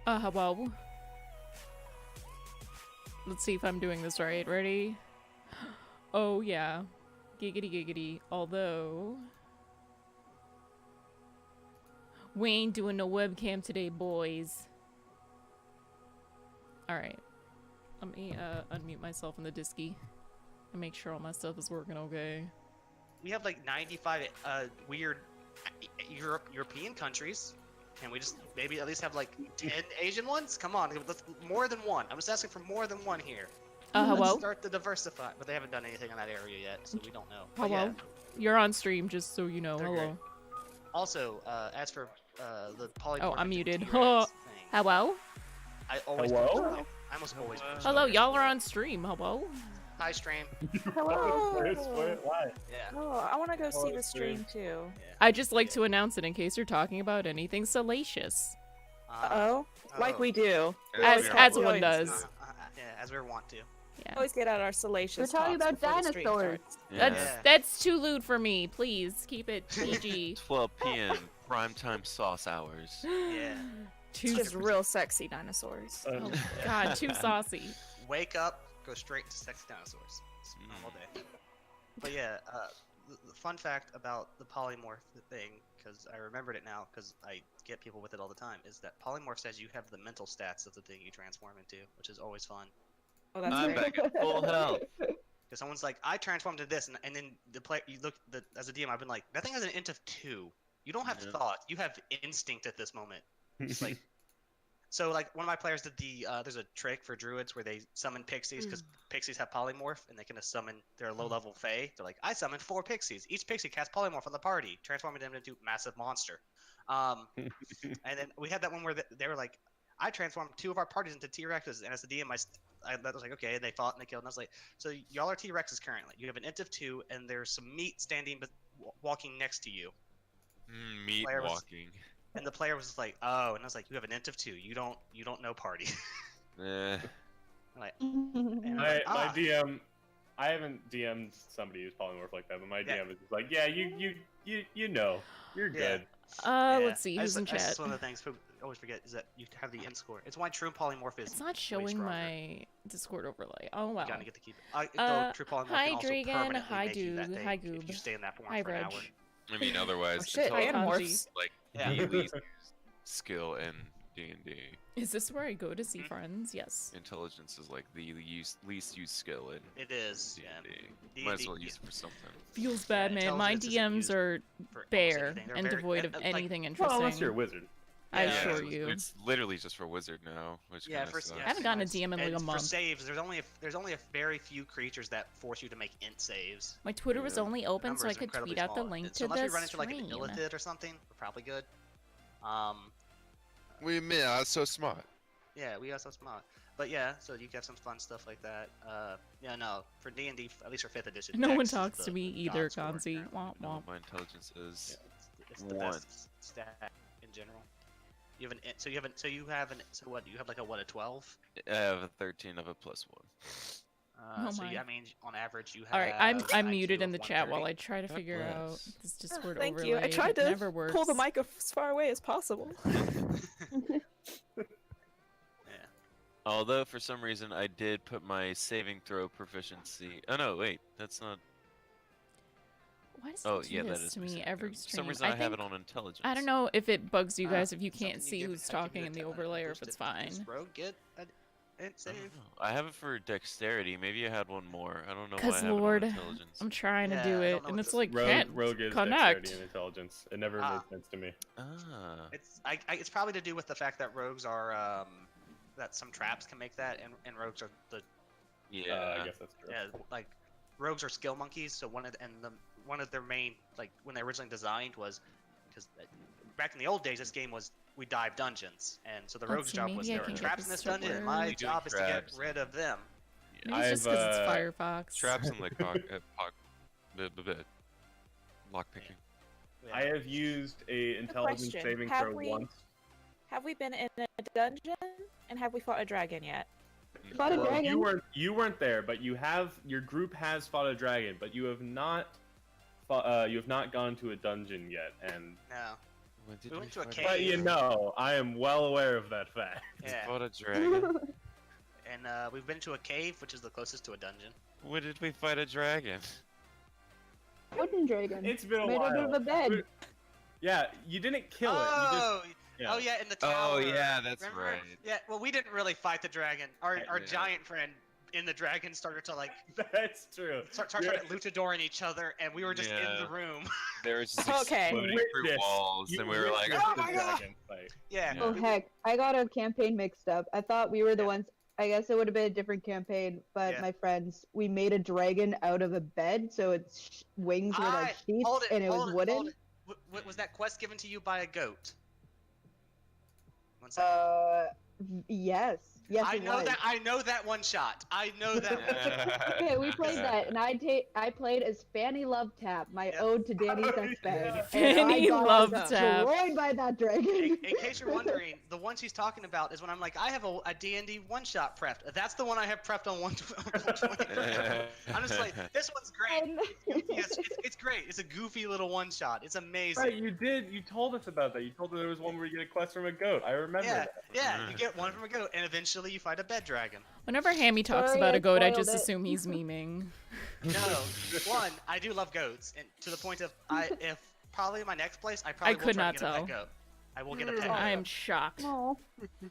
Hello. Let's see if I'm doing this right. Ready? Oh, yeah. Giggity giggity. Although... we ain't doing no webcam today, boys. Alright. Let me, unmute myself in the disky and make sure all my stuff is working okay. We have like 95 weird European countries. Can we just maybe at least have like 10 Asian ones? Come on, more than one. I'm just asking for more than one here. Hello? Let's start to diversify. But they haven't done anything in that area yet, so we don't know. But Hello? yeah, You're on stream, just so you know. they're Hello. great. Also, as for the polymorphic Oh, I'm muted. T-Rex thing, Hello? I always Hello? I almost always push Hello, the y'all are on stream. Hello? Hi, stream. Hello. Why? Yeah. Oh, I want to go see the stream. stream too. Yeah. I'd just like to announce it in case you're talking about anything salacious. Oh, like we do. As we one always- does. Yeah, as we want to. Yeah. Always get out our salacious. We're talking talks about before the stream dinosaurs. starts. That's too lewd for me. Please keep it PG. 12 p.m. primetime sauce hours. Yeah. It's just real sexy dinosaurs. Oh God, too saucy. Wake up, go straight to sex dinosaurs. It's a normal day. But yeah, the fun fact about the polymorph thing, because I remembered it now, because I get people with it all the time, is that polymorph says you have the mental stats of the thing you transform into, which is always fun. Oh, that's I'm great. back at full health. Because someone's like, I transformed into this, and then the player, you look, as a DM, I've been like, that thing has an int of 2. You don't have thought, you have instinct at this moment. It's like, So like one of my players did there's a trick for druids where they summon pixies because pixies have polymorph and they can just summon their low level fae. They're like, I summoned 4 pixies. Each pixie casts polymorph on the party, transforming them into massive monster. And then we had that one where they were like, I transformed 2 of our parties into T-Rexes, and as the DM, I was like, okay, and they fought and they killed, and I was like, so y'all are T-Rexes currently. You have an int of 2, and there's some meat standing, walking next to you. Meat walking. And the player was like, oh, and I was like, you have an int of 2. You don't know party. Eh. Like, My DM, I haven't DM'd somebody who's polymorph like that, but my DM is just like, yeah, you know, you're good. Let's see who's in That's chat. one of the things people always forget is that you have the int score. It's why true polymorph is. It's not showing my Discord overlay. Oh wow. You gotta get to keep it. True polymorph hi can also Dragon, permanently hi make you that Doog, thing hi if Goob, you stay in that form hi for an Reg. hour. I mean, otherwise, shit, I Kanji. like Yeah. the least used skill in D&D. Is this where I go to see friends? Yes. Intelligence is like the least used skill in It is. D&D. Might as well use it for something. Feels bad, man. My intelligence isn't DMs used are for almost bare anything. They're and very- devoid of like, anything Well, interesting. unless you're a wizard. I Yeah, assure it's, you. It's literally just for wizard now, which Yeah, kinda for sucks. I haven't gotten a DM in like and a for month. saves, there's only a very few creatures that force you to make int saves. My Twitter was Yeah. only open so Numbers I are could incredibly tweet out the small. link So to unless the we run into like an stream. illithid or something, we're probably good. What do you mean? I was so smart. Yeah, we are so smart. But yeah, so you get some fun stuff like that. Yeah, no, for D&D, at least for 5th edition. No one Dex is talks the to me either, god score, Gonzi. apparently. Womp womp. My intelligence is It's the 1. best stat in general. You have an so you have what? You have like a 12? I have a 13 of a +1. Oh so my. I mean, on average, you have. Alright, I'm IQ muted in of the chat while 130. I try to figure out Nice. this Discord Thank overlay. you. I tried It to never works. pull the mic as far away as possible. Yeah. Although for some reason I did put my saving throw proficiency. Oh no, wait, that's not. Why does Oh it do yeah, that this is to my me saving every throw. For stream? some reason I, have it think- on intelligence. I don't know if it bugs you guys if you Something can't see give- who's I give talking you in a the ta- overlay or if boosted- it's fine. Does Rogue get an int I save? don't know. I have it for dexterity. Maybe I had one more. I don't know why I 'Cause have Lord, it on intelligence. I'm trying to Yeah, do I don't it, know and what it's the- like can't Rogue is connect. dexterity and intelligence. It never Ah. made sense to me. Ah. It's probably to do with the fact that rogues are that some traps can make that, and rogues are the Yeah. I guess that's true. yeah like rogues are skill monkeys. So one of their main, like when they originally designed was because back in the old days this game was we dive dungeons, and so the Let's rogue's see, job was maybe I there are can get traps in this this to dungeon, and work. my You're doing job is to get traps. rid of them. Maybe it's just because it's I've, Firefox. Traps and like lock picking. Yeah. I have used a intelligence question. saving Have throw we- once. Have we been in a dungeon? And have we fought a dragon yet? Fought a Well, dragon. you weren't there, but your group has fought a dragon, but you have not gone to a dungeon yet, and No. When did We went to a fight cave. but you know, I am well aware of that fact. Yeah. Fought a dragon. And we've been to a cave, which is the closest to a dungeon. When did we fight a dragon? Wooden dragon. It's been a Made while. out of a bed. Yeah, you didn't kill it. You just, yeah. Oh yeah, in the tower. Oh yeah, that's Remember? right. Yeah, well, we didn't really fight the dragon. Our Yeah. giant friend in the dragon started to like That's true. start trying to luchador in each other, and we were just in Yeah. the room. There was just Okay. exploding through Witness. walls, You and we were like, witnessed "Oh the my God!" dragon fight. Yeah. Yeah. Oh heck, I got a campaign mixed up. I thought we were the Yeah. ones. I guess it would have been a different campaign, but Yeah. my friends, we made a dragon out of a bed, so its wings were like sheets, Hold it, and it was hold wooden. Hold it. Was that quest given to you by a goat? One second. Yes, yes, I it know was. that. I know that one shot. I know that. one shot. Okay, we played that, and I played as Fanny Love Tap, my Yep. ode to Danny Oh, Sexbag. yeah. and I Fanny got Love Tap. destroyed by that dragon. In case you're wondering, the one she's talking about is when I'm like, I have a D&D one-shot prepped. That's the one I have prepped on 120. I'm just like, this one's great. And- Yes, it's great. It's a goofy little one-shot. It's amazing. Right, you did. You told us about that. You told us there was one where you get a quest from a goat. I remember Yeah, that. yeah. You get one from a goat, and eventually you fight a bed dragon. Whenever Hammy talks Sorry, about I a goat, I spoiled just it. assume he's memeing. No, one, I do love goats, and to the point of if probably my next place, I probably will could try not to get a pet tell. goat. I will get a pet Mm. goat. I am shocked. Aw.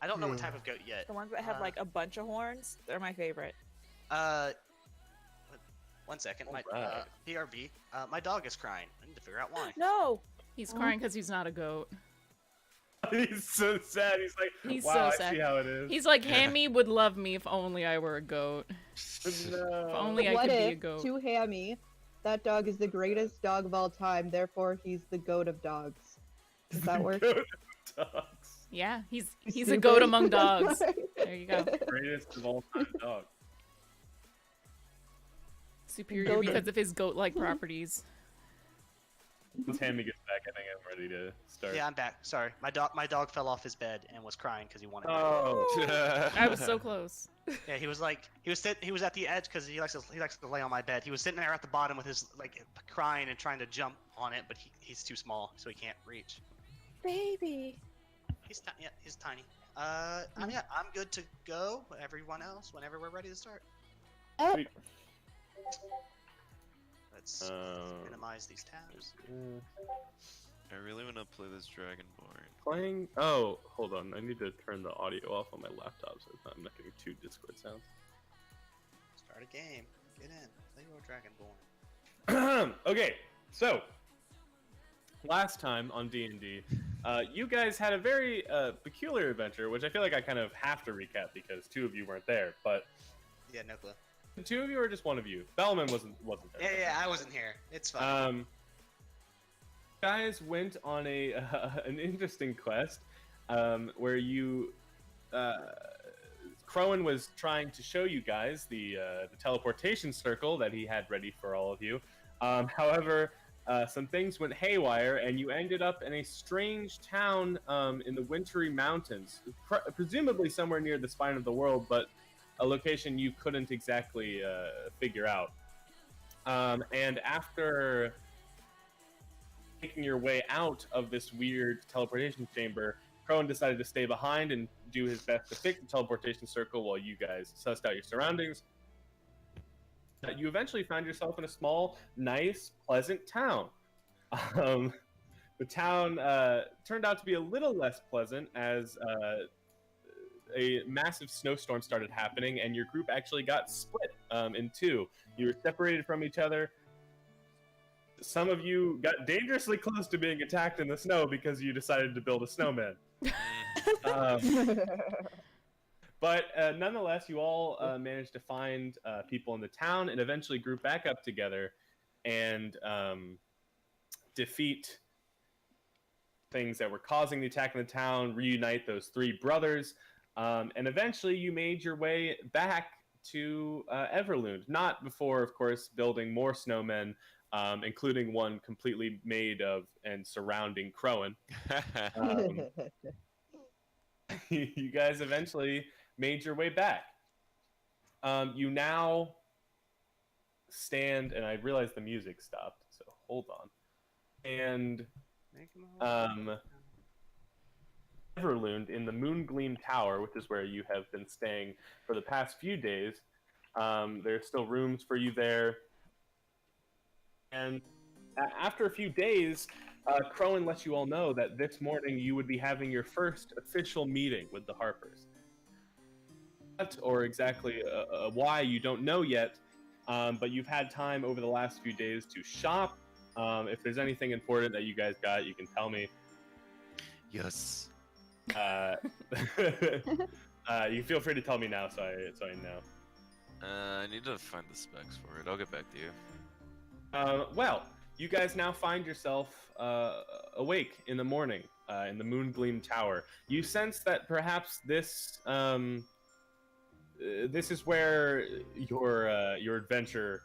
I don't know what type of goat yet. The ones that have like a bunch of horns, they're my favorite. Uh, 1 second. My Alright. PRB. My dog is crying. I need to figure out why. No! He's crying because he's not a goat. He's so sad. He's like, He's wow, so I sad. see how it is. He's like, Hammy would love me if only I were a goat. If No. only I What could be a if, goat. to Hammy, that dog is the greatest dog of all time, therefore he's the goat of dogs? Does that work? Goat of dogs. Yeah, he's a Stupid. goat among dogs. There you go. Greatest of all time dog. Superior Goated. because of his goat-like properties. Once Hammy gets back, I think I'm ready to start. Yeah, I'm back. Sorry, my dog fell off his bed and was crying because he wanted. Oh. I was so close. Yeah, he was at the edge because he likes to lay on my bed. He was sitting there at the bottom with his crying and trying to jump on it, but he's too small, so he can't reach. Baby. He's tiny. I'm good to go. Everyone else, whenever we're ready to start. Sweet. Let's minimize these tabs. I really want to play this Dragonborn. Playing. Oh, hold on. I need to turn the audio off on my laptop so it's not making 2 Discord sounds. Start a game. Get in. Play your Dragonborn. Okay, so last time on D&D, you guys had a very peculiar adventure, which I feel like I kind of have to recap because 2 of you weren't there. But Yeah, no clue. 2 of you or just 1 of you? Bellman wasn't there. Yeah, I wasn't here. It's fine. Guys went on an interesting quest where you Crowan was trying to show you guys the teleportation circle that he had ready for all of you. However, some things went haywire, and you ended up in a strange town in the Wintry Mountains, presumably somewhere near the spine of the world, but a location you couldn't exactly figure out. And after making your way out of this weird teleportation chamber, Crowan decided to stay behind and do his best to fix the teleportation circle while you guys sussed out your surroundings. You eventually found yourself in a small, nice, pleasant town. The town turned out to be a little less pleasant as a massive snowstorm started happening, and your group actually got split in 2. You were separated from each other. Some of you got dangerously close to being attacked in the snow because you decided to build a snowman. But nonetheless, you all managed to find people in the town and eventually group back up together and defeat things that were causing the attack in the town, reunite those 3 brothers, and eventually you made your way back to Everlund. Not before, of course, building more snowmen, including one completely made of and surrounding Crowan. You guys eventually made your way back. You now stand, and I realized the music stopped, so hold on. And Everlund in the Moongleam Tower, which is where you have been staying for the past few days. There's still rooms for you there. And after a few days, Crowan lets you all know that this morning you would be having your first official meeting with the Harpers. Or exactly why, you don't know yet, but you've had time over the last few days to shop. If there's anything important that you guys got, you can tell me. Yes. You feel free to tell me now, so I know. I need to find the specs for it. I'll get back to you. Well, you guys now find yourself awake in the morning in the Moongleam Tower. You sense that perhaps this is where your adventure,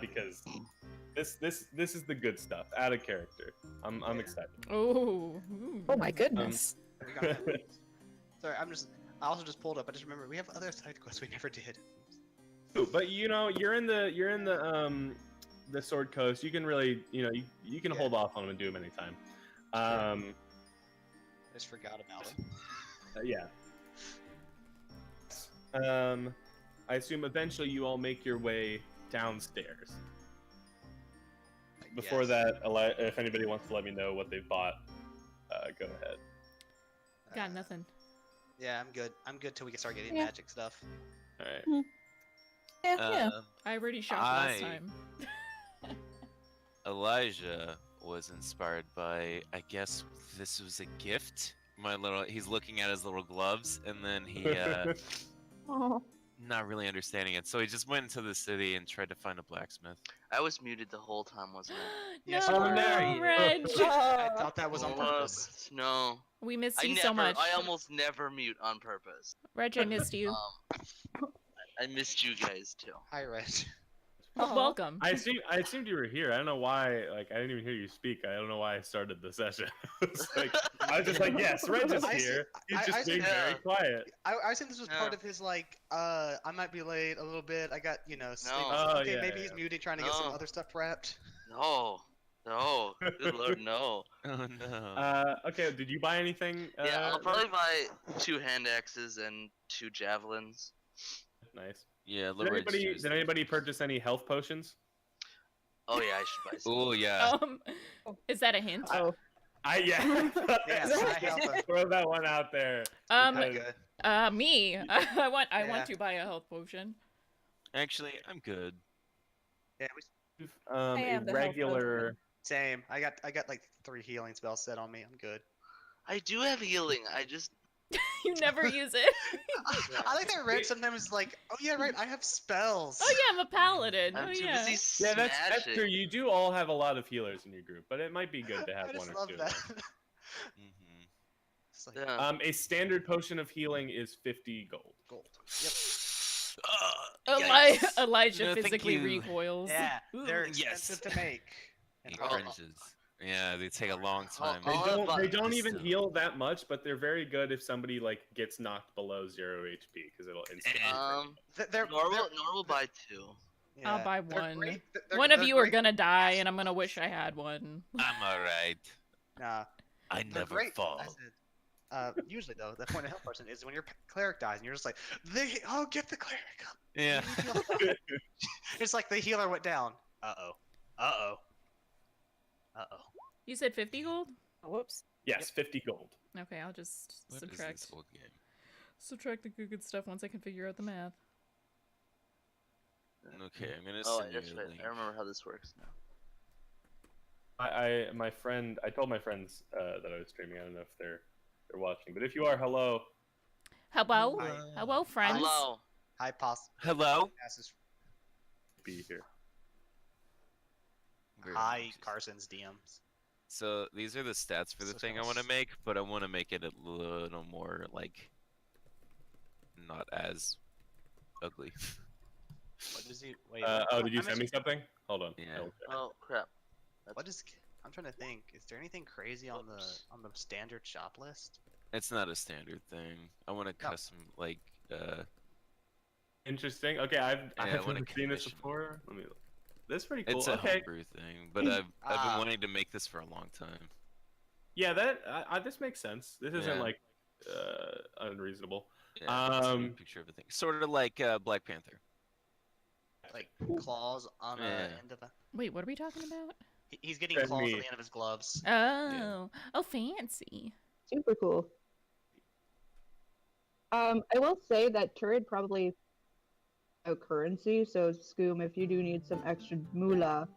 because this is the good stuff. Out of character. I'm excited. Oh. Oh my goodness. Sorry, I also just pulled up. I just remember we have other side quests we never did. But you're in the Sword Coast. You can really, you can hold off on them and do them anytime. I just forgot about them. Yeah. I assume eventually you all make your way downstairs. Before that, if anybody wants to let me know what they've bought, go ahead. Got nothing. Yeah, I'm good. I'm good till we can start getting magic stuff. All right. Yeah. I already shopped last time. Elijah was inspired by, I guess this was a gift. He's looking at his little gloves, and then he, Oh. not really understanding it. So he just went into the city and tried to find a blacksmith. I was muted the whole time, wasn't I? Yes, no, you were. Reg. I thought that was on purpose. No. We miss I you never. so much. I almost never mute on purpose. Reg, I missed you. I missed you guys too. Hi, Reg. Well, welcome. I assumed you were here. I don't know why. Like, I didn't even hear you speak. I don't know why I started the session. I was just like, yes, Reg is I see- here. He's I just see- being very Yeah. quiet. I think this was part Yeah. of his like, I might be late a little bit. I got, sleep. No. Oh, Okay, yeah, maybe he's yeah. muted, trying to get some No. other stuff prepped. No. No. Good lord, no. Oh no. Okay, did you buy anything? Yeah, I'll probably buy 2 hand axes and 2 javelins. Nice. Yeah, Did anybody purchase any health potions? Oh yeah, I should buy some. Oh yeah. Is that a hint? Oh, Yeah, I help him. Throw that one out there. Good. Me. I want Yeah. to buy a health potion. Actually, I'm good. Yeah, I A am the health regular. same. I got like 3 healing spells set on me. I'm good. I do have healing. I just You never use it. I like that Red sometimes like, oh yeah, right, I have spells. Oh yeah, I'm a paladin. I'm Oh too yeah. busy Yeah, that's smashing. true. You do all have a lot of healers in your group, but it might be good to have I one just or love two. that. Hmm It's like Yeah. A standard potion of healing is 50 gold. gold. Yep. Elijah No, thank physically you. recoils. Yeah, they're Yes. expensive to make. He Oh. cringes. Yeah, they take a long time. Oh, They but- don't even Still. heal that much, but they're very good if somebody like gets knocked below 0 HP because it'll instantly. They're Normal buy 2. yeah, I'll buy they're one. great- One of they're you are great- gonna die, and I'm gonna wish I had one. I'm alright. Nah, I they're never great. fall. I said, usually though, the point of health person is when your cleric dies and you're just like, get the cleric up. Yeah. It's like the healer went down. Uh-oh. You said 50 gold? Whoops. Yes, 50 gold. Okay, I'll just What is subtract this old game? subtract the good stuff once I can figure out the math. Okay, I'm gonna Oh, send that's you a right. link. I remember how this works now. I told my friends that I was streaming. I don't know if they're watching, but if you are, hello. Hello? Hi. Hello, friends. Hello. Hi, Hello? passes. Be here. Very Hi, nice. Carson's DMs. So these are the stats for the So thing I close. want to make, but I want to make it a little more like not as ugly. What is he? Wait. Did you I'm send me something? Hold on. Yeah. I will check. Oh crap. What is? I'm trying to think. Is there anything crazy on the standard shop list? It's not a standard thing. I want to No. custom like Interesting. Okay, I've I never wanna seen this commission. before. Let me look. This is pretty cool. it's a Okay. homebrew thing, but I've Ah. been wanting to make this for a long time. Yeah, this makes sense. This isn't Yeah. like unreasonable. Yeah, it's a picture of a thing, sort of like Black Panther. Like claws on the Yeah. end of a. Wait, what are we talking about? He's getting Send claws me- on the end of his gloves. Oh. Oh, fancy. super cool. I will say that Turret probably a currency, so Scoom, if you do need some extra moolah,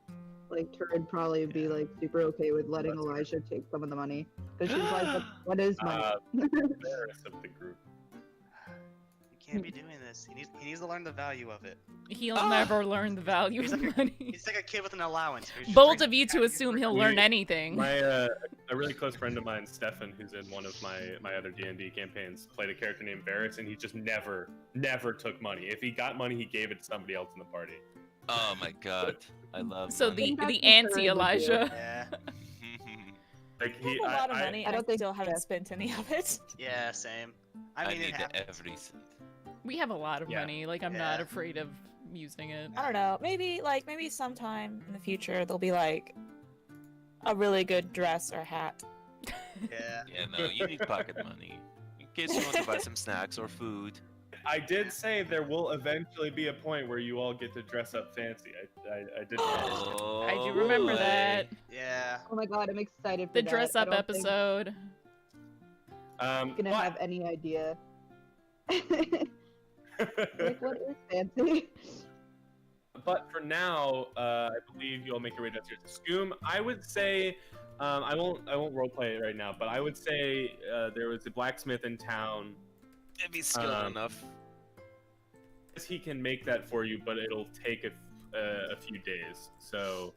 like Turret probably be like super okay with letting Elijah take some of the money because she's like, what is money? Embarrassed of the group. You can't be doing this. He needs to learn the value of it. He'll never learn the value He's of like money. He's like a kid with an allowance. He's just Bold like, of you to "Yeah, assume he's he'll We- learn anything. My a really close friend of mine, Stefan, who's in one of my other D&D campaigns, played a character named Varys, and he just never took money. If he got money, he gave it to somebody else in the party. Oh my god, I love. So money. the That's what anti Turret would do. Elijah. Yeah, Like I have a lot of money I and I don't think- still haven't yeah. spent any of it. yeah, same. I I mean, it need happens. every cent. We have a lot of Yeah. money. Like I'm not Yeah. afraid of using it. I don't know. Maybe sometime in the future there'll be like a really good dress or hat. Yeah. Yeah, no, you need pocket money in case you want to buy some snacks or food. I did say there will eventually be a point where you all get to dress up fancy. I did. Oh, I do remember boy. that. Yeah. Oh my god, I'm excited for The that. dress I up don't think episode. I'm gonna but- have any idea. Like, what is fancy? But for now, I believe you'll make your way downstairs to Scoom. I would say, I won't roleplay it right now, but I would say there was a blacksmith in town. If he's skilled enough. He can make that for you, but it'll take a few days. So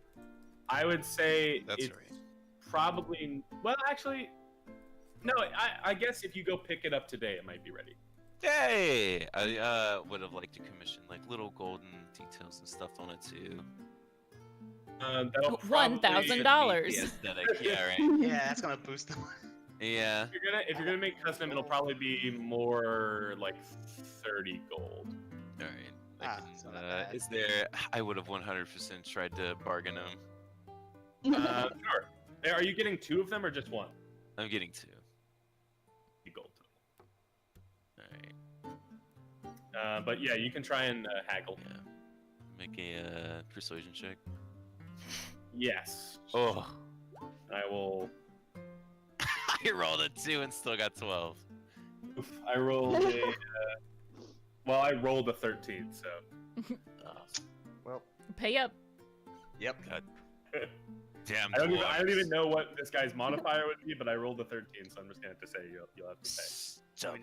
I would say That's it's right. probably, well, actually, no, I guess if you go pick it up today, it might be ready. Hey! I would have liked to commission like little golden details and stuff on it too. That'll probably- $1,000. The aesthetic, yeah, right. Yeah, that's gonna boost them. Yeah. If you're gonna make custom, it'll probably be more like 30 gold. All right. It's not that bad. Is there? I would have 100% tried to bargain them. Sure. Are you getting 2 of them or just 1? I'm getting 2. Gold All right. but yeah, you can try and haggle. Yeah. Make a persuasion check. Yes. Oh. I will. I rolled a 2 and still got 12. Oof, I rolled a. Well, I rolled a 13, so. Well, Pay up. yep. Damn. I don't even know what this guy's modifier would be, but I rolled a 13, so I'm just gonna have to say you'll have to pay. Stubborn.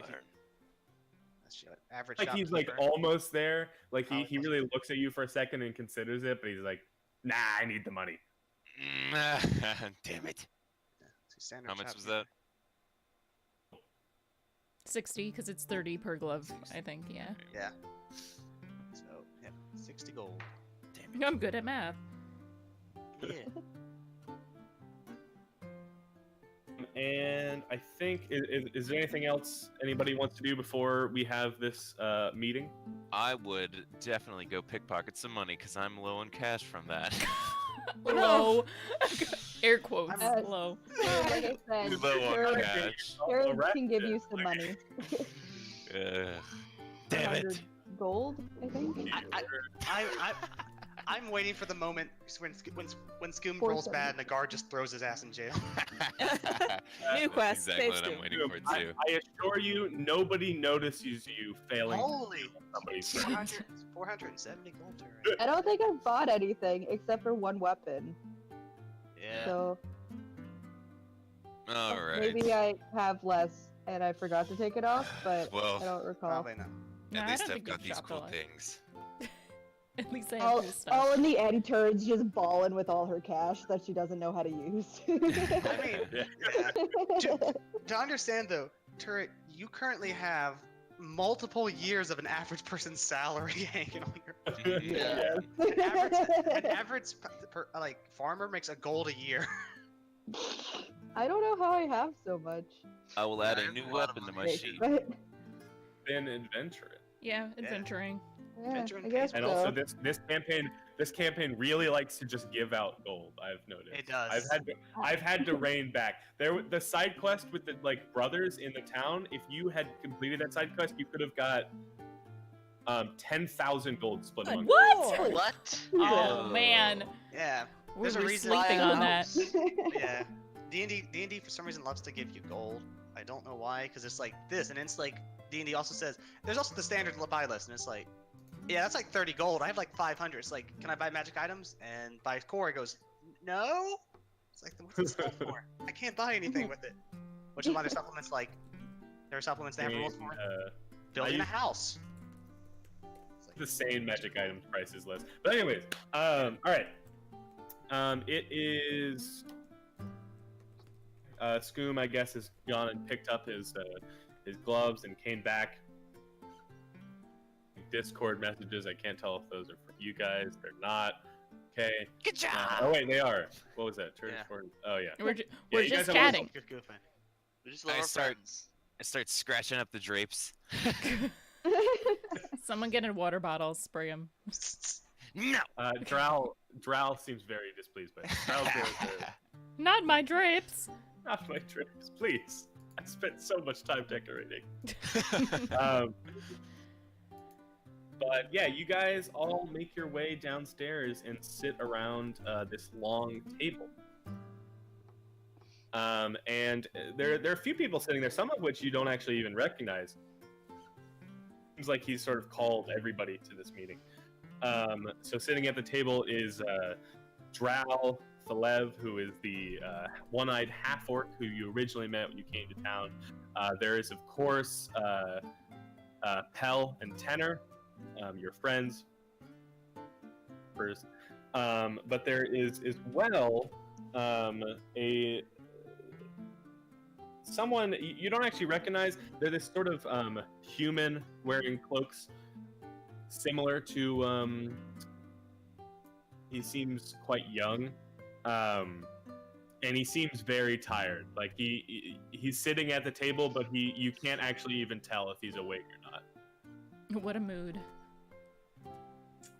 That's your average. Like he's like shopkeeper. almost there. Like he Almost. really looks at you for a second and considers it, but he's like, "Nah, I need the money." Damn it. So standard How much was shopkeeper. that? 60, because it's 30 per glove, I think, yeah. Yeah. So yeah, 60 gold. Damn it. I'm good at math. Yeah. And I think is there anything else anybody wants to do before we have this meeting? I would definitely go pickpocket some money because I'm low on cash from that. Low. Air quotes. I'm- Low. Like I said, Low on Jared cash. can give you some money. Damn 100 it. gold, I think. I'm waiting for the moment when Scoom Four rolls seven. bad and the guard just throws his ass in jail. New quest, Exactly phase what 2. I'm waiting for too. I assure you, nobody notices you failing. Holy Somebody's 470 gold turret. I don't think I've bought anything except for 1 weapon. Yeah. So All right. maybe I have less and I forgot to take it off, but Well, I don't recall. Probably not. No, at I least don't I've think got you've these shopped a cool lot. things. At least I have All, cool stuff. all in the end turns just balling with all her cash that she doesn't know how to use. I mean, yeah. To understand though, Turret, you currently have multiple years of an average person's salary hanging on your. Yeah. An average like farmer makes a gold a year. I don't know how I have so much. I will add a That's new a lot of weapon to my money. sheet. But Been adventuring. Yeah, adventuring. yeah, Adventure I and guess And so. also this campaign really likes to just give out gold. I've noticed. It does. I've had to rein back. The side quest with the like brothers in the town. If you had completed that side quest, you could have got 10,000 gold split among. What? What? Oh man, Yeah. we're There's a reason sleeping on why- that. Yeah. D&D for some reason loves to give you gold. I don't know why, because it's like this, and it's like D&D also says there's also the standard buy list, and it's like, yeah, that's like 30 gold. I have like 500. It's like, can I buy magic items? And by core, it goes, no. It's like, what's it sell for? I can't buy anything with it. Which is why there's supplements like there are supplements they have rules for building a used- house. It's like, The same magic items prices list. But anyways, all right. It is. Scoom, I guess, has gone and picked up his gloves and came back. Discord messages. I can't tell if those are for you guys. They're not. Okay. Good job. Oh wait, they are. What was that? Turn Yeah. forward. Oh yeah. We're, Yeah, we're you guys just have a- chatting. good goofing. We just love I our start- friends. I start scratching up the drapes. Someone get a water bottle, spray them. No. Drow seems very displeased by it. Drow's very- Not my drapes. Not my trips, please. I spent so much time decorating. But yeah, you guys all make your way downstairs and sit around this long table. And there are a few people sitting there, some of which you don't actually even recognize. Seems like he's sort of called everybody to this meeting. So sitting at the table is Drow Thalev, who is the one-eyed half-orc who you originally met when you came to town. There is, of course, Pell and Tenor, your friends. First. But there is as well someone you don't actually recognize. They're this sort of human wearing cloaks, similar to. He seems quite young, and he seems very tired. Like he's sitting at the table, but you can't actually even tell if he's awake or not. What a mood.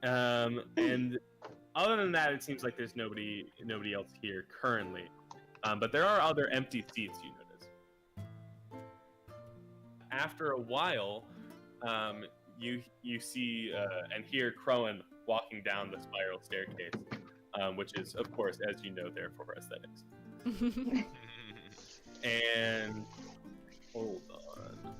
And other than that, it seems like there's nobody else here currently. But there are other empty seats, you notice. After a while, you see and hear Crowan walking down the spiral staircase, which is, of course, as you know, there for aesthetics. And hold on.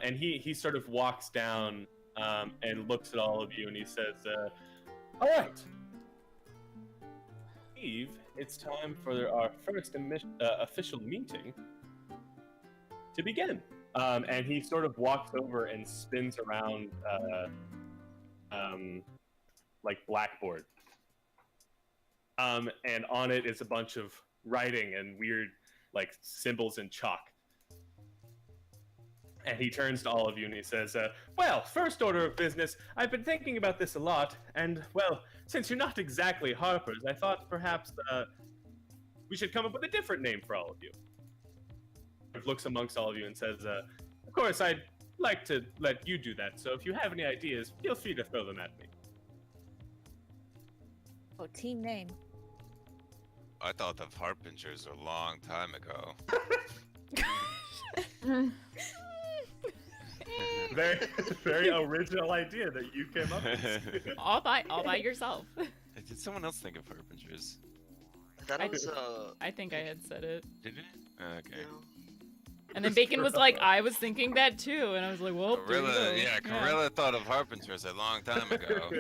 And he sort of walks down and looks at all of you, and he says, "All right, Eve, it's time for our first official meeting to begin." And he sort of walks over and spins around, like blackboard. And on it is a bunch of writing and weird, like, symbols in chalk. And he turns to all of you and he says, well, first order of business, I've been thinking about this a lot, and, well, since you're not exactly Harpers, I thought perhaps we should come up with a different name for all of you. He looks amongst all of you and says, of course, I'd like to let you do that, so if you have any ideas, feel free to throw them at me. Oh, team name. I thought of Harpingers a long time ago. Very, very original idea that you came up with. all by yourself. Did someone else think of Harpingers? That was I think I had said it. Did it? Okay. And then Bacon was like, I was thinking that too, and I was like, well, there you go. Corella thought of Harpingers a long time ago.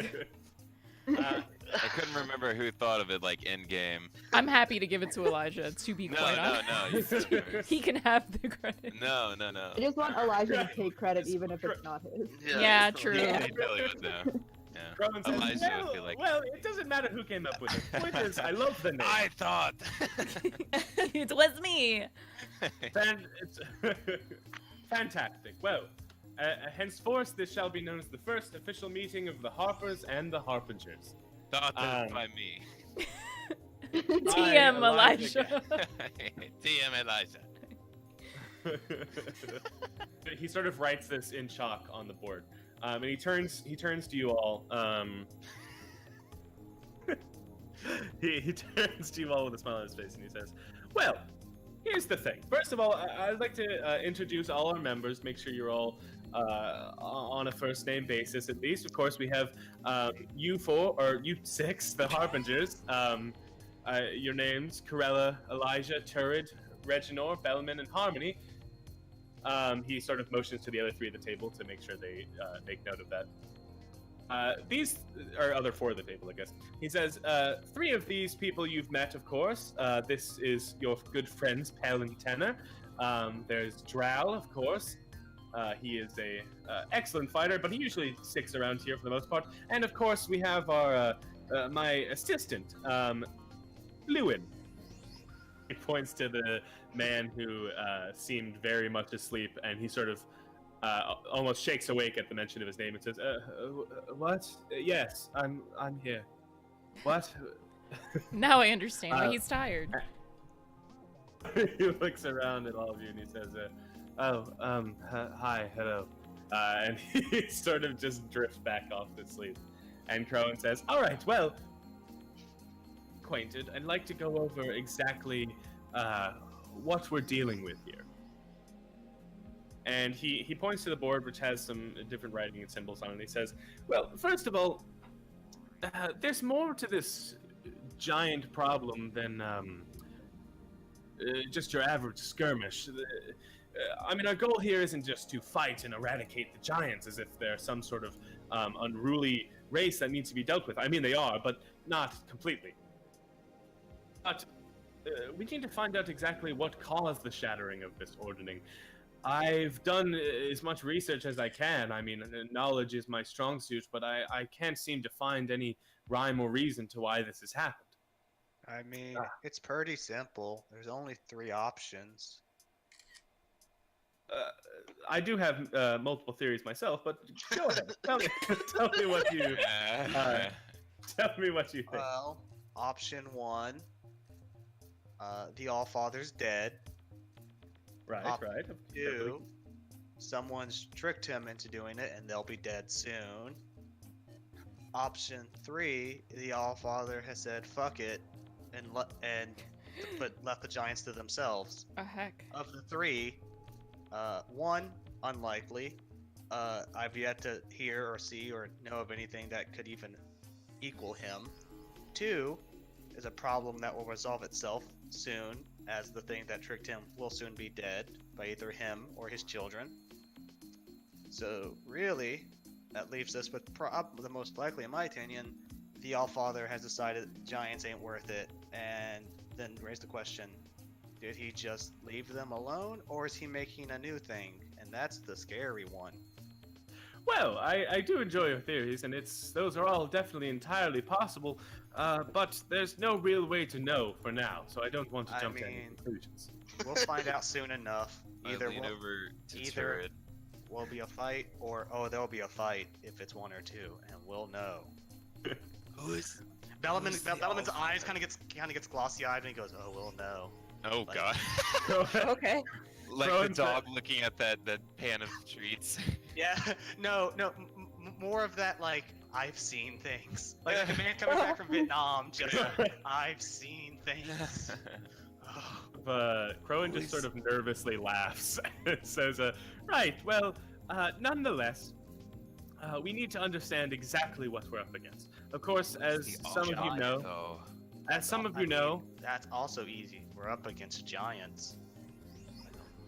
I couldn't remember who thought of it, like, in game. I'm happy to give it to Elijah, to be quite honest. No. He can have the credit. No. I just want Elijah to take credit even if it's not his. Yeah, true. Yeah, he totally would know. Yeah. Rowan says, Elijah would be like, well, it doesn't matter who came up with it. The point is, I love the name. I thought. It was me. It's fantastic. Well, henceforth, this shall be known as the first official meeting of the Harpers and the Harpingers. Thought by me. TM Elijah. TM Elijah. He sort of writes this in chalk on the board, and he turns to you all. He turns to you all with a smile on his face, and he says, "Well, here's the thing. First of all, I'd like to introduce all our members. Make sure you're all on a first name basis, at least. Of course, we have you six, the Harpingers. Your names: Corella, Elijah, Turrid, Reginor, Bellman, and Harmony." He sort of motions to the other three at the table to make sure they make note of that. These are other four at the table, I guess. He says, three of these people you've met, of course. This is your good friends, Pell and Tenor. There's Drow, of course. He is a excellent fighter, but he usually sticks around here for the most part. And of course, we have our my assistant, Lewin. He points to the man who seemed very much asleep, and he sort of almost shakes awake at the mention of his name and says, "What? Yes, I'm here. What?" Now I understand why he's tired. He looks around at all of you and he says, hi, hello. And he sort of just drifts back off to sleep. And Crowan says, all right, well, acquainted, I'd like to go over exactly what we're dealing with here. And he points to the board, which has some different writing and symbols on it, and he says, well, first of all, there's more to this giant problem than just your average skirmish. I mean, our goal here isn't just to fight and eradicate the giants as if they're some sort of unruly race that needs to be dealt with. I mean, they are, but not completely. But we need to find out exactly what caused the shattering of this ordering. I've done as much research as I can. I mean, knowledge is my strong suit, but I can't seem to find any rhyme or reason to why this has happened. I mean, it's pretty simple. There's only 3 options. I do have multiple theories myself, but go ahead. Tell me what you tell me what you think. Well, option 1, the Allfather's dead. Right. 2, someone's tricked him into doing it, and they'll be dead soon. Option 3, the Allfather has said "fuck it" and left the giants to themselves. A heck. Of the 3, 1, unlikely. I've yet to hear or see or know of anything that could even equal him. 2 is a problem that will resolve itself soon, as the thing that tricked him will soon be dead by either him or his children. So really, that leaves us with the most likely, in my opinion, the Allfather has decided giants ain't worth it, and then raised the question, did he just leave them alone, or is he making a new thing? And that's the scary one. Well, I do enjoy your theories, and those are all definitely entirely possible, but there's no real way to know for now, so I don't want to jump to any conclusions. We'll find out soon enough. Either will be a fight, or there'll be a fight if it's 1 or 2, and we'll know. Bellman's eyes kind of gets glossy-eyed, and he goes, "Oh, we'll know." Oh Like- god. Okay. Like Throw the in dog looking at that pan of treats. Yeah, no, more of that, like, I've seen things. Like the man coming back from Vietnam, just, I've seen things. But Crowan just sort of nervously laughs and says, right, well, nonetheless, we need to understand exactly what we're up against. Of course, as some of you know, That's also easy. We're up against giants.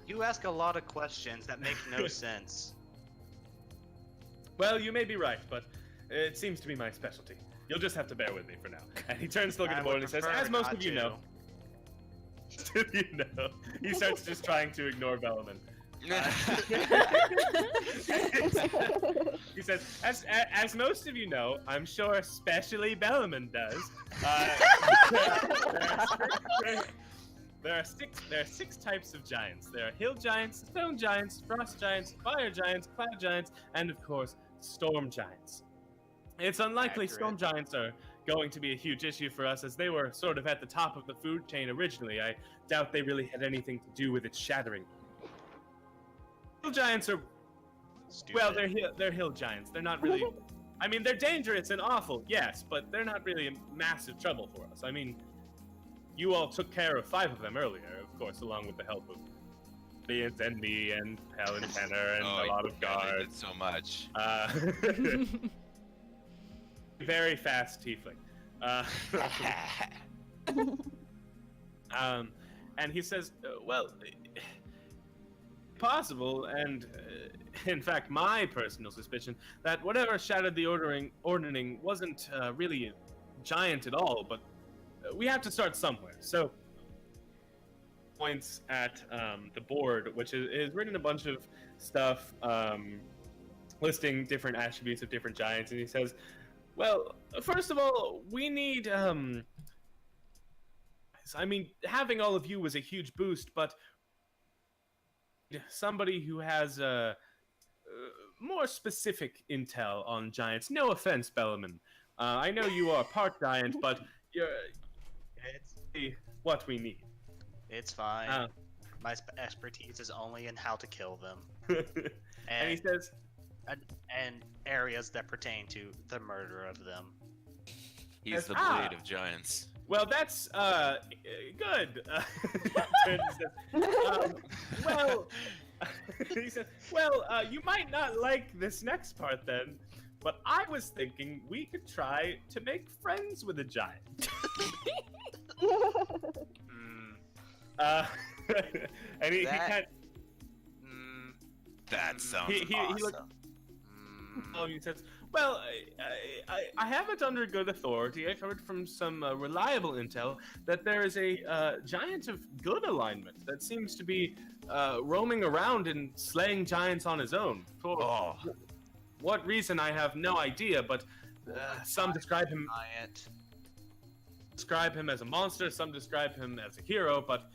You ask a lot of questions that make no sense. well, you may be right, but it seems to be my specialty. You'll just have to bear with me for now. And he turns to look at the board and he says, as most of you know, he starts just trying to ignore Bellman. He says, as most of you know, I'm sure especially Bellman does, there are six types of giants. There are hill giants, stone giants, frost giants, fire giants, cloud giants, and of course, storm giants. It's unlikely storm giants are going to be a huge issue for us, as they were sort of at the top of the food chain originally. I doubt they really had anything to do with its shattering. Hill giants are, well, they're hill giants. They're not really, I mean, they're dangerous and awful, yes, but they're not really a massive trouble for us. I mean, you all took care of 5 of them earlier, of course, along with the help of Lians and me and Hell and Kenner and a lot of guards. So much. Very fast tiefling. And he says, well, possible, and in fact, my personal suspicion, that whatever shattered the ordering wasn't really giant at all, but we have to start somewhere. So, points at the board, which is written a bunch of stuff listing different attributes of different giants, and he says, well, first of all, we need, I mean, having all of you was a huge boost, but somebody who has more specific intel on giants. No offense, Bellman. I know you are part giant, but it's what we need. It's fine. My expertise is only in how to kill them. And he says, and areas that pertain to the murder of them. He's the blade of giants. Well, that's good. Well, he said, well, you might not like this next part then, but I was thinking we could try to make friends with a giant. And he can't. That sounds He looked. awesome. Oh, he says, "Well, I have it under good authority. I heard from some reliable intel that there is a giant of good alignment that seems to be roaming around and slaying giants on his own. For Oh, what reason, I have no idea, but some describe him as a monster, some describe him as a hero, but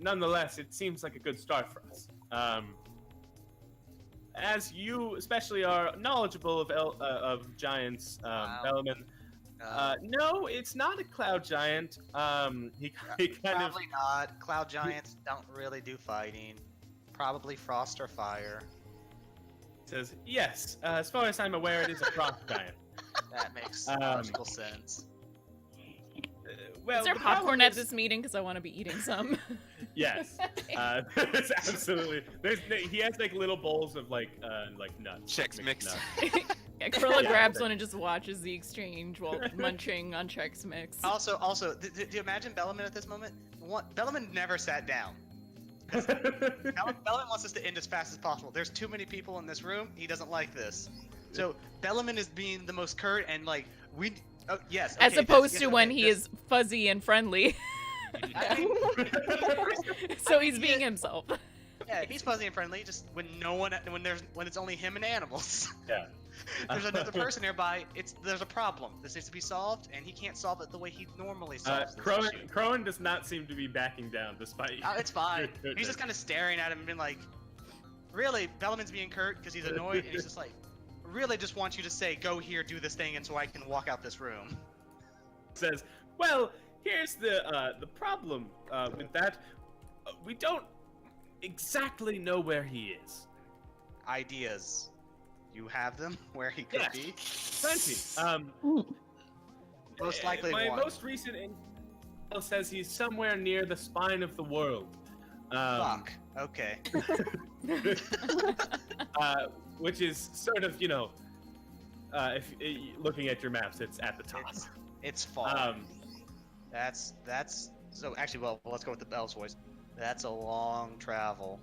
nonetheless, it seems like a good start for us. As you especially are knowledgeable of giants, Bellman, no, it's not a cloud giant. He kind Probably not. Cloud giants don't really do fighting. Probably frost or fire. says, yes, as far as I'm aware, it is a frost giant. That makes logical sense. Well, Is there the problem popcorn at is- this meeting? Because I want to be eating some. Yes, there's absolutely. He has like little bowls of like nuts. Chex mixed Mix. nuts. Yeah, Cruella Yeah. grabs one and just watches the exchange while munching on Chex Mix. Also, do you imagine Bellaman at this moment? Bellaman never sat down. Bellaman wants us to end as fast as possible. There's too many people in this room. He doesn't like this. So Bellaman is being the most curt and like we. Oh, yes. As okay, opposed this- to yes, when okay, he this- is fuzzy and friendly. I mean, So he's being himself. yeah, he's fuzzy and friendly. Just when when it's only him and animals. Yeah. There's another person nearby. There's a problem. This needs to be solved, and he can't solve it the way he normally solves this issue. Crowan does not seem to be backing down despite. It's fine. He's just kind of staring at him and being like, really, Bellaman's being curt because he's annoyed, and he's just like, really just want you to say, go here, do this thing, and so I can walk out this room. Says, well, here's the problem with that. We don't exactly know where he is. Ideas. You have them where he could be? Plenty. Most likely my one. most recent intel says he's somewhere near the spine of the world. Fuck. Okay. Which is sort of, if looking at your maps, it's at the top. It's far. That's so actually well let's go with the Bell's voice. That's a long travel.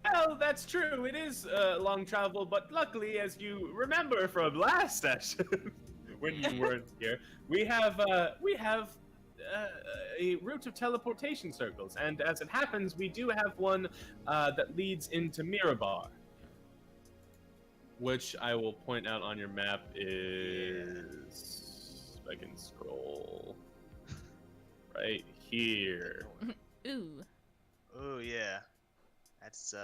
Well, that's true. It is long travel, but luckily, as you remember from last session, when you weren't here, we have a route of teleportation circles, and as it happens, we do have one that leads into Mirabar, which I will point out on your map is if I can scroll right here. Ooh. Oh yeah. That's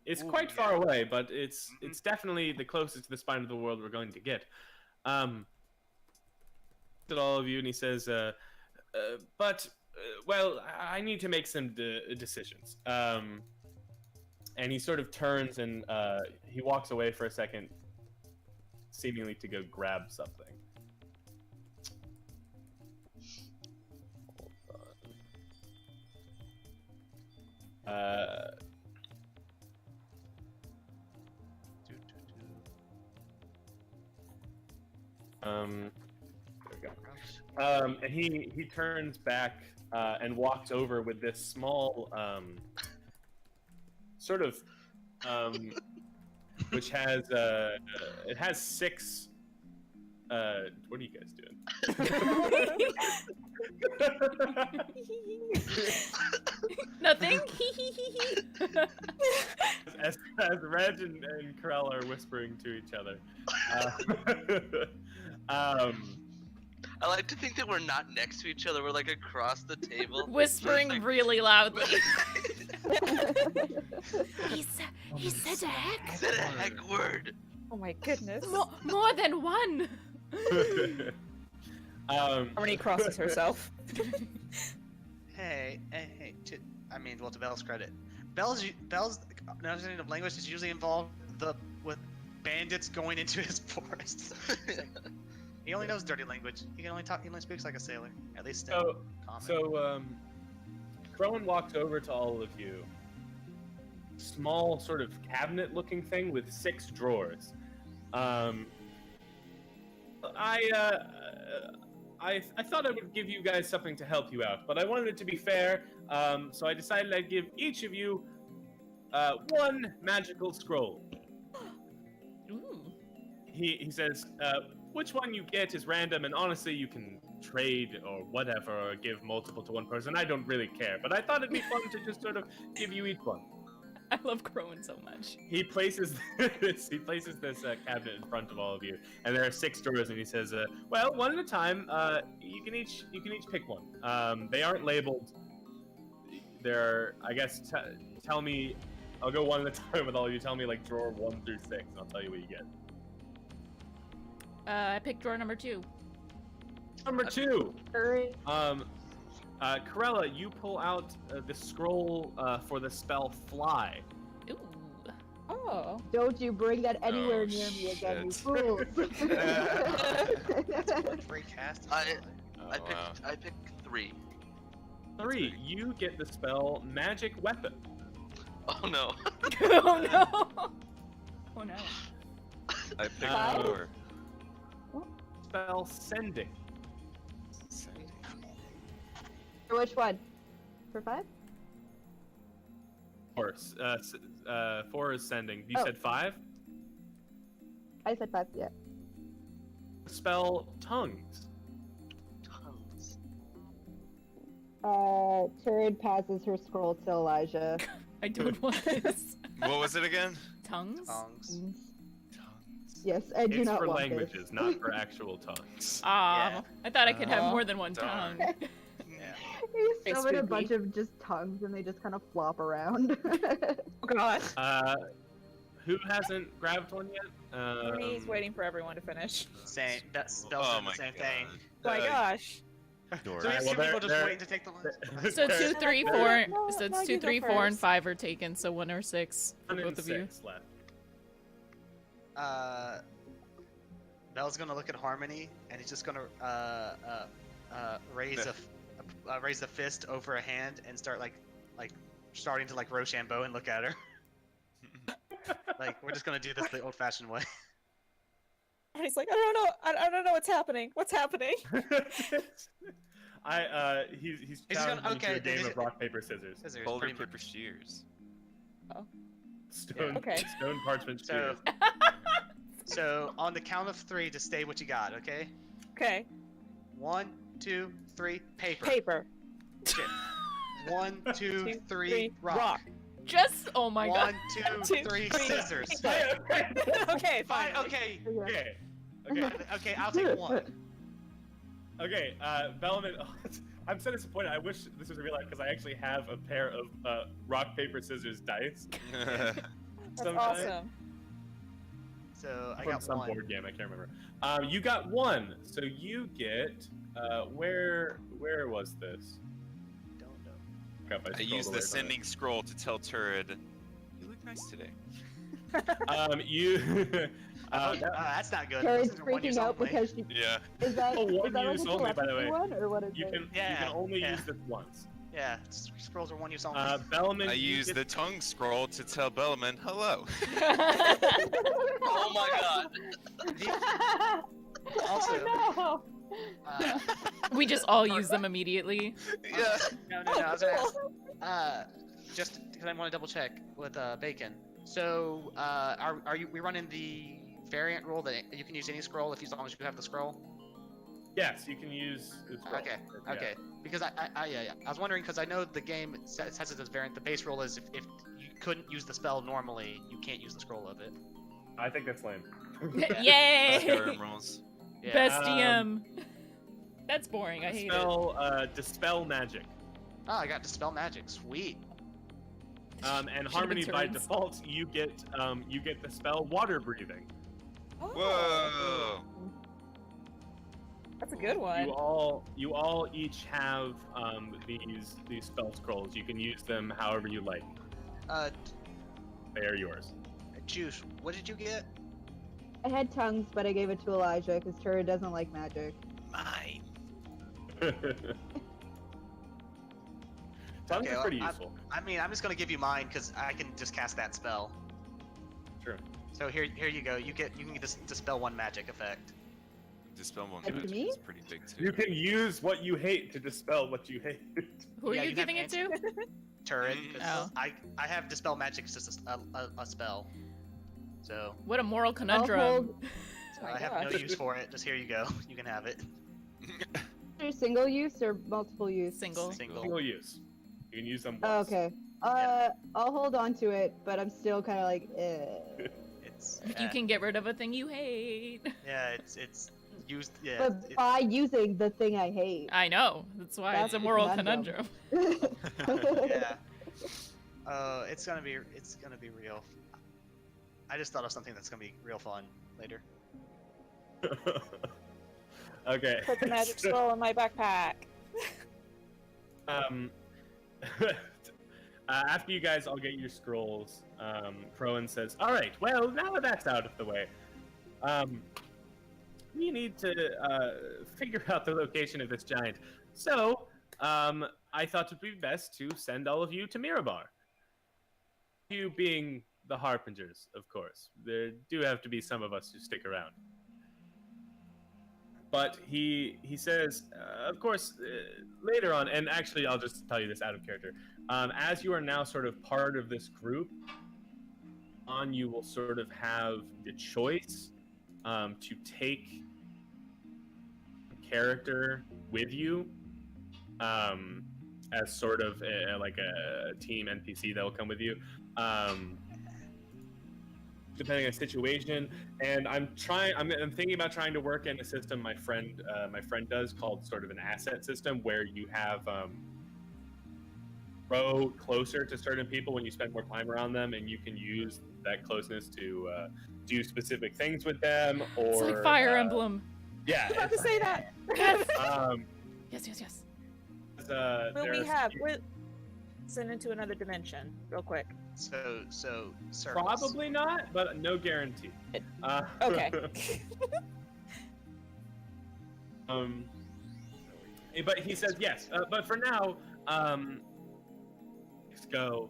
It's Ooh, quite yeah. far away, but it's definitely the closest to the spine of the world we're going to get. At all of you, and he says, well, I need to make some decisions. And he sort of turns and he walks away for a second, seemingly to go grab something. There we go. And he turns back and walks over with this small sort of which has it has 6 what are you guys doing? Nothing. as Reg and Corell are whispering to each other. I like to think that we're not next to each other. We're like across the table. Whispering Just like- really loudly. He said a heck. Said a heck word. Oh my goodness. More than one. Harmony crosses herself. hey. To Bell's credit, Bell's understanding of language is usually involved with bandits going into his forest. He only knows dirty language. He only speaks like a sailor. At least in common. So Crowan walks over to all of you. Small sort of cabinet-looking thing with 6 I thought I would give you guys something to help you out, but I wanted it to be fair, so I decided I'd give each of you one magical scroll. Ooh. He says, which one you get is random, and honestly, you can trade or whatever, or give multiple to one person. I don't really care, but I thought it'd be fun to just sort of give you each one. I love Crowan so much. He places this cabinet in front of all of you, and there are 6 drawers, and he says, well, one at a time. You can each pick one. They aren't labeled. They're, I guess, tell me. I'll go one at a time with all of you. Tell me like drawer 1 through 6, and I'll tell you what you get. I picked drawer number 2. Number 2. Hurry. Corella, you pull out the scroll for the spell Fly. Ooh. Oh. Don't you bring that anywhere Oh, near me again, you shit. fools. Free cast. I Oh, wow. picked 3. 3. You get the spell Magic Weapon. Oh no. Oh no. Oh no. I picked Uh, 4. Spell Sending. For which one? For 5? 4. 4 is Sending. You Oh. said 5? I said 5, yeah. Spell Tongues. Tongues. Turd passes her scroll to Elijah. I don't want this. What was it again? Tongues? Tongues. Yes, I do It's not for want languages, this. not for actual tongues. Ah, I thought I could have Oh. more than one Darn. tongue. Yeah. You It's summon a spooky. bunch of just tongues and they just kind of flop around. Oh god. Who hasn't grabbed one yet? He's waiting for everyone to finish. Same. That spell's Oh doing my the same god. thing. Oh my gosh. So we Alright, have well, 2 people they're- just they're- waiting to take the lines. So There- 2, 3, No, 4. no, So it's no, 2, you go 3, 4, and first. 5 are taken. So 1 or 6 for 1 both and of you. 6 left. Belle's gonna look at Harmony, and he's just gonna raise raise a fist over a hand and start starting to Rochambeau and look at her. Like, we're just gonna do this the old-fashioned way. And he's like, I don't know. I don't know what's happening. What's happening? He's Is he gonna- challenging you to okay, a game is of it- rock paper scissors. Scissors, Boulder, pretty much. paper, shears. Stone, Okay. stone parchment So, shears. so on the count of 3, just say what you got, okay? Okay. 1, 2, 3, paper. Paper. Shit. 1, 2, 2, 3, 3, rock. Just, oh my 1, god. 2, 2, 3, 3, scissors. Okay, Fine. fine. Okay. Okay. Okay. Okay. I'll take 1. Okay. Bellman. I'm so disappointed. I wish this was real life because I actually have a pair of rock paper scissors dice That's Sometime. awesome. So I from got some 1. board game. I can't remember. You got 1, so you get. Where was this? Don't know. Crap, I scrolled used away the from sending scroll to tell Turd, "You look nice today." it. You. That's not good. Turred's Those are one use freaking out only. because she Yeah. is that, Oh, one is that like use a only, by the telepathy way. one or what is You it? can. You Yeah, can only yeah. use this once. Yeah, scrolls are 1 use only. Bellman. I you used get- the tongue scroll to tell Bellman hello. Oh my god. Also, Oh, We just all use them immediately. Yeah. no. I was gonna ask, just because I want to double check with Bacon. So, are you? We running the variant rule that you can use any scroll as long as you have the scroll. Yes, you can use. the scroll. Okay. Yeah. Okay. Because I was wondering because I know the game says it as variant. The base rule is if you couldn't use the spell normally, you can't use the scroll of it. I think that's lame. Yay! Skyrim rules. Yeah. Bestium. That's boring. I hate it. Dispel magic. Oh, I got dispel magic. Sweet. And Should've harmony been by turns. default, you get the spell water breathing. Oh, Whoa. that's a good one. You all each have these spell scrolls. You can use them however you like. They are yours. Juice. What did you get? I had tongues, but I gave it to Elijah because Turd doesn't like magic. Mine. Tongues Okay, are pretty well, useful. I mean, I'm just gonna give you mine because I can just cast that spell. Sure. So here you go. You can dispel 1 magic effect. Dispel one And to magic me? is pretty big too. You can use what you hate to dispel what you hate. Who are Yeah, you you have giving it to? Turret. 'Cause Oh. I have dispel magic. It's just a spell. So What a moral I'll conundrum. hold Oh my I have no gosh. use for it. Just here you go. You can have it. either single use or multiple use. Single. Single use. You can use them Oh, once. okay. I'll hold on to it, but I'm still kind of like, It's If you can get rid of a thing you hate. Yeah, it's used. Yeah. But by using the thing I hate. I know. That's why That's it's a the moral conundrum. conundrum. Yeah. It's gonna be real. I just thought of something that's gonna be real fun later. Okay. Put the magic scroll in my backpack. After you guys all get your scrolls, Crowan says, "All right. Well, now that that's out of the way, we need to figure out the location of this giant. So, I thought it'd be best to send all of you to Mirabar. You being the Harpingers, of course. There do have to be some of us who stick around." But he says, of course, later on, and actually I'll just tell you this out of character. As you are now sort of part of this group, you will sort of have the choice to take a character with you as sort of like a team NPC that will come with you. Depending on the situation, and I'm thinking about trying to work in a system my friend does called sort of an asset system, where you have grow closer to certain people when you spend more time around them, and you can use that closeness to do specific things with them. Or It's like Fire Emblem. Yeah. I was about to say that. Yes. Yes. Will we have? Send into another dimension, real quick. So circles. Probably not, but no guarantee. Okay. But he says yes. But for now, let's go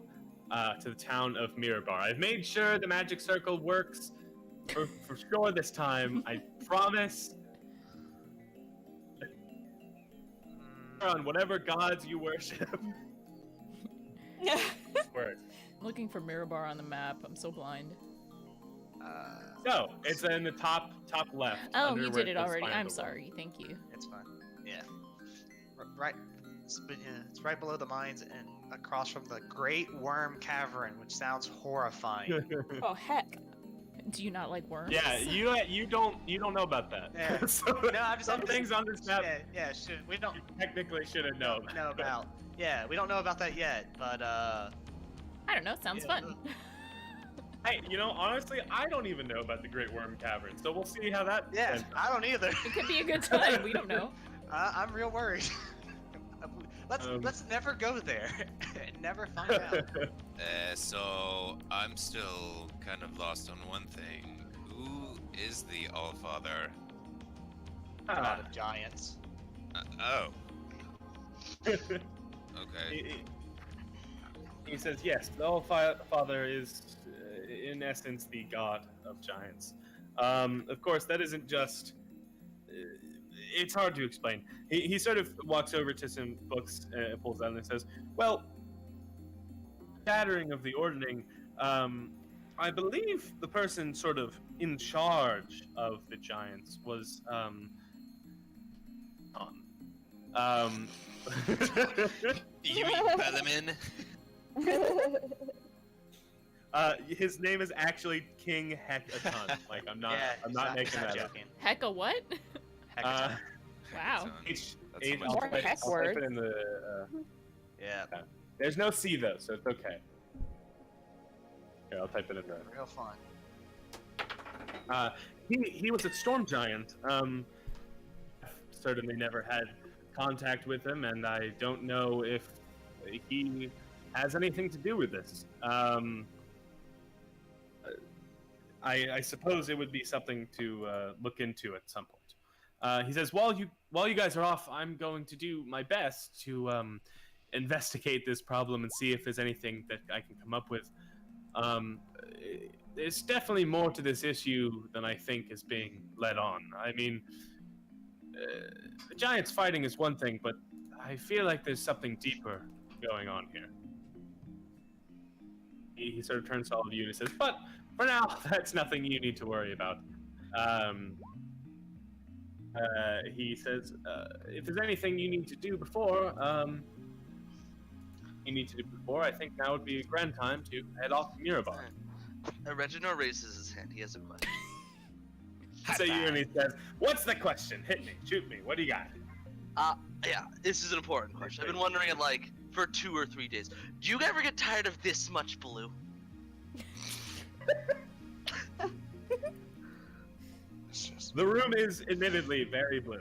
to the town of Mirabar. I've made sure the magic circle works for sure this time. I promise. On whatever gods you worship. Yeah. Word. Looking for Mirabar on the map. I'm so blind. No, it's in the top left. Oh, under you where did it says already. find I'm the sorry. Thank you. It's fine. Yeah. Right. It's right below the mines and across from the Great Worm Cavern, which sounds horrifying. world. Oh heck. Do you not like worms? Yeah, you don't know about that. Yeah. So, No, I'm just some things on this map Yeah. We don't you technically shouldn't know. know about. Yeah, we don't know about that yet, but I don't know. Sounds Yeah. fun. Hey, honestly, I don't even know about the Great Worm Cavern, so we'll see how that. yeah, ends. I don't either. It could be a good time. We don't know. I'm real worried. Let's never go there and never find out. So I'm still kind of lost on one thing. Who is the Allfather? God of giants. Oh. Okay. He says yes. The All-Father is, in essence, the god of giants. Of course, that isn't just. It's hard to explain. He sort of walks over to some books and pulls out and says, "Well, shattering of the ordning. I believe the person sort of in charge of the giants was You mean Belamin? his name is actually King Hekaton. Like I'm not making that up. joking. Heck a what? Heck, Wow. H, That's H, so much I'll Or type- heck I'll word. type it in the. yeah, There's no C though, so it's okay. Here, I'll type it in there. real fun. He was a storm giant. Certainly never had contact with him, and I don't know if he has anything to do with this. I suppose it would be something to look into at some point. He says, while you guys are off, I'm going to do my best to investigate this problem and see if there's anything that I can come up with. There's definitely more to this issue than I think is being led on. I mean, the giants fighting is one thing, but I feel like there's something deeper going on here. He sort of turns to all of you and says, but for now, that's nothing you need to worry about. He says, if there's anything you need to do before, I think now would be a grand time to head off to Mirabar. Reginald raises his hand. He has a question. So Uni says, what's the question? Hit me, shoot me, what do you got? Yeah, this is an important question. I've been wondering it like for 2 or 3 days. Do you ever get tired of this much blue? The room is admittedly very blue.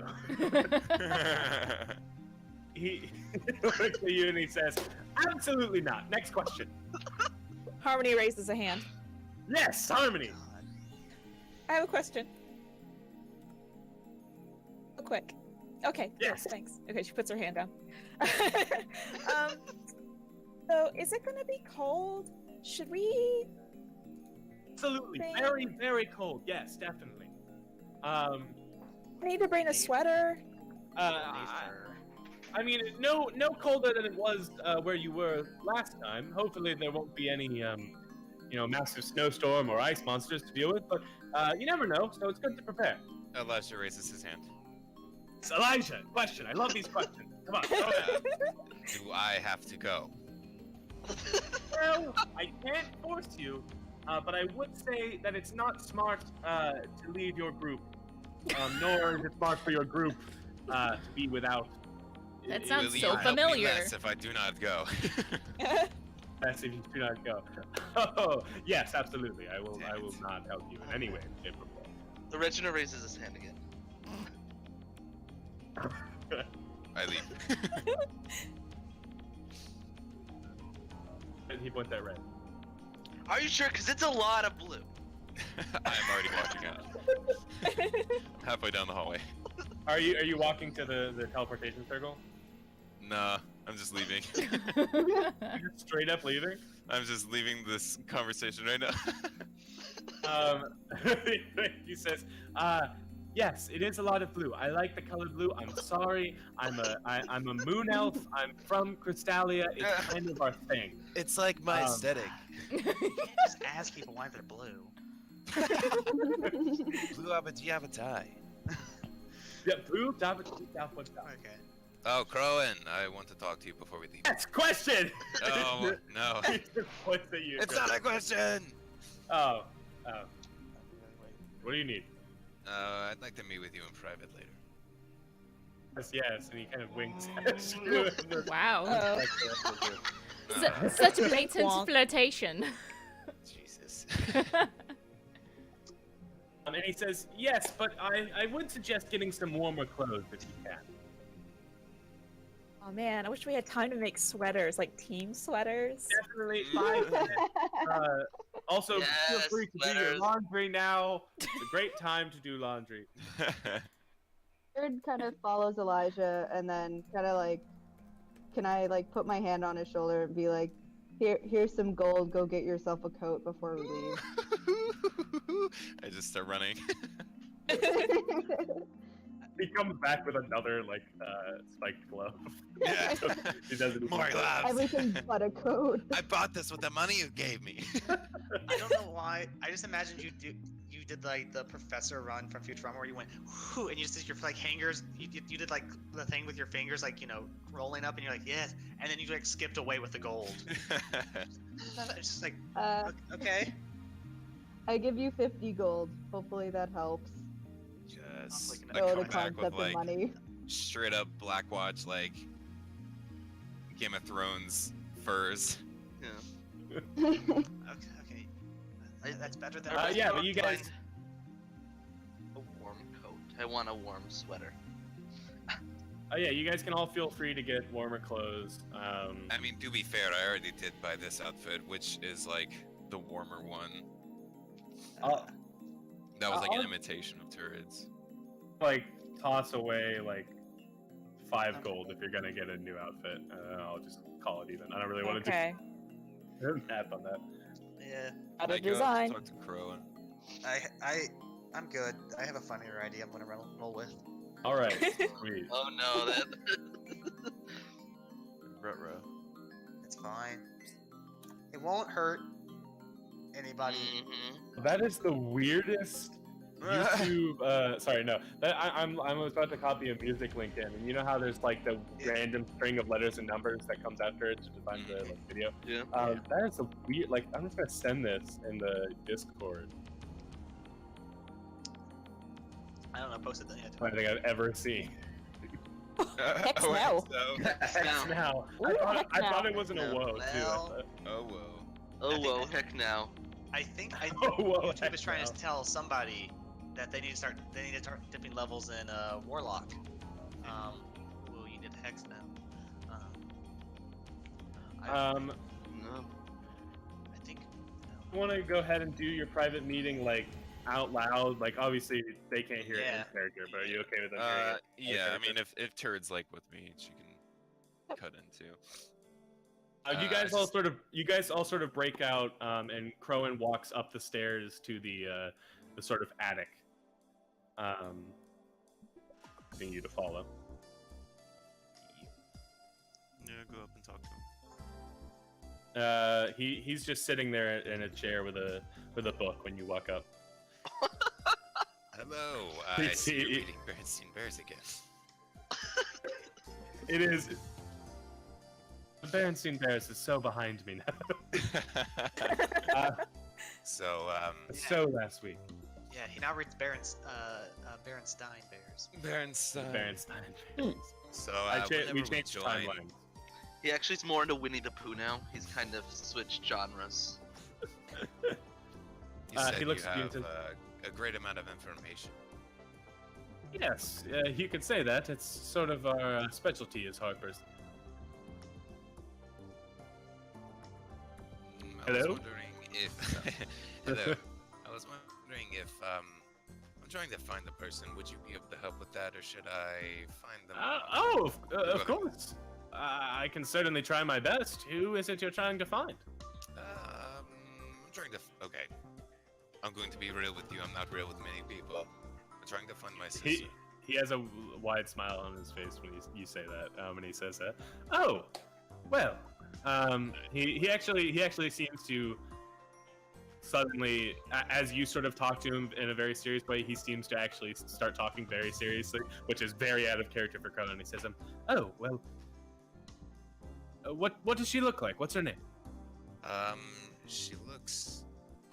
He looks at you and he says, absolutely not. Next question. Harmony raises a hand. Yes, Harmony. I have a question. Real quick. Okay. Yes. Thanks. Okay, she puts her hand down. So, is it gonna be cold? Should we? Absolutely. Very, very cold. Yes, definitely. I need to bring a sweater. I mean, no colder than it was where you were last time. Hopefully, there won't be any, massive snowstorm or ice monsters to deal with. But you never know, so it's good to prepare. Elijah raises his hand. It's Elijah, question. I love these questions. Come on. Go ahead. Do I have to go? Well, I can't force you, but I would say that it's not smart to leave your group, nor is it smart for your group to be without. That sounds Will you so help me familiar. less if I do not go? Yes, if you do not go. Oh, yes, absolutely. I will not help you in any way, shape, or form. The Reginald raises his hand again. I leave. And he points at red. Are you sure? Because it's a lot of blue. I'm already walking out. Halfway down the hallway. Are you walking to the teleportation circle? Nah, I'm just leaving. You're just straight up leaving? I'm just leaving this conversation right now. He says, yes, it is a lot of blue. I like the color blue. I'm sorry. I'm a moon elf. I'm from Crystalia. It's kind of our thing. It's like my aesthetic. Just ask people why they're blue. Blue Abadiabatai. Yeah, blue. Okay. Oh, Crowan, I want to talk to you before we leave. Yes, question. Oh, no. He just points at you. It's not a question. Oh. What do you need? I'd like to meet with you in private later. Yes, and he kind of winks at you. Wow. Uh, Such blatant Wonk. flirtation. Jesus. And he says, yes, but I would suggest getting some warmer clothes if you can. Oh man, I wish we had time to make sweaters, like team sweaters. Definitely 5 minutes. Also, feel Yes, free to do your sweaters. laundry now. It's a great time to do laundry. Jared kind of follows Elijah and then kind of like, can I like put my hand on his shoulder and be like, here's some gold, go get yourself a coat before we leave. I just start running. He comes back with another spiked glove. Yeah. He doesn't. More gloves. Everything but a coat. I bought this with the money you gave me. I don't know why. I just imagined you did like the professor run from Futurama where you went whoo and you just did your like hangers. You did like the thing with your fingers like rolling up and you're like yes, and then you like skipped away with the gold. It's just like okay. I give you 50 gold. Hopefully that helps. Just Like I Know come the back concept with of like money. straight up Black Watch like Game of Thrones furs. Yeah. Okay. That's better than. Yeah, but you guys. A warm coat. I want a warm sweater. Yeah, you guys can all feel free to get warmer clothes. I mean, to be fair, I already did buy this outfit, which is like the warmer one. That was like an imitation of Turret's. Like toss away like 5 gold if you're gonna get a new outfit. I'll just call it even. I don't really want to Okay. do math on that. Yeah. Out I of go design. talk to Crow and I'm good. I have a funnier idea I'm gonna roll with. All right. Sweet. Oh no, that. Ruh-roh. It's fine. It won't hurt anybody. Mhm. That is the weirdest YouTube. Sorry, no. I'm about to copy a music link in, and you know how there's like the random string of letters and numbers that comes after it to define the like, video. Yeah. That is a weird. Like, I'm just gonna send this in the Discord. I don't know, post it then. Yeah, I don't think I've ever seen. Heck Oh, no. so. Heck now. Ooh, heck I thought no. it wasn't a No, whoa too. well. Oh, whoa. Oh whoa, heck now. I think Oh, whoa, YouTube heck is trying no. to tell somebody that they need to start dipping levels in Warlock. Ooh, you did Hex now. I No. think. Want to go ahead and do your private meeting like out loud? Like, obviously they can't hear it Yeah. in character, but are you okay with them hearing it? Yeah, I Okay. mean, if Turd's like with me, she can cut into. You guys all sort of break out, and Crowan walks up the stairs to the sort of attic. Asking you to follow. Yeah, go up and talk to him. He's just sitting there in a chair with a book when you walk up. Hello, I see you're He- reading Bernstein Bears again. It is. The Berenstain Bears is so behind me now. So, So last week. Yeah, he now reads Berenstein Bears. Bernstein. Berenstain Hmm. Bears. So, We whenever changed join, timelines. He actually is more into Winnie the Pooh now. He's kind of switched genres. You said he looks you at you have and a great amount of information. Yes, you could say that. It's sort of our specialty as Harpers. I was Hello? wondering if hello. I was wondering if I'm trying to find the person. Would you be able to help with that, or should I find them? Of course. I can certainly try my best. Who is it you're trying to find? I'm trying to. Okay. I'm going to be real with you. I'm not real with many people. I'm trying to find my sister. He has a wide smile on his face when you say that. When he says that. Oh, well. He actually seems to suddenly, as you sort of talk to him in a very serious way, he seems to actually start talking very seriously, which is very out of character for Conan. He says, "Oh, well. What does she look like? What's her name?" She looks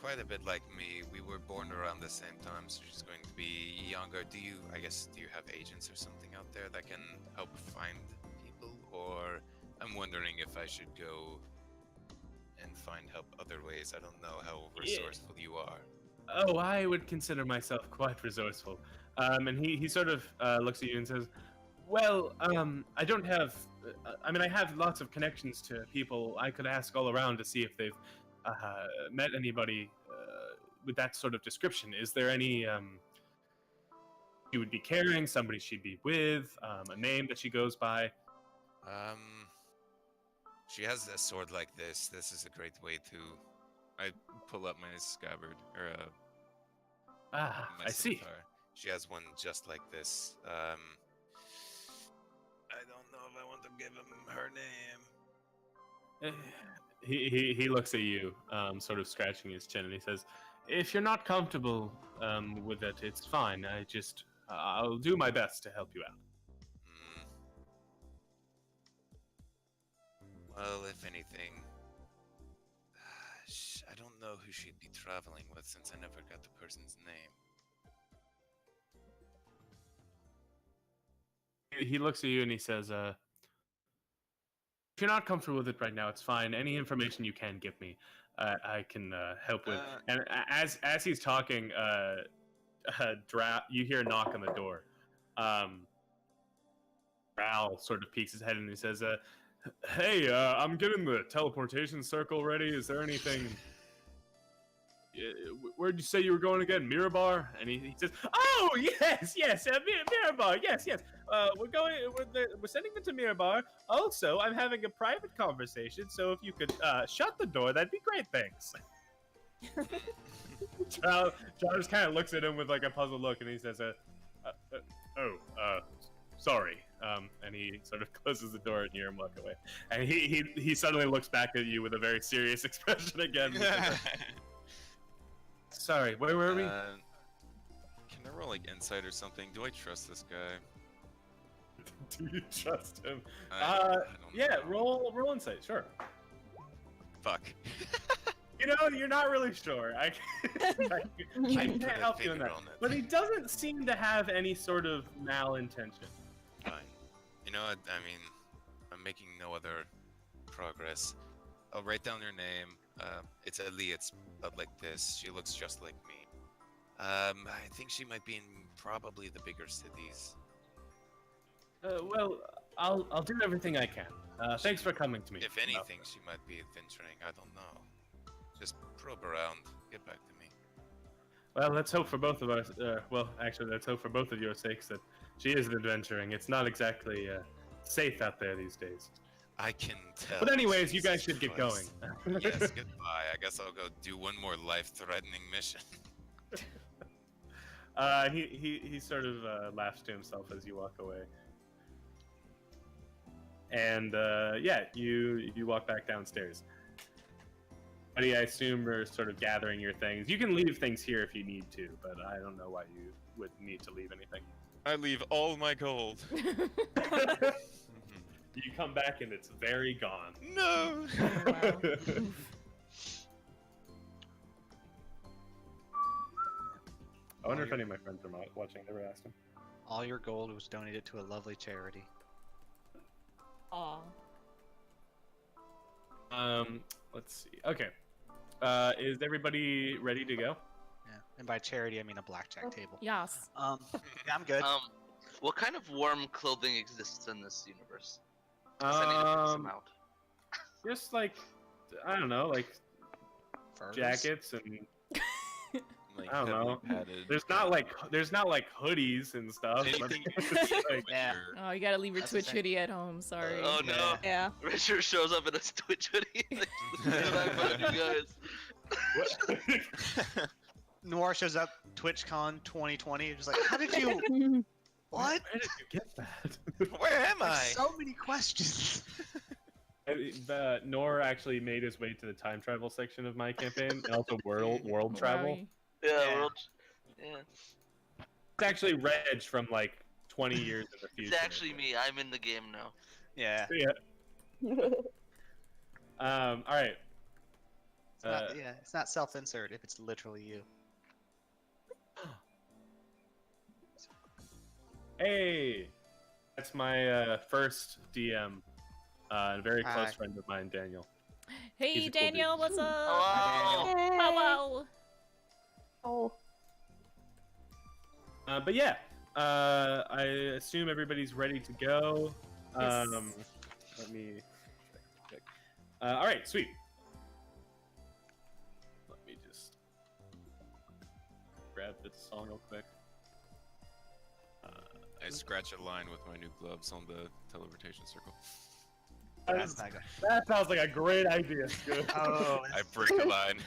quite a bit like me. We were born around the same time, so she's going to be younger. Do you have agents or something out there that can help find people? Or I'm wondering if I should go and find help other ways. I don't know how resourceful you are. Oh, I would consider myself quite resourceful. And he sort of looks at you and says, "Well, I don't have. I have lots of connections to people. I could ask all around to see if they've met anybody with that sort of description. Is there any she would be carrying, somebody she'd be with, a name that she goes by?" She has a sword like this. This is a great way to. I pull up my scabbard or my I see. scimitar. She has one just like this. I don't know if I want to give him her name. He looks at you, sort of scratching his chin, and he says, "If you're not comfortable with it, it's fine. I'll do my best to help you out." Hmm. Well, if anything, I don't know who she'd be traveling with since I never got the person's name. He looks at you and he says, "If you're not comfortable with it right now, it's fine. Any information you can give me, I can help with." And as he's talking, you hear a knock on the door. Ral sort of peeks his head and he says, "Hey, I'm getting the teleportation circle ready. Is there anything? Where'd you say you were going again? Mirabar?" And he says, "Oh, yes, Mirabar, yes. We're sending them to Mirabar. Also, I'm having a private conversation, so if you could shut the door, that'd be great, thanks." John just kind of looks at him with like a puzzled look, and he says, Sorry. And he sort of closes the door and you hear him walk away. And he suddenly looks back at you with a very serious expression again. Sorry, where were we? Can I roll like insight or something? Do I trust this guy? Do you trust him? I don't Yeah, know. roll insight, sure. Fuck. You know, you're not really sure. I can't put a help you in finger that. on it. But he doesn't seem to have any sort of malintention. Fine. You know what? I mean, I'm making no other progress. I'll write down your name. It's Ali. It's spelled like this. She looks just like me. I think she might be in probably the bigger cities. Well, I'll do everything I can. Thanks for coming to me. If anything, she might be adventuring. I don't know. Just probe around. Get back to me. Well, let's hope for both of us. Well, actually, let's hope for both of your sakes that she is adventuring. It's not exactly safe out there these days. I can tell. But anyways, you guys Jesus should get going. Christ. Yes, goodbye. I guess I'll go do one more life-threatening mission. He sort of laughs to himself as you walk away. And yeah, you walk back downstairs. Buddy, I assume we're sort of gathering your things. You can leave things here if you need to, but I don't know why you would need to leave anything. I leave all my gold. You come back and it's very gone. No. Oh, wow. I wonder if any of my friends are watching. Never asked them. All your gold was donated to a lovely charity. Aw. Let's see. Okay. Is everybody ready to go? Yeah, and by charity I mean a blackjack table. Yes. Yeah, I'm good. What kind of warm clothing exists in this universe? 'Cause I need to figure some out. Just like, I don't know, like Furs? jackets and Like, I don't heavily know. padded. there's not like hoodies and stuff. but Anything. it's like- Yeah. Oh, you gotta leave your That's the Twitch thing. hoodie at home. Sorry. Oh no! Yeah. Richard shows up in a Twitch hoodie. Like, this is what I found you guys. Noir shows up, TwitchCon 2020. Just like, how did you? What? Where did you get that? Where am There's I? so many questions. Nor actually made his way to the time travel section of my campaign, and also world travel. Wowie. Yeah, Yeah. world. Yeah. It's actually Reg from like 20 years in the future. It's actually me. I'm in the game now. Yeah. Yeah. All right. It's not, yeah, it's not self-insert if it's literally you. Hey, that's my first DM, a very close Hi. friend of mine, Daniel. Hey, He's a cool Daniel, what's up? Hello. Hello. Oh, But yeah, I assume everybody's ready to go. Yes. Let me check. All right, sweet. Let me just grab this song real quick. I scratch a line with my new gloves on the teleportation circle. That's not good. That sounds like a great idea, Scoop. Oh, I break a line.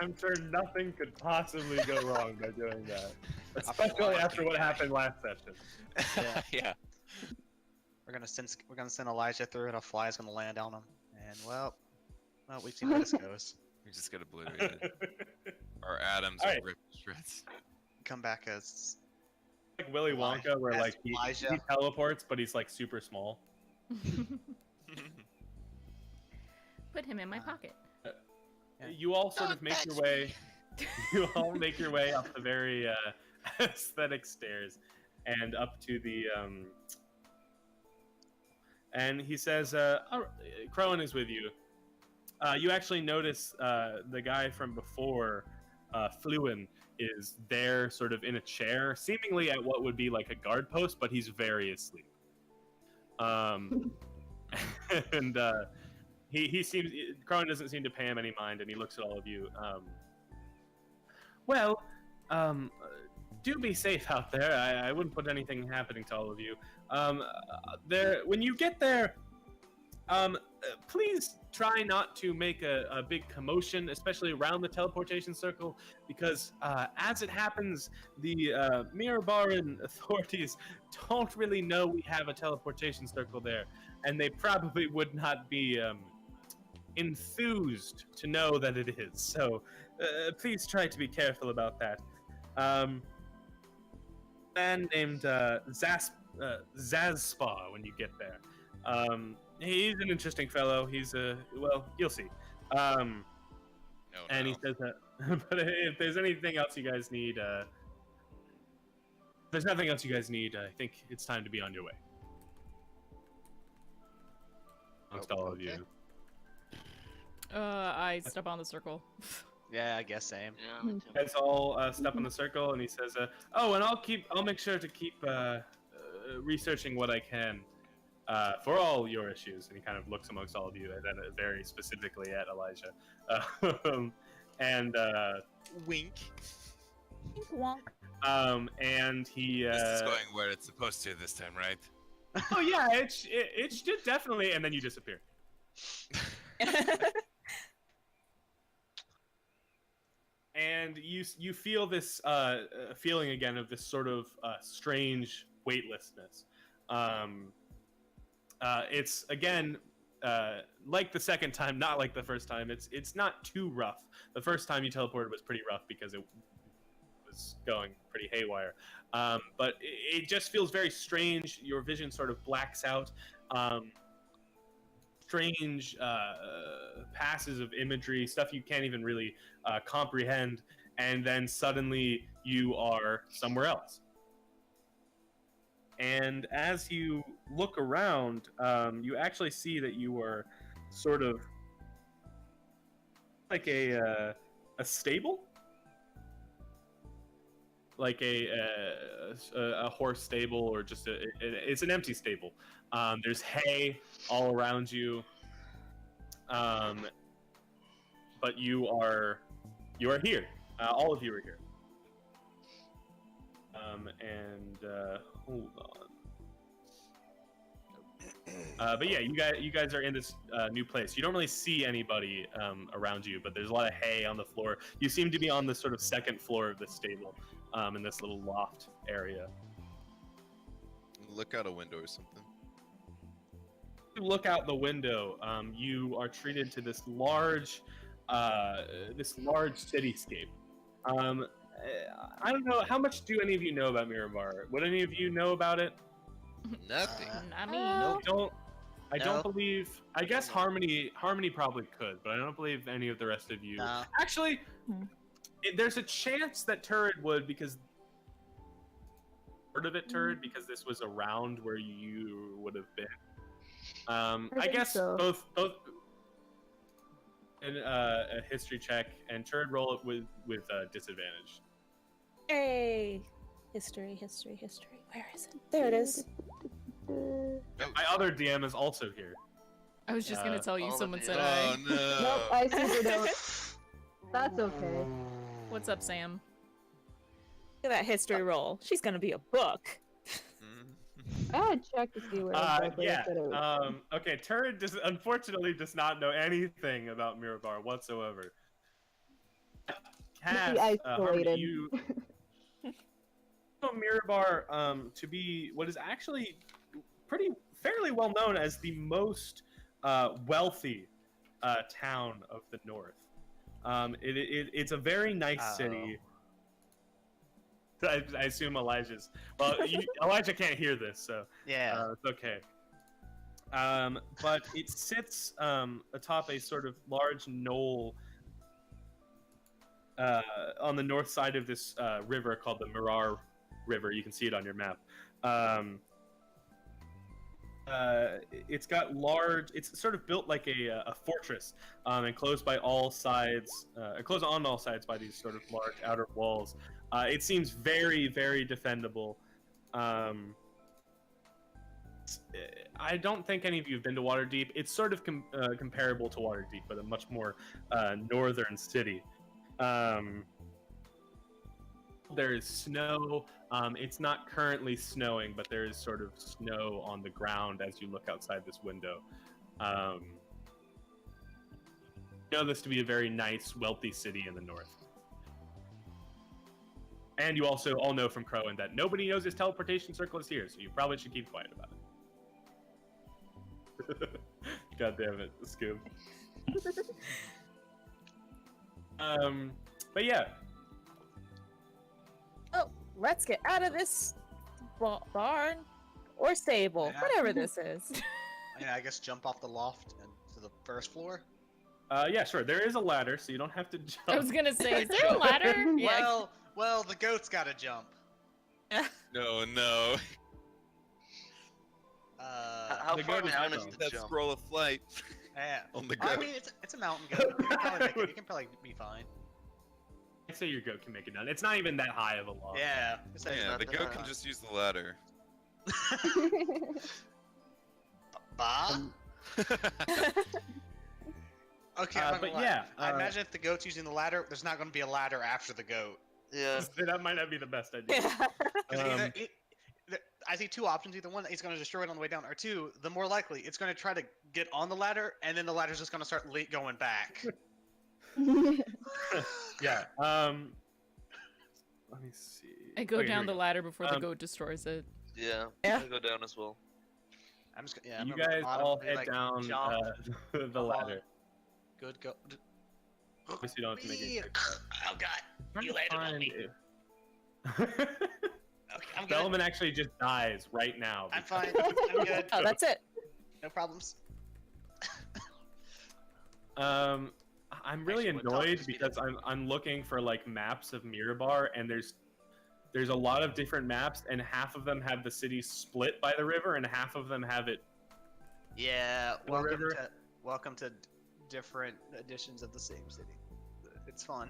I'm sure nothing could possibly go wrong by doing that, especially fly. after what happened last session. Yeah. Yeah. we're gonna send Elijah through, and a fly is gonna land on him. And well, we've seen where this goes. We just get obliterated. Our atoms Alright. are ripped to shreds. Come back as Like Willy Elijah- Wonka, where as like he Elijah. teleports, but he's like super small. Put him in my pocket. Yeah. You all sort of make your way. You all make your way up the very aesthetic stairs, and up to the. And he says, "Crowan is with you." You actually notice the guy from before, Fluin, is there, sort of in a chair, seemingly at what would be like a guard post, but he's very asleep. And he seems, Crowan doesn't seem to pay him any mind, and he looks at all of you. Well, do be safe out there. I wouldn't put anything happening to all of you. When you get there, Please try not to make a big commotion, especially around the teleportation circle, because as it happens, the Mirabaran authorities don't really know we have a teleportation circle there, and they probably would not be enthused to know that it is. So please try to be careful about that. Man named Zazspa when you get there. He's an interesting fellow. He's well, you'll see. And he says that. But if there's anything else you guys need, if there's nothing else you guys need, I think it's time to be on your way. Amongst all of you. I step on the circle. Yeah, I guess same. Yeah, me too. You guys all step in the circle, and he says, "Oh, and I'll make sure to keep researching what I can for all your issues." And he kind of looks amongst all of you, and then very specifically at Elijah, and Wink. Wonk. and he. This is going where it's supposed to this time, right? Oh yeah, it should definitely, and then you disappear. And you feel this feeling again of this sort of strange weightlessness. It's again like the second time, not like the first time. It's not too rough. The first time you teleported was pretty rough because it was going pretty haywire. But it just feels very strange. Your vision sort of blacks out. Strange passes of imagery, stuff you can't even really comprehend, and then suddenly you are somewhere else. And as you look around, you actually see that you are sort of like a stable, like a horse stable, or just it's an empty stable. There's hay all around you, but you are here. All of you are here. Hold on. But yeah, you guys are in this new place. You don't really see anybody around you, but there's a lot of hay on the floor. You seem to be on the sort of second floor of the stable, in this little loft area. Look out a window or something. You look out the window, you are treated to this large cityscape. I don't know, how much do any of you know about Mirabar? Would any of you know about it? Nothing. Not me. I don't No. believe. I guess Harmony probably could, but I don't believe any of the rest of you. No. Actually, there's a chance that Turret would, because heard of it, Turret, because this was around where you would have been. I think guess so. both in a history check, and Turret roll it with disadvantage. Hey, history. Where is it? There it is. My other DM is also here. I was just gonna tell you, all of someone you. said Oh I. no. Nope, I super don't. That's okay. What's up, Sam? Look at that history roll. She's gonna be a book. I had checked to see where exactly Yeah. I said it was. Okay, Turret unfortunately does not know anything about Mirabar whatsoever. Cass, Harmony, isolated. you know Mirabar to be what is actually fairly well known as the most wealthy town of the north. It's a very nice city. I assume Elijah's. Well, Elijah can't hear this, so Yeah. it's okay. But it sits atop a sort of large knoll on the north side of this river called the Mirar River. You can see it on your map. It's got large. It's sort of built like a fortress, enclosed by all sides, enclosed on all sides by these sort of large outer walls. It seems very, very defendable. I don't think any of you have been to Waterdeep. It's sort of comparable to Waterdeep, but a much more northern city. There is snow. It's not currently snowing, but there is sort of snow on the ground as you look outside this window. You know this to be a very nice, wealthy city in the north. And you also all know from Crowan that nobody knows his teleportation circle is here, so you probably should keep quiet about it. God damn it, Scoob. But yeah. Oh, let's get out of this barn or stable, Yeah. whatever this is. Yeah, I guess jump off the loft and to the first floor. Yeah, sure. There is a ladder, so you don't have to jump. I was gonna say, is there a ladder? Yeah. Well, the goat's gotta jump. No, no. How The far goat is down is down. the That jump? scroll of flight Yeah. on the I goat. mean, it's a mountain goat. You can probably be fine. I'd say your goat can make it down. It's not even that high of a loft. Yeah. Yeah, not the that goat high. can just use the ladder. Ba? Okay, I'm not but gonna lie. yeah, I imagine if the goat's using the ladder, there's not going to be a ladder after the goat. Yeah. That might not be the best idea. Because I see two options. Either one, he's going to destroy it on the way down, or two, the more likely, it's going to try to get on the ladder, and then the ladder's just going to start going back. Yeah. Let me see. I go Okay, down here the we ladder before the Um, goat destroys it. Yeah. Yeah. I go down as well. I'm just go. yeah. You I'm gonna guys bottom, all be head like, down jump, the ladder. good go. Obviously, you don't have to make any Oh God! You landed on me. Okay, I'm good. Bellman actually just dies right now. I'm because- fine. I'm good. Oh, that's it. No problems. I'm really Actually, what top annoyed just beat because I'm looking for like maps of Mirabar, and there's a lot of different maps, and half of them have the city split by the river, and half of them have it. Yeah. Whatever. Welcome to different editions of the same city. It's fun.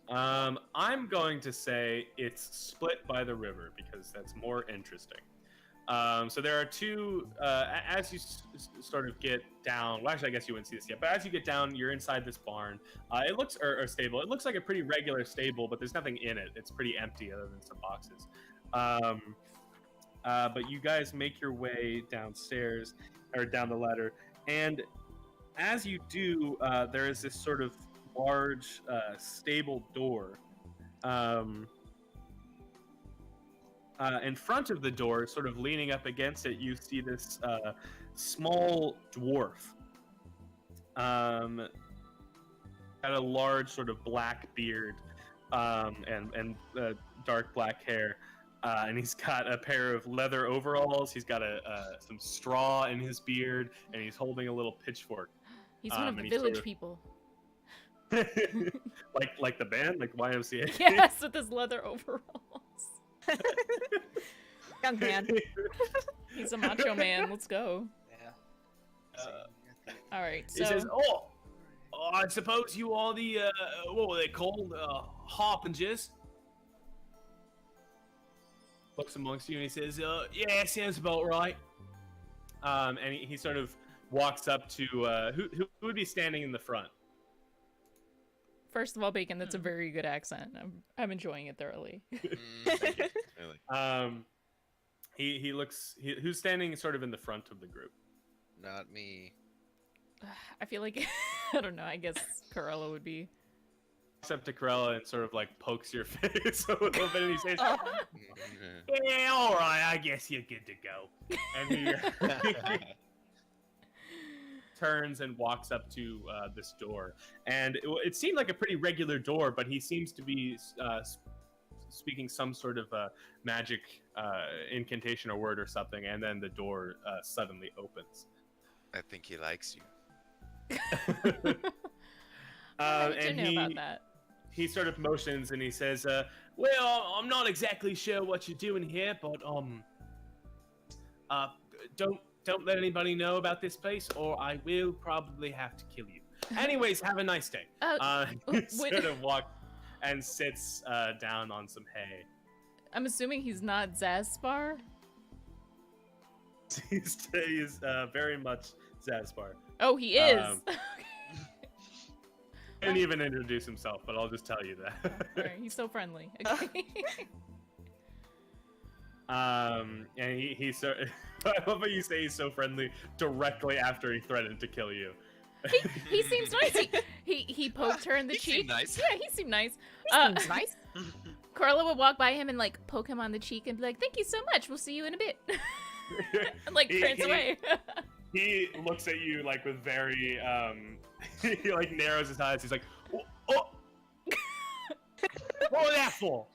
I'm going to say it's split by the river because that's more interesting. So there are two, as you sort of get down, well, actually, I guess you wouldn't see this yet, but as you get down, you're inside this barn. It looks, or stable, it looks like a pretty regular stable, but there's nothing in it. It's pretty empty other than some boxes. But you guys make your way downstairs, or down the ladder, and as you do, there is this sort of large stable door. In front of the door, sort of leaning up against it, you see this small dwarf. Got a large sort of black beard and dark black hair. And he's got a pair of leather overalls. He's got some straw in his beard, and he's holding a little pitchfork. He's one of the and he's sort village of- people. like the band, like YMCA. Yes, with his leather overalls. Young man. He's a macho man. Let's go. Yeah. All right. He So says, I suppose you are the, what were they called? Harpingers. Looks amongst you and he says, yeah, sounds about right. And he sort of walks up to, who would be standing in the front? first of all, Bacon, that's a very good accent. I'm enjoying it thoroughly. Thank you. Really. He looks, who's standing sort of in the front of the group? Not me. I feel like I don't know. I guess Corella would be. Except to Corella and sort of like pokes your face a little bit and he says, Oh. yeah, all right, I guess you're good to go. And he turns and walks up to this door. And it seemed like a pretty regular door, but he seems to be speaking some sort of magic incantation or word or something, and then the door suddenly opens. I think he likes you. How did you And know about that? he sort of motions and he says, well, I'm not exactly sure what you're doing here, but don't let anybody know about this place or I will probably have to kill you. Anyways, have a nice day. He wait. sort of walks and sits down on some hay. I'm assuming he's not Zaspar. He's very much Zaspar. Oh, he is. Didn't even introduce himself, but I'll just tell you that. Alright, he's so friendly. Okay. And he I love how you say he's so friendly directly after he threatened to kill you. He seems nice. He poked her in the He cheek. seemed nice. Yeah, he seemed nice. Seems nice. Carla would walk by him and like poke him on the cheek and be like, "Thank you so much. We'll see you in a bit." And like prance away. He looks at you like with very he like narrows his eyes. He's like, oh. What was that for?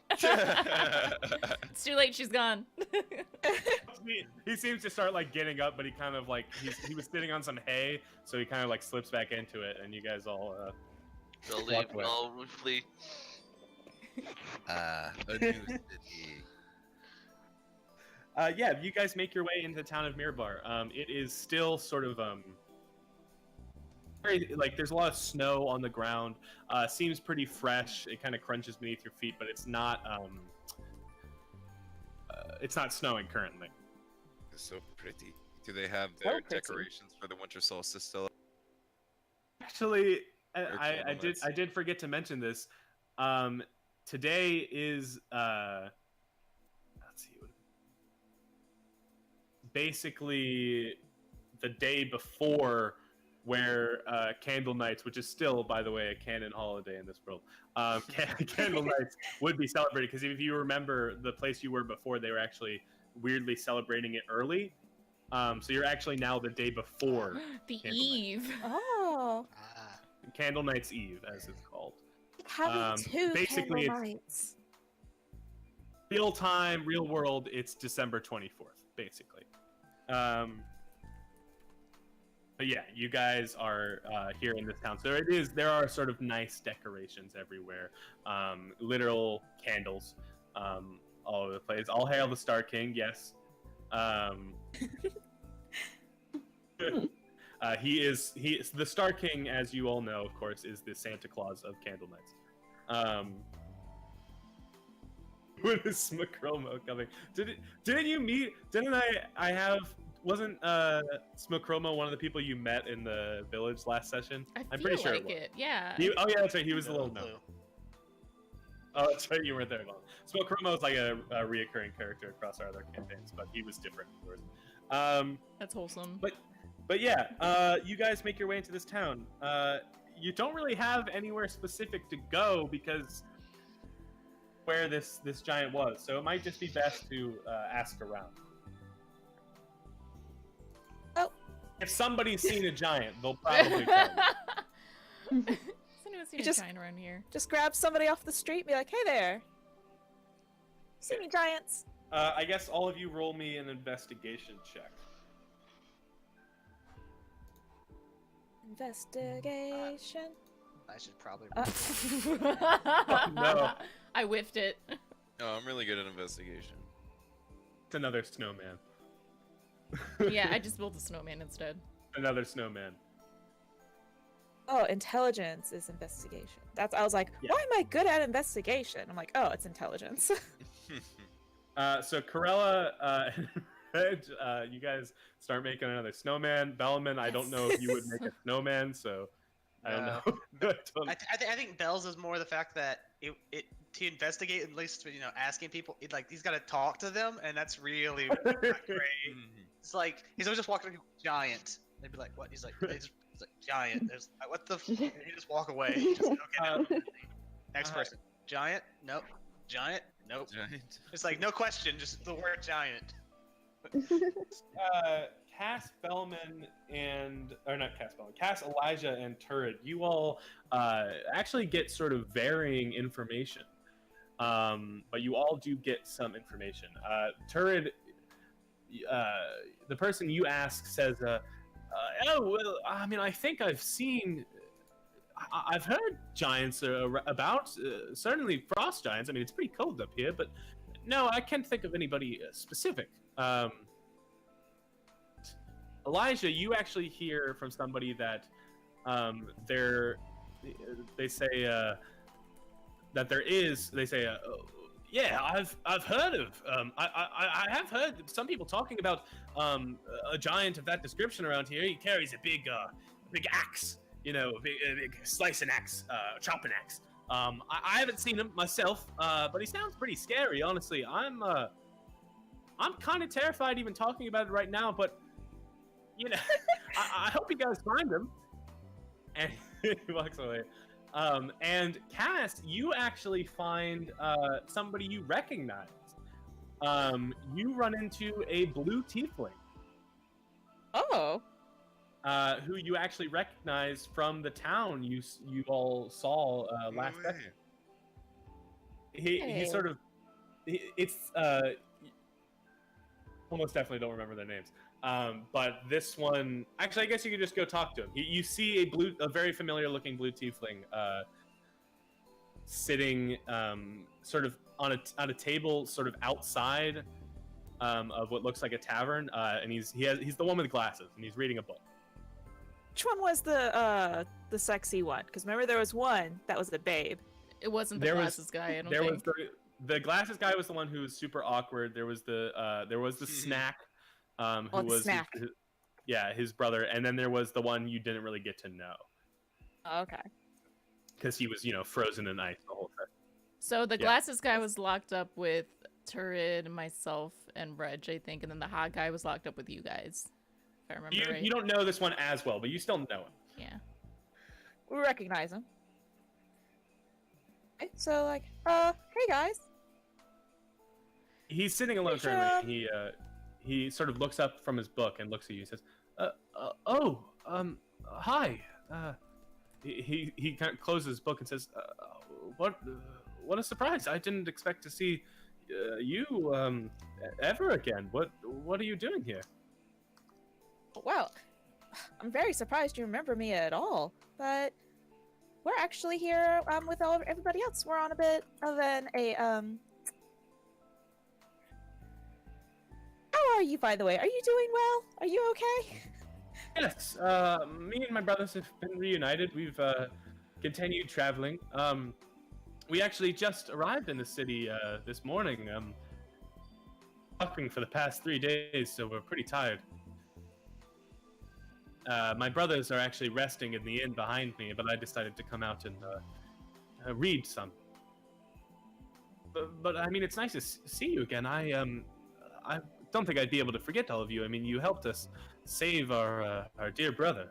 It's too late. She's gone. He seems to start like getting up, but he kind of like he was sitting on some hay, so he kind of like slips back into it, and you guys all They'll leave. walk away. They'll flee. A new city. Yeah, you guys make your way into the town of Mirabar. It is still sort of very, like there's a lot of snow on the ground. Seems pretty fresh. It kind of crunches beneath your feet, but it's not snowing currently. It's so pretty. Do they have their pretty. decorations for the winter solstice still up? Actually, Or I candlelights. did forget to mention this. Today is let's see, basically the day before where Candle Nights, which is still, by the way, a canon holiday in this world, Candle Nights would be celebrated, because if you remember the place you were before, they were actually weirdly celebrating it early. So you're actually now the day before The Candle Eve. Oh, Ah. Candle Nights Eve, as it's called. having two basically candle it's- nights. Real time, real world, it's December 24th, basically. But yeah, you guys are here in this town. So there are sort of nice decorations everywhere. Literal candles all over the place. All hail the Star King, yes. He is the Star King, as you all know, of course, is the Santa Claus of Candle Nights. When is Smokromo coming? Wasn't Smokromo one of the people you met in the village last session? I'm I'm pretty sure like it was. it. Yeah. Oh yeah, that's right. He was the No little clue. gnome. Oh, that's right. You weren't there long. Smokromo is like a reoccurring character across our other campaigns, but he was different, of course. That's wholesome. But yeah, you guys make your way into this town. You don't really have anywhere specific to go because where this giant was, so it might just be best to ask around. Oh. If somebody's seen a giant, they'll probably tell you. Has anyone seen You a just- giant around here? Just grab somebody off the street and be like, hey there. See any giants? I guess all of you roll me an investigation check. Investigation. I should probably. No. I whiffed it. Oh, I'm really good at investigation. It's another snowman. Yeah, I just built a snowman instead. Another snowman. Oh, intelligence is investigation. I was like, Yeah. why am I good at investigation? I'm like, oh, it's intelligence. So Corella and Reg, you guys start making another snowman. Bellman, I don't know if you would make a snowman, so I don't know. I think Bell's is more the fact that it to investigate, at least asking people, he's got to talk to them, and that's really not great. It's like he's always just walking up, giant. They'd be like, "What?" He's like, he's like giant. There's like, what the? And you just walk away. Just, okay, no. Next person, giant. Nope. Giant. Nope. Giant. It's like no question, just the word giant. Cass Bellman Cass, Elijah, and Turret, you all actually get sort of varying information. But you all do get some information. Turret, the person you ask says, oh, well, I mean, I think I've heard giants about, certainly frost giants. I mean, it's pretty cold up here, but no, I can't think of anybody specific. Elijah, you actually hear from somebody that they say yeah, I've heard of I have heard some people talking about a giant of that description around here. He carries a big axe, a big slicing axe, chopping axe. I haven't seen him myself, but he sounds pretty scary, honestly. I'm kind of terrified even talking about it right now, but you know, I hope you guys find him. And he walks away. And Cass, you actually find somebody you recognize. You run into a blue tiefling. Oh. Who you actually recognize from the town you all saw last session. He sort of almost definitely don't remember their names. But this one, actually, I guess you could just go talk to him. You see a very familiar looking blue tiefling sitting sort of on a table sort of outside of what looks like a tavern, and he's the one with glasses, and he's reading a book. Which one was the sexy one? Because remember there was one that was the babe. It wasn't the glasses guy. I don't think. The glasses guy was the one who was super awkward. There was the snack, who was snack. His brother, and then there was the one you didn't really get to know. Oh, okay. Because he was frozen in ice the whole time. So the glasses guy was locked up with Turid, myself, and Reg, I think, and then the hot guy was locked up with you guys. If I remember right. You don't know this one as well, but you still know him. Yeah. We recognize him. Okay, so like, hey guys. He's sitting alone currently. He sort of looks up from his book and looks at you and says, hi. He kind of closes his book and says, what a surprise. I didn't expect to see you ever again. What are you doing here? Well, I'm very surprised you remember me at all, but we're actually here with everybody else. We're on a bit of How are you, by the way? Are you doing well? Are you okay? Yes, me and my brothers have been reunited. We've continued traveling. We actually just arrived in the city this morning. Walking for the past 3 days, so we're pretty tired. My brothers are actually resting in the inn behind me, but I decided to come out and read some. But I mean, it's nice to see you again. I don't think I'd be able to forget all of you. I mean, you helped us save our dear brother.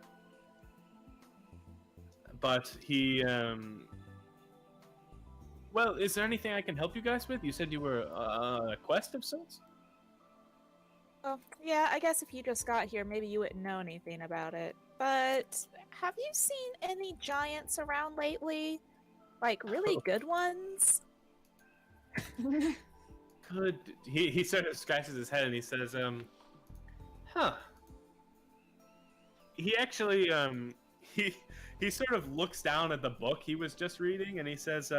But he, well, is there anything I can help you guys with? You said you were on a quest of sorts? Oh, yeah, I guess if you just got here, maybe you wouldn't know anything about it. But have you seen any giants around lately? Like, really good ones? Good. He sort of scratches his head and he says, He actually, he sort of looks down at the book he was just reading and he says,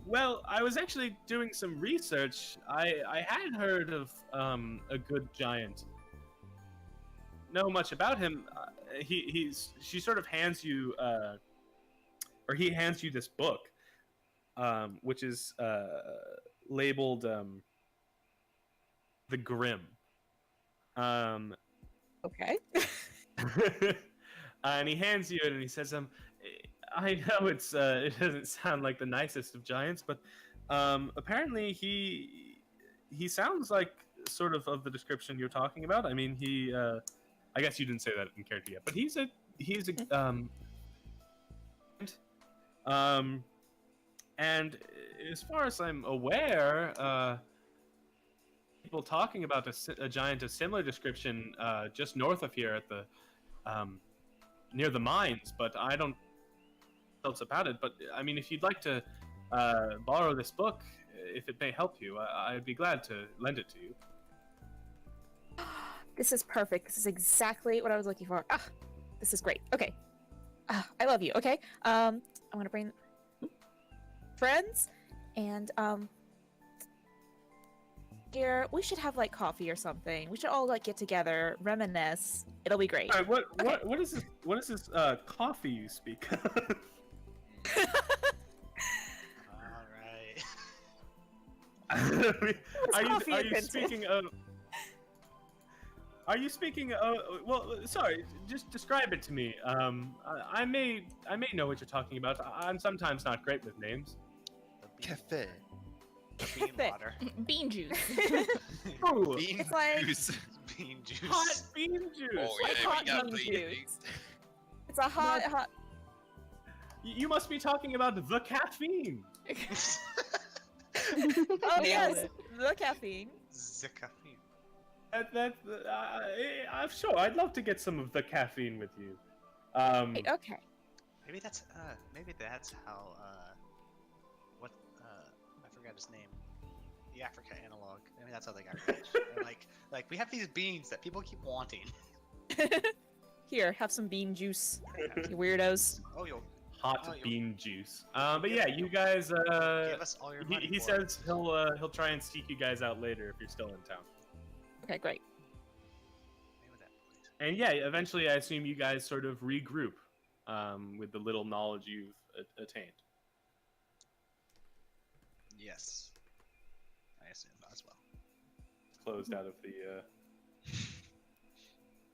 well, I was actually doing some research. I had heard of a good giant. Know much about him. She sort of hands you, or he hands you this book, which is labeled The Grim. Okay. And he hands you it and he says, I know it doesn't sound like the nicest of giants, but apparently he sounds like sort of the description you're talking about. I mean, I guess you didn't say that in character yet, but he's a and as far as I'm aware, people talking about a giant of similar description just north of here at the near the mines, but I don't know else about it. But I mean, if you'd like to borrow this book, if it may help you, I'd be glad to lend it to you. This is perfect. This is exactly what I was looking for. This is great. Okay. I love you. Okay. I'm gonna bring friends, and dear, we should have like coffee or something. We should all like get together, reminisce. It'll be great. All right, what is this? What is this coffee you speak of? All right. Are you speaking of? Are you speaking of? Well, sorry. Just describe it to me. I may know what you're talking about. I'm sometimes not great with names. Cafe. Bean Thick. water. Bean juice. Ooh, Bean It's like- juice. Bean juice. hot bean juice. Oh like yeah, hot we got bean bean juice. It's a hot. You must be talking about the caffeine. Oh Nailed yes, it. the caffeine. The caffeine. I'm sure. I'd love to get some of the caffeine with you. Hey, okay. Maybe that's how what I forgot his name. The Africa analog. Maybe that's how they got rich. They're like we have these beans that people keep wanting. Here, have some bean juice, you weirdos. Oh yo, Hot Oh, you- bean juice. But yeah, you guys. give us all your money. He for says he'll try and seek you guys out later if you're still in town. Okay, great. Name of that place. And yeah, eventually I assume you guys sort of regroup with the little knowledge you've attained. Yes, I assume as well. Closed out of the.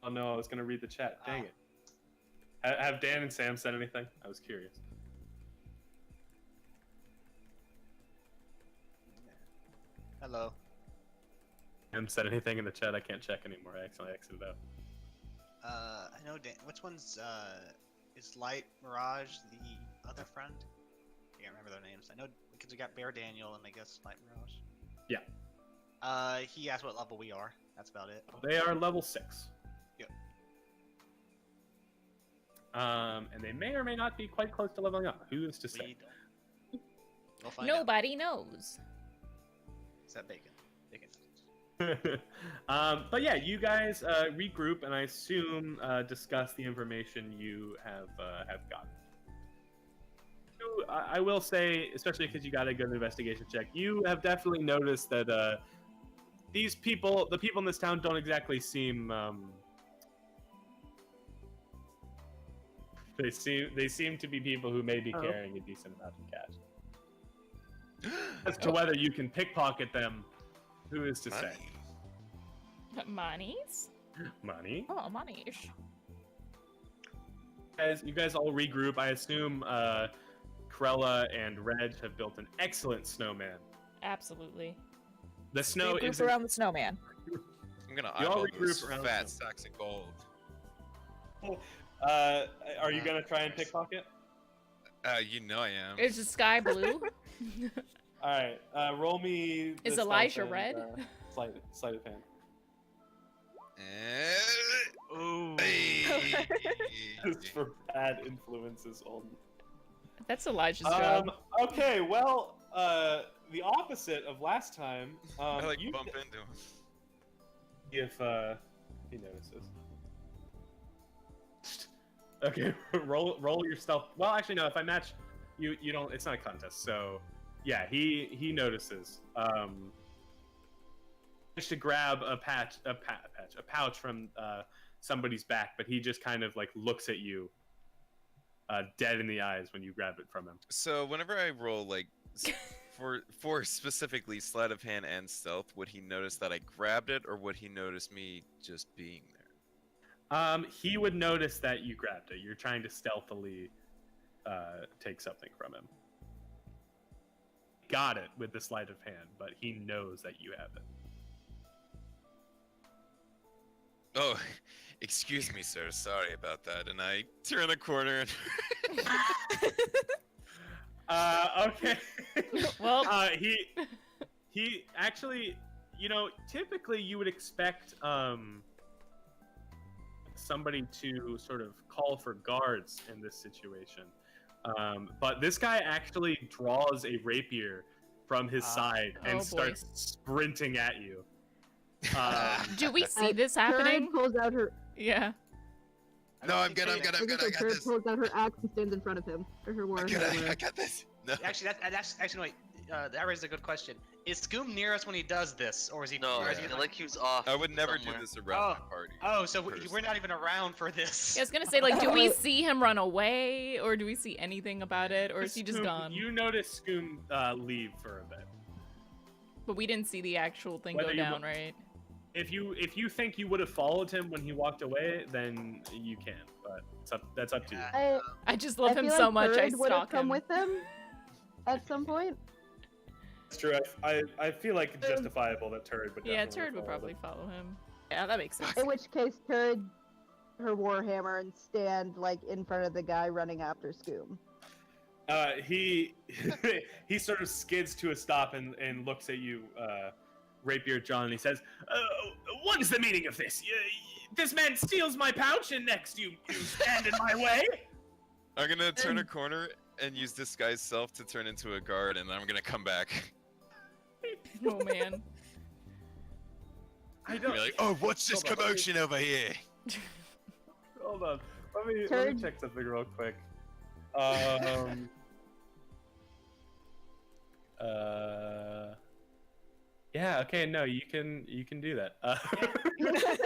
Oh no, I was gonna read the chat. Dang it. Have Dan and Sam said anything? I was curious. Hello. Sam said anything in the chat? I can't check anymore. I accidentally exited out. I know Dan. Which one's is Light Mirage the other friend? I can't remember their names. I know because we got Bear Daniel and I guess Light Mirage. Yeah. He asked what level we are. That's about it. They are level 6. Yep. And they may or may not be quite close to leveling up. Who is to We say? don't. We'll find out. Nobody knows. Except Bacon. Bacon. But yeah, you guys regroup and I assume discuss the information you have gotten. I will say, especially because you got a good investigation check, you have definitely noticed that these people, the people in this town, don't exactly seem. They seem to be people who may be carrying a decent amount of cash. As to whether you can pickpocket them, who is to say? Monies? Money. Oh, Manish. You guys all regroup. I assume Krella and Reg have built an excellent snowman. Absolutely. The snow Regroup is around the snowman. I'm gonna You all eyeball regroup those around fat the- sacks of gold. Are you gonna try and pickpocket? You know I am. Is the sky blue? All right. Roll me. Is the Elijah stealth and, red? Sleight of hand. Ooh. Hey. Just for bad influences only. That's Elijah's job. Okay. Well, the opposite of last time. I like you bump into him. if he notices. Okay, roll your stealth. Well, actually, no. If I match, you don't. It's not a contest. So, yeah, he notices. Just to grab a pouch from somebody's back, but he just kind of like looks at you, dead in the eyes when you grab it from him. So whenever I roll like for specifically sleight of hand and stealth, would he notice that I grabbed it, or would he notice me just being there? He would notice that you grabbed it. You're trying to stealthily take something from him. Got it with the sleight of hand, but he knows that you have it. Oh, excuse me, sir. Sorry about that. And I turn the corner and Okay. Well, he actually, typically you would expect somebody to sort of call for guards in this situation. But this guy actually draws a rapier from his side and Oh, boy. starts sprinting at you. do we see this Turin happening? pulls out her. Yeah. no, I'm good. I'm good. I'm good. I got Turin this. pulls out her axe and stands in front of him. Or her I war got, hammer. I got this. No. Actually, that's actually wait. That raises a good question. Is Scoom near us when he does this, or is he? No, or is he I like he was off. I would never somewhere. do this around my party. Oh, so we're personally. not even around for this. I was gonna say, like, do we see him run away, or do we see anything about it, or is he just Scoom- gone? You notice Scoom leave for a bit. But we didn't see the actual thing Whether go you down, wa- right? If you think you would have followed him when he walked away, then you can. But that's up to you. Yeah. I just love I him feel so like much. I Turin would have stalk come him. with him at some point. It's true. I feel like it's justifiable that Turd would. Yeah, definitely Turd would follow probably follow him. Yeah, that makes sense. In which case, Turd her warhammer and stand like in front of the guy running after Scoom. He he sort of skids to a stop and looks at you, Rapier John, and he says, "What is the meaning of this? This man steals my pouch, and next you stand in my way." I'm gonna turn a corner and use disguise self to turn into a guard, and I'm gonna come back. Oh man. I don't. Be like, oh, what's this Hold on, let me- commotion over here? Hold on. Let me Turd. check something real quick. Yeah. Okay. No, you can do that. You can disguise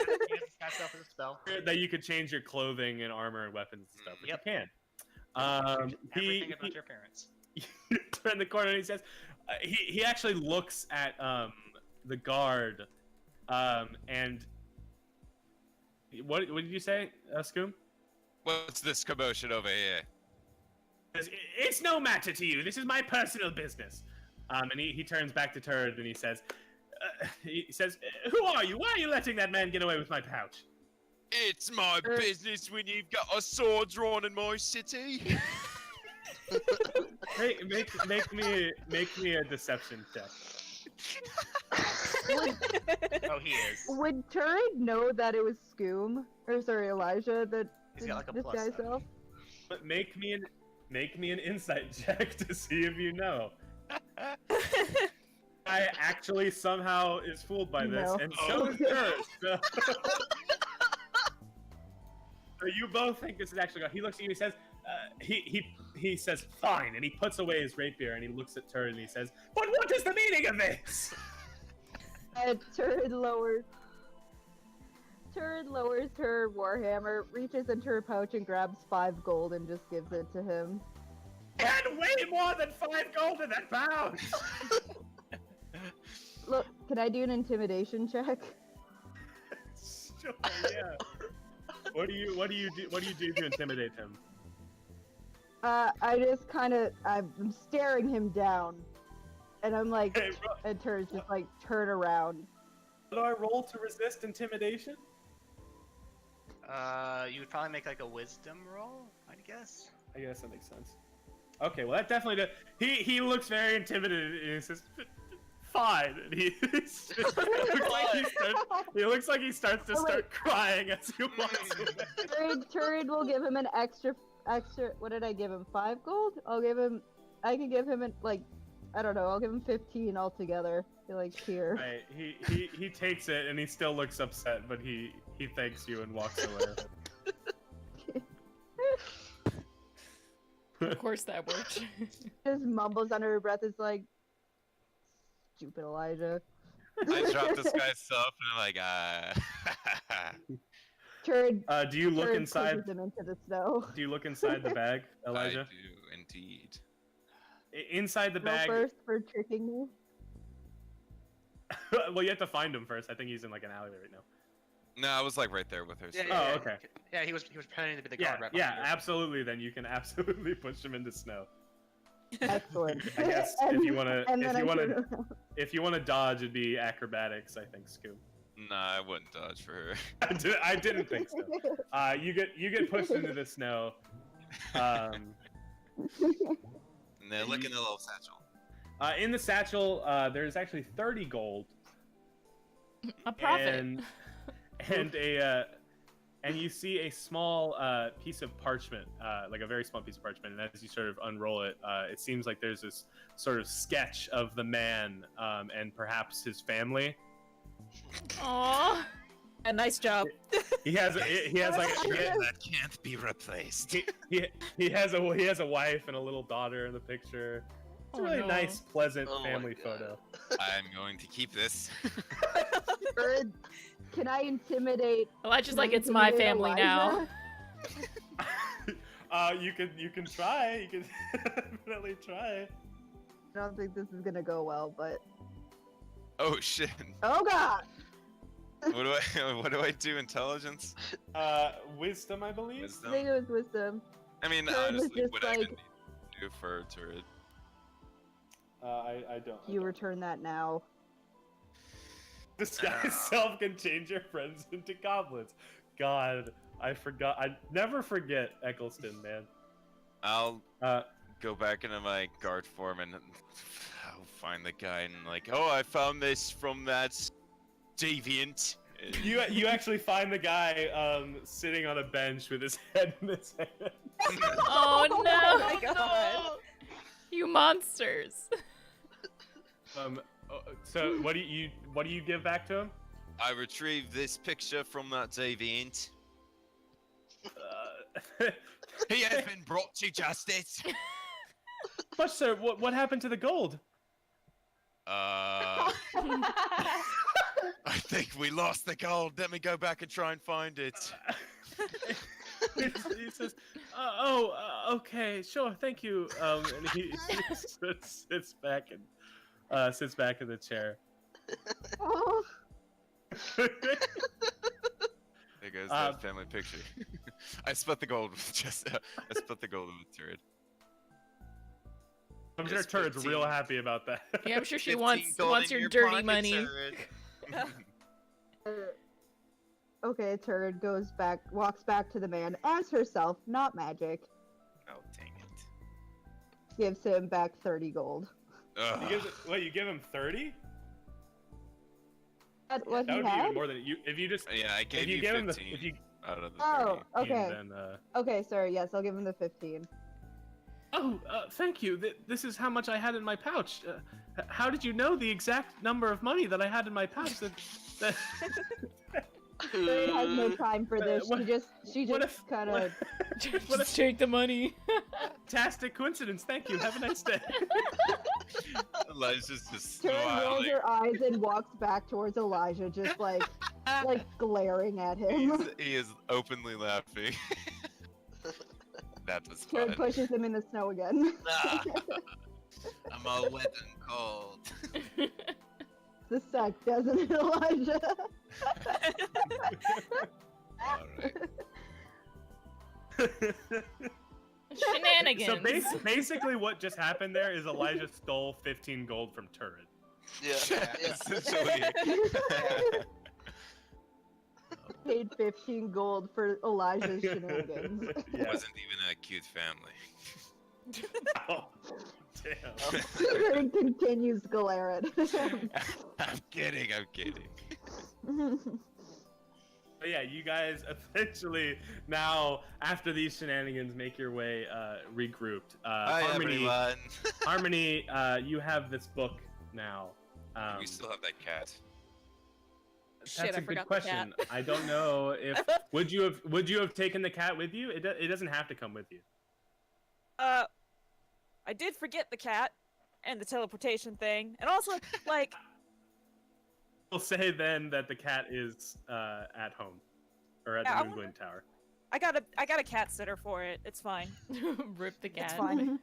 yourself as a spell. That you could change your clothing and armor and weapons and stuff. But Yep. You can. Everything about your appearance. You turn the corner and he says, he actually looks at the guard, and what did you say, Scoom? What's this commotion over here? It's no matter to you. This is my personal business. And he turns back to Turd and he says, "Who are you? Why are you letting that man get away with my pouch?" It's my business when you've got a sword drawn in my city. Hey, make me a deception check. Oh, he is. Would Turd know that it was Scoom, or sorry, Elijah, that He's got like a this plus. guy self? But make me an insight check to see if you know. I actually somehow is fooled by this, No. and so is Turd. So... So you both think this is actually God. He looks at you. He says, he says, "Fine," and he puts away his rapier and he looks at Turd and he says, "But what is the meaning of this?" Turd lowers her warhammer, reaches into her pouch and grabs 5 gold and just gives it to him. I had way more than 5 gold in that pouch. Look, can I do an intimidation check? Sure, yeah. What do you do to intimidate him? I just I'm staring him down, and I'm like, Hey, and Turd's just like, turn around. do I roll to resist intimidation? You would probably make like a wisdom roll, I guess. I guess that makes sense. Okay, well that definitely does. He looks very intimidated and he says, "Fine." And he looks like he starts to start crying as he walks away. Turd will give him an extra. What did I give him? 5 gold? I can give him I don't know. I'll give him 15 altogether. Like here. Right. He takes it and he still looks upset, but he thanks you and walks away. Of course that worked. Just mumbles under her breath. Is like, stupid Elijah. I drop this guy's stuff and I'm like, Turd. Do you look Turd inside? pushes him into the snow. Do you look inside the bag, Elijah? I do indeed. Inside the Go bag. first for tricking me. Well, you have to find him first. I think he's in like an alleyway right now. No, I was like right there with her. Yeah, so- yeah, Oh, okay. Yeah, he was pretending to be the Yeah, guard right yeah, behind you. absolutely. Then you can absolutely push him into snow. Excellent. I guess And- if you wanna, and then I turn around. if you wanna dodge, it'd be acrobatics. I think, Scoop. Nah, I wouldn't dodge for her. I didn't think so. You get pushed into the snow. And then look in the little satchel. In the satchel, there's actually 30 gold A profit. and you see a small piece of parchment, like a very small piece of parchment. And as you sort of unroll it, it seems like there's this sort of sketch of the man and perhaps his family. Aww. A nice job. He has like That can't be replaced. he has a wife and a little daughter in the picture. It's a Oh, really no. nice, pleasant Oh my family God. photo. I'm going to keep this. Turd, can I intimidate? Elijah's can like, I it's my intimidate family now. Elijah? You can try. You can definitely try. I don't think this is gonna go well, but Oh shit. oh god! What do I do? Intelligence? Wisdom, I believe. I Wisdom? think it was wisdom. I mean, Turd was honestly, just would I even like- need to do for Turret? I don't. You return that now. Disguise self can change your friends into goblins. God, I forgot. I never forget Eccleston, man. I'll go back into my guard form and I'll find the guy and like, oh, I found this from that deviant. You actually find the guy sitting on a bench with his head in his hand. Oh no! Oh my god. You monsters! So what do you give back to him? I retrieved this picture from that deviant. He has been brought to justice. But sir, what happened to the gold? I think we lost the gold. Let me go back and try and find it. He says, okay, sure, thank you. And he sits back in the chair. Oh, There goes that family picture. I split the gold with I split the gold with Turret. I'm sure It's Turret's 15. real happy about that. Yeah, I'm sure she 15 wants gold in your your dirty pocket, money. Turret. okay, Turd walks back to the man as herself, not magic. Oh, dang it. Gives him back 30 gold. Ugh. You give him 30? That's what That he would be had? even more than you. If you just Yeah, I gave if you you give him 15 the if you out of the 30. Oh, okay. then Okay, sorry, yes, I'll give him the 15. thank you. This is how much I had in my pouch. How did you know the exact number of money that I had in my pouch? That Turd has no time for this. what- She what just if- kind what- of. Just take the money. fantastic coincidence. Thank you. Have a nice day. Elijah's just Turd rolls smiling. her eyes and walks back towards Elijah, just like glaring at him. He is openly laughing. That was Turd fun. pushes him in the snow again. I'm all wet and cold. The suck, doesn't it, Elijah? Alright. Shenanigans. So basically, what just happened there is Elijah stole 15 gold from Turret. Yeah. Essentially. Paid 15 gold for Elijah's shenanigans. Yeah. Wasn't even a cute family. Oh, damn. Turd continues to glare at him. I'm kidding. But yeah, you guys essentially now, after these shenanigans, make your way regrouped. Hi, Harmony, everyone. Harmony, you have this book now. We still have that cat. That's Shit, a I good forgot the cat. question. I don't know if would you have taken the cat with you? It doesn't have to come with you. I did forget the cat and the teleportation thing, and also like We'll say then that the cat is at home or at Yeah, the I Moonglade Tower. I got a cat sitter for it. It's fine. Rip the cat. It's fine.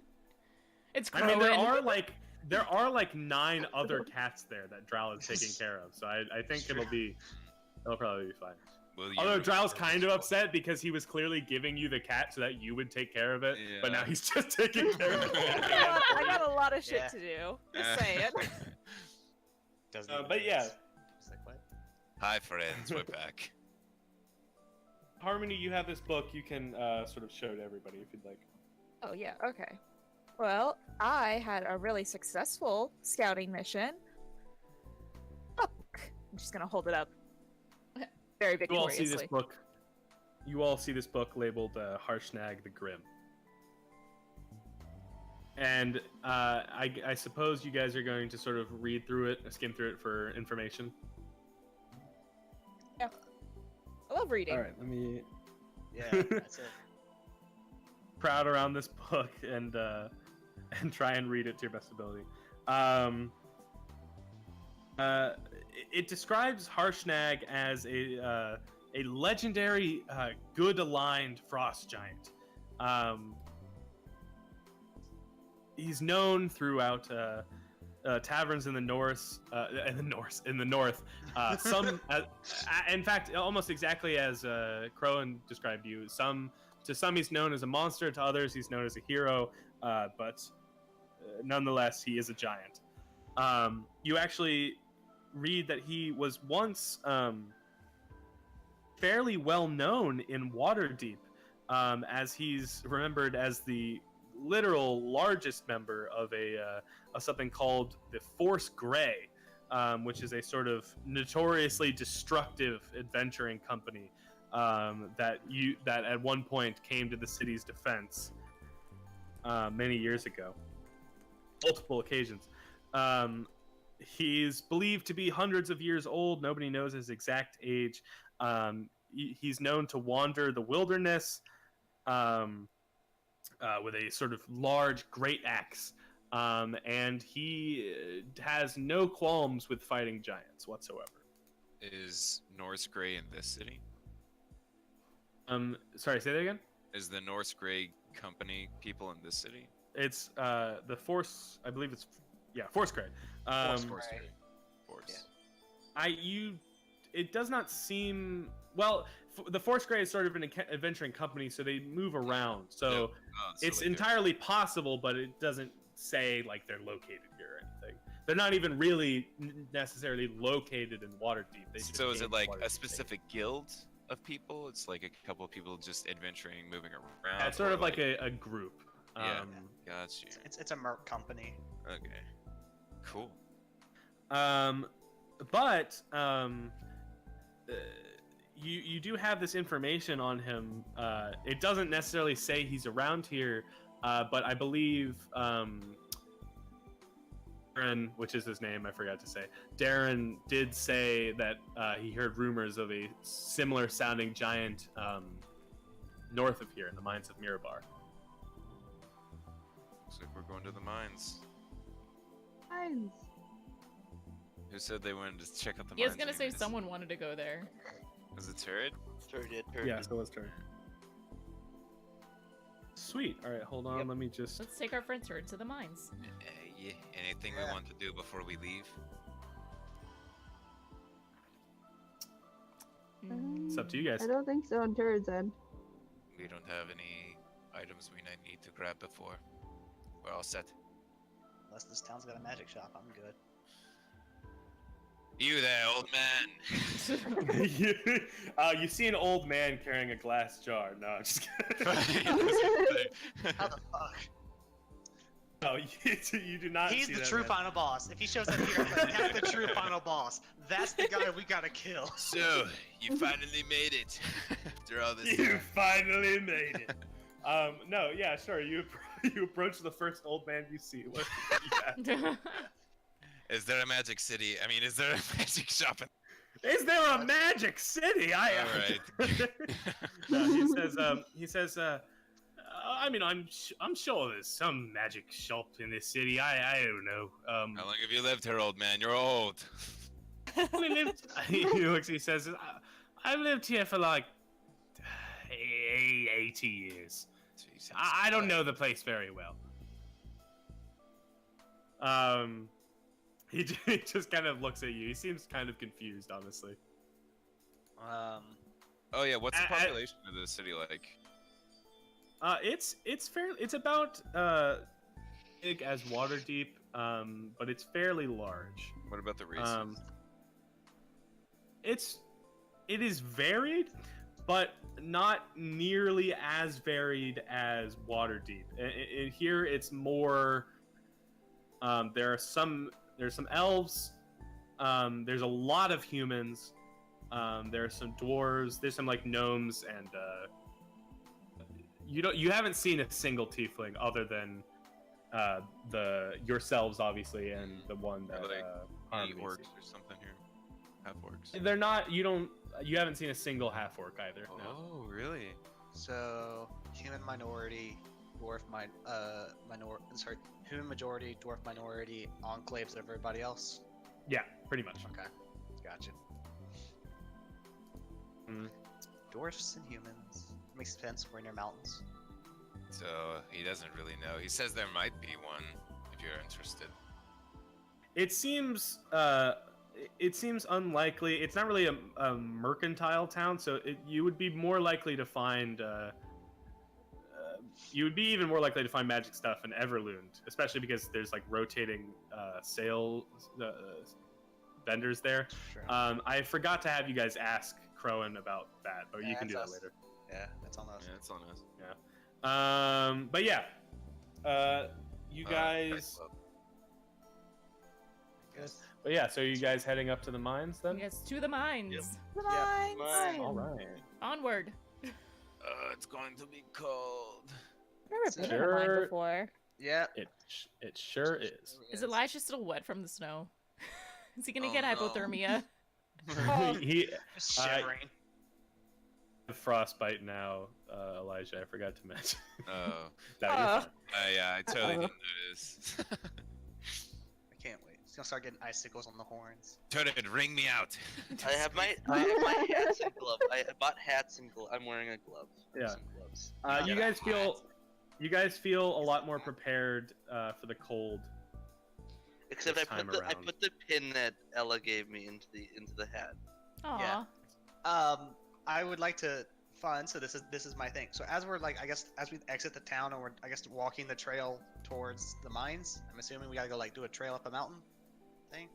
It's I mean, there Crowin. are like 9 other cats there that Drow is taking care of, so I think it'll probably be fine. Will you Although Drow's restore kind this of book? upset because he was clearly giving you the cat so that you would take care of it, but now Yeah. he's just taking care of it. I got a lot of shit Yeah. to do. Just saying. Doesn't But even yeah. notice. Just like, what? Hi, friends. We're back. Harmony, you have this book. You can sort of show to everybody if you'd like. Oh yeah, okay. Well, I had a really successful scouting mission. Look, I'm just gonna hold it up very You all see victoriously. this book. You all see this book labeled Harshnag the Grim. And I suppose you guys are going to sort of read through it, skim through it for information. I love reading. All right, let me Yeah, that's it. proud around this book and try and read it to your best ability. It describes Harshnag as a legendary, good aligned frost giant. He's known throughout taverns in the north. Some, in fact, almost exactly as Crowan described you. To some he's known as a monster. To others he's known as a hero. But nonetheless, he is a giant. You actually read that he was once fairly well known in Waterdeep, as he's remembered as the literal largest member of of something called the Force Grey, which is a sort of notoriously destructive adventuring company that at one point came to the city's defense many years ago, multiple occasions. He's believed to be hundreds of years old. Nobody knows his exact age. He's known to wander the wilderness with a sort of large great axe, and he has no qualms with fighting giants whatsoever. Is Norse Grey in this city? Sorry, say that again? Is the Norse Grey company people in this city? It's the Force. I believe it's Force Grey. Force Grey. Yeah. It does not seem well. The Force Grey is sort of an adventuring company, so they move around. So it's entirely possible, but it doesn't say like they're located here or anything. They're not even really necessarily located in Waterdeep. So is it like a specific guild of people? It's like a couple of people just adventuring, moving around. Yeah, it's sort of like a group. Yeah, got you. It's a merc company. Okay, cool. You do have this information on him. It doesn't necessarily say he's around here, but I believe Darren, which is his name, I forgot to say. Darren did say that he heard rumors of a similar sounding giant north of here in the mines of Mirabar. Looks like we're going to the mines. Mines. Who said they wanted to check out the He mines? was gonna say anyways? someone wanted to go there. Was it Turret? Turd. Yeah, so let's turn. Sweet. All right, hold on. Let me just. Let's take our friend Turd to the mines. Yeah. Anything we want to do before we leave? It's up to you guys. I don't think so on Turds end. We don't have any items we might need to grab before. We're all set. Unless this town's got a magic shop, I'm good. You there, old man. You see an old man carrying a glass jar. No, I'm just kidding. How the fuck? No, you do not. He's see the that true man. final boss. If he shows up here, I'm like, that's the true final boss. That's the guy we gotta kill. So, you finally made it. After all this You time. finally made it. No, yeah, sure. You approach the first old man you see. What? Yeah. Is there a magic city? I mean, is there a magic shop? Is there a magic city? All right. No, he says. I mean, I'm sure there's some magic shop in this city. I don't know. How long have you lived here, old man? You're old. He says, I've lived here for like 80 years. Jesus. I don't know the place very well. He just kind of looks at you. He seems kind of confused, honestly. Oh yeah, what's the population of the city like? It's fairly. It's about big as Waterdeep, but it's fairly large. What about the races? It is varied, but not nearly as varied as Waterdeep. In here, it's more. There's some elves. There's a lot of humans. There are some dwarves. There's some like gnomes, and you haven't seen a single tiefling other than yourselves obviously, and the one that Any orcs or something here? Half orcs. They're not. You haven't seen a single half orc either. No. Oh, really? So human minority, human majority, dwarf minority, enclaves of everybody else. Yeah, pretty much. Okay, gotcha. Mm. Dwarfs and humans. Makes sense. We're near mountains. So he doesn't really know. He says there might be one if you're interested. It seems unlikely. It's not really a mercantile town, so you would be more likely to find you would be even more likely to find magic stuff in Everlund, especially because there's like rotating sale vendors there. Sure. I forgot to have you guys ask Crowan about that, but you can do that that's us. later. Yeah, that's on us. Yeah, it's on us. But yeah, you guys. Yes. But yeah, so you guys heading up to the mines then? Yes, to the mines. Yep. The Yep. mines. All right. Onward. It's going to be cold. I've never been in a mine Sure. before. Yeah. It sure is. Is Elijah still wet from the snow? Is he gonna Oh, get no. hypothermia? he Shivering. frostbite now, Elijah. I forgot to mention. Oh. That you're Oh. fine. Yeah, I totally didn't notice. I can't wait. He's gonna start getting icicles on the horns. Turret, ring me out. I have my hats and gloves. I bought hats and gloves. I'm wearing a glove. Yeah. Some gloves. You guys feel a lot more prepared for the cold. Except this I time put around. the pin that Ella gave me into the hat. Aw. I would like to fun. So this is my thing. So as we're like, I guess as we exit the town and we're walking the trail towards the mines. I'm assuming we gotta go like do a trail up a mountain thing.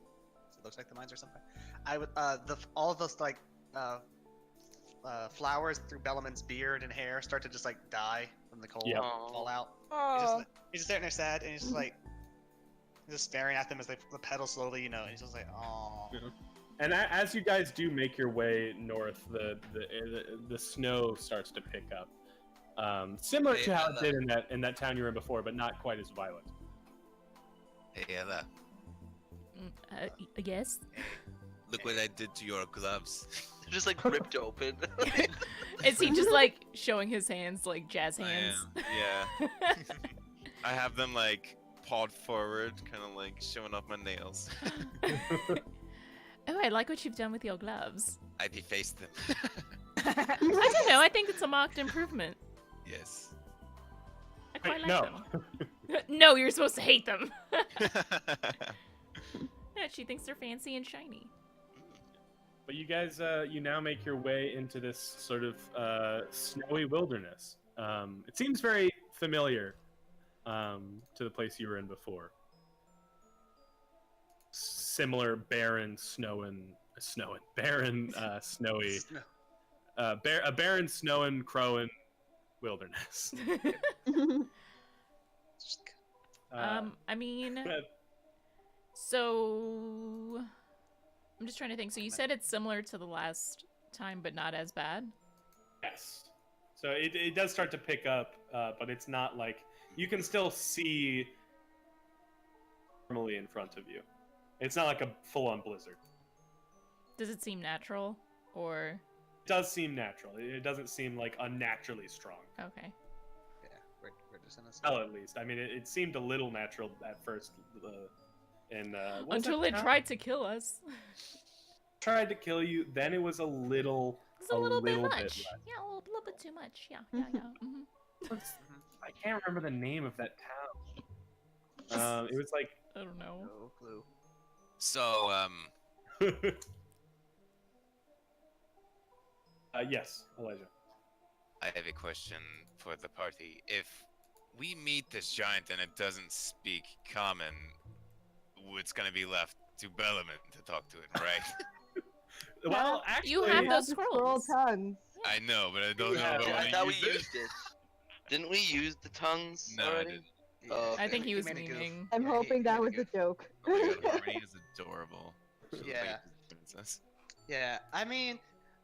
So it looks like the mines or something. I would all of those like flowers through Bellaman's beard and hair start to just like die from the cold Yep. and fall out. Oh. He's just sitting there sad and he's just like just staring at them as they pedal slowly, and he's just like, oh. And as you guys do make your way north, the snow starts to pick up, similar to how it did in that town you were in before, but not quite as violent. Hey Ella, Yes. look what I did to your gloves. They're just like ripped open. Is he just like showing his hands like jazz I hands? am. Yeah. I have them like pawed forward, kind of like showing off my nails. Oh, I like what you've done with your gloves. I defaced them. I don't know. I think it's a marked improvement. Yes. I quite Wait, like no. them. No, you're supposed to hate them. Yeah, she thinks they're fancy and shiny. But you guys, you now make your way into this sort of snowy wilderness. It seems very familiar to the place you were in before. Similar barren, snowy, a barren, snowing, crowing wilderness. I mean, so I'm just trying to think. So you said it's similar to the last time, but not as bad. Yes. So it does start to pick up, but it's not like you can still see normally in front of you. It's not like a full-on blizzard. Does it seem natural, or? It does seem natural. It doesn't seem like unnaturally strong. Okay. Yeah, we're just in a Well, at least. I mean, it seemed a little natural at first. Until it tried to kill us. Tried to kill you, then it was a little. It's a little bit much. less. Yeah, a little bit too much. Yeah, yeah, yeah. Mm-hmm. I can't remember the name of that town. It was like. I don't know. No clue. So, Yes, Elijah. I have a question for the party. If we meet this giant and it doesn't speak common, it's gonna be left to Bellaman to talk to it, right? Well, actually, You have We those the scrolls. tongues. I know, but I don't know Yeah, if I I wanna thought we use it. used it. Didn't we use the tongues No, I already? didn't. Oh, I think he was made a goof. memeing. I'm Yeah, hoping he that made was a a joke. Oh my god, Harmony is adorable. She looks like Yeah. a princess. Yeah, I mean,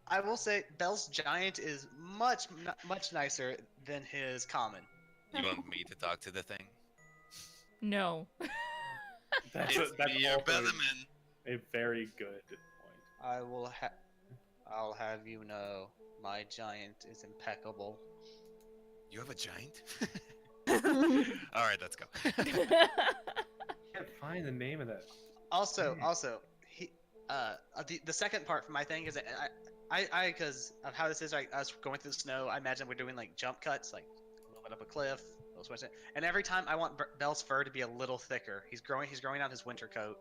I will say Bell's giant is much nicer than his common. You want me to talk to the thing? No. that's It's me, your also Bellaman. a very good point. I'll have you know, my giant is impeccable. You have a giant? All right, let's go. I can't find the name of that. Also, he, the second part for my thing is that I because of how this is, like us going through the snow, I imagine we're doing like jump cuts, like a little bit up a cliff, a little switch, and every time I want Bell's fur to be a little thicker. He's growing out his winter coat.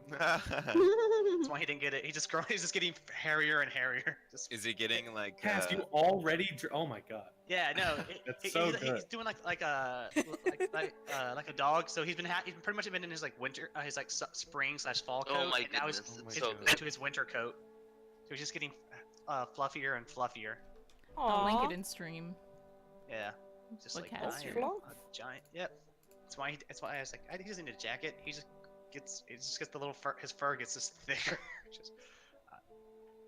That's why he didn't get it. He's just getting hairier and hairier. Just Is he getting like? Cass, you already. Oh my god. yeah, no. That's so good. He's doing like a dog. So he's pretty much been in his like winter, his like spring/fall coat. Oh my and now he's goodness, it's so into his winter coat. So he's just getting fluffier and fluffier. I'll link Aw. it in stream. Yeah, just Like like Cass giant, Fluff? a giant. Yep. That's why I was like, I think he doesn't need a jacket. He just gets the little fur. His fur gets just thicker. just.